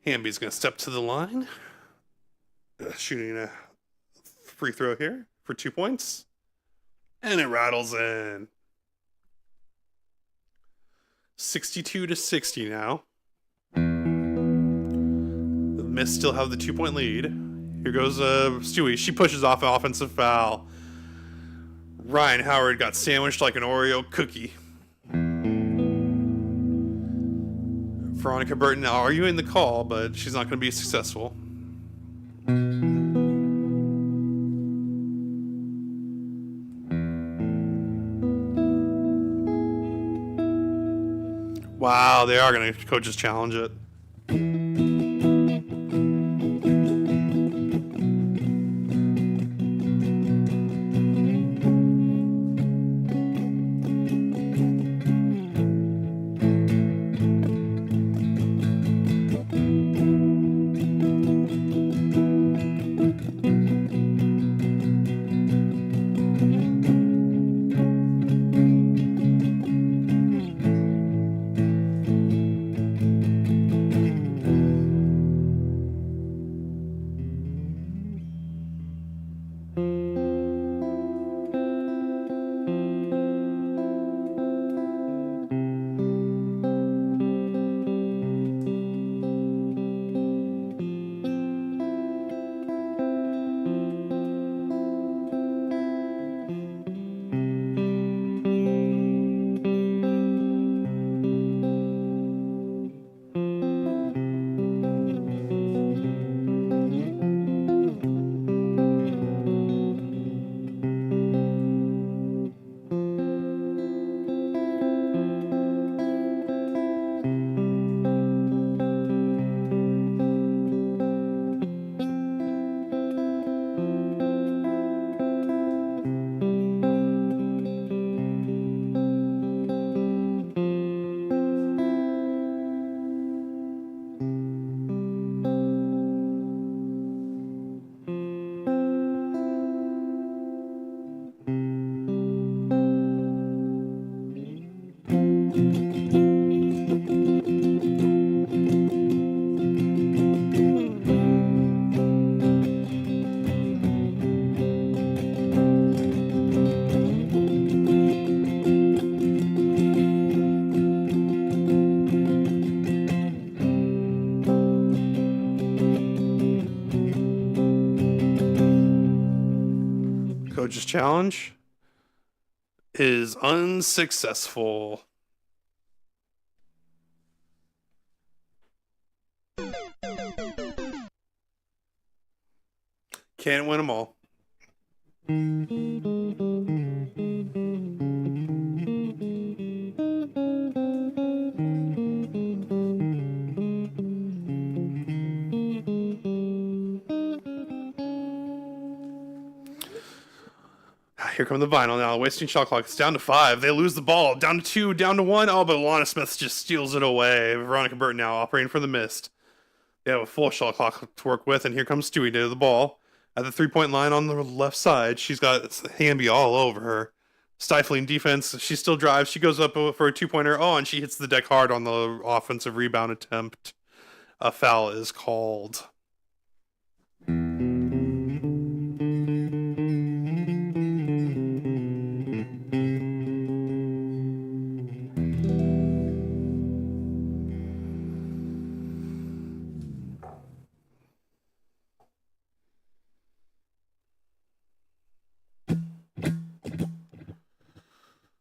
Hamby's going to step to the line. Shooting a free throw here for 2 points. And it rattles in. 62-60 now. The Mist still have the 2-point lead. Here goes Stewie. She pushes off an offensive foul. Ryan Howard got sandwiched like an Oreo cookie. Veronica Burton now arguing the call, but she's not going to be successful. foul. They are going to coaches challenge it. Coach's challenge is unsuccessful. Can't win them all. Here come the vinyl now. Wasting shot clock. It's down to 5. They lose the ball. Down to 2. Down to 1. Oh, but Alana Smith just steals it away. Veronica Burton now operating for the mist. They have a full shot clock to work with, and here comes Stewie to the ball. At the 3-point line on the left side, she's got Hamby all over her. Stifling defense. She still drives. She goes up for a 2-pointer. Oh, and she hits the deck hard on the offensive rebound attempt. A foul is called.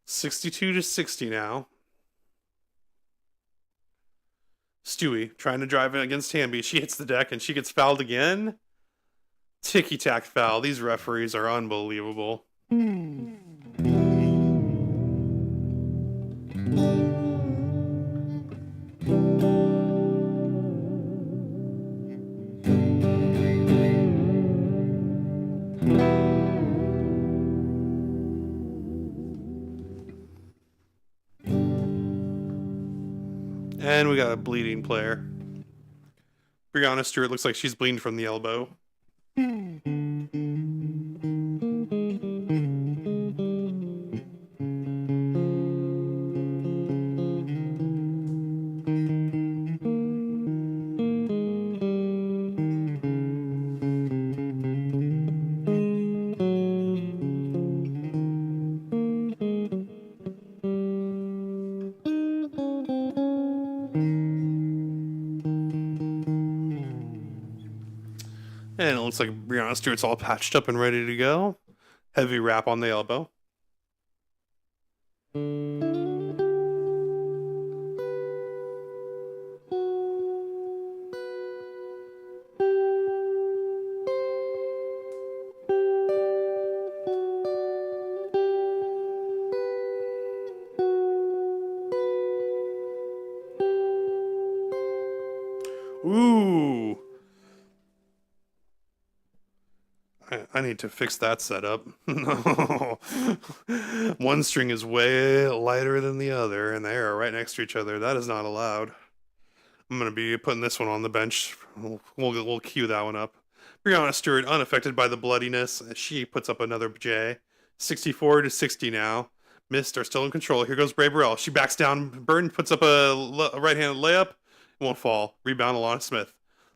$62-60 now. Stewie trying to drive it against Hamby. She hits the deck and she gets fouled again. Ticky-tack foul. These referees are unbelievable. And we got a bleeding player. Brianna Stewart looks like she's bleeding from the elbow. And it looks like Brianna Stewart's all patched up and ready to go. Heavy wrap on the elbow. Ooh. I need to fix that setup. One string is way lighter than the other, and they are right next to each other. That is not allowed. I'm going to be putting this one on the bench. We'll cue that one up. Brianna Stewart, unaffected by the bloodiness. She puts up another J. 64 to 60 now. Mist are still in control. Here goes Bray Burrell. She backs down. Burton puts up a right-handed layup. It won't fall. Rebound, Alana Smith.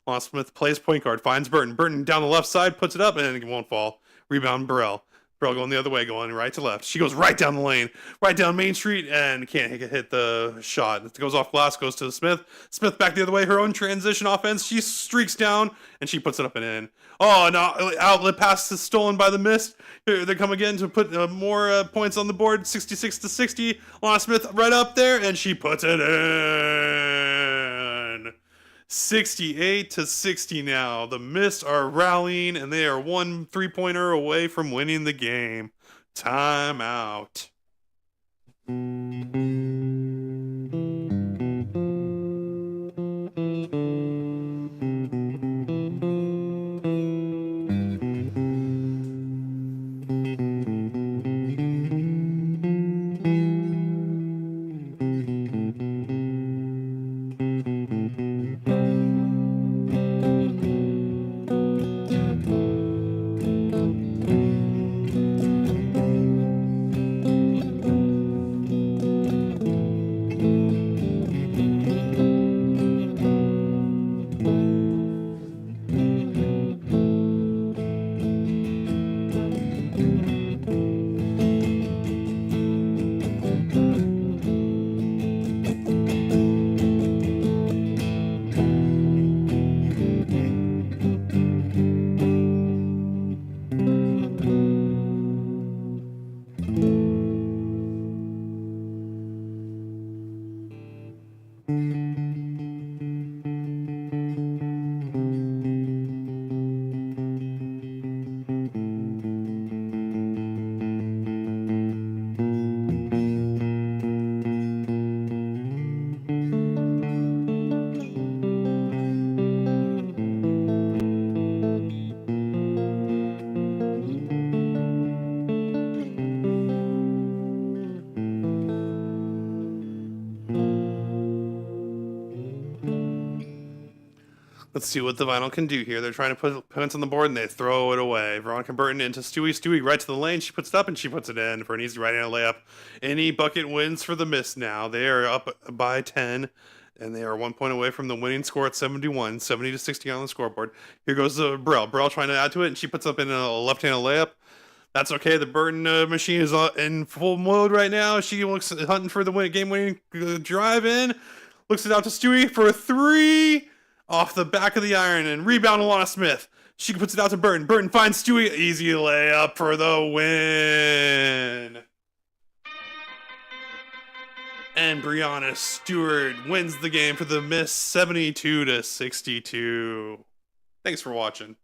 Alana Smith plays point guard. Finds Burton. Burton down the left side. Puts it up, and it won't fall. Rebound, Burrell. Burrell going the other way, going right to left. She goes right down the lane. Right down Main Street, and can't hit the shot. It goes off glass, goes to Smith. Smith back the other way. Her own transition offense. She streaks down, and she puts it up and in. Oh, no. Outlet pass is stolen by the Mist. Here they come again to put more points on the board. 66 to 60. Alana Smith right up there, and she puts it in. 68 to 60 now. The Mist are rallying, and they are 1 3-pointer away from winning the game. Timeout. Let's see what the Vinyl can do here. They're trying to put points on the board, and they throw it away. Veronica Burton into Stewie. Stewie right to the lane. She puts it up, and she puts it in for an easy right-handed layup. Any bucket wins for the Mist now. They are up by 10, and they are 1 point away from the winning score at 71. 70 to 60 on the scoreboard. Here goes Burrell. Burrell trying to add to it, and she puts up in a left-handed layup. That's okay. The Burton machine is in full mode right now. She looks hunting for the game-winning drive in. Looks it out to Stewie for a three. Off the back of the iron, and rebound Alana Smith. She puts it out to Burton. Burton finds Stewie. Easy layup for the win. And Brianna Stewart wins the game for the Mist 72 to 62. Thanks for watching.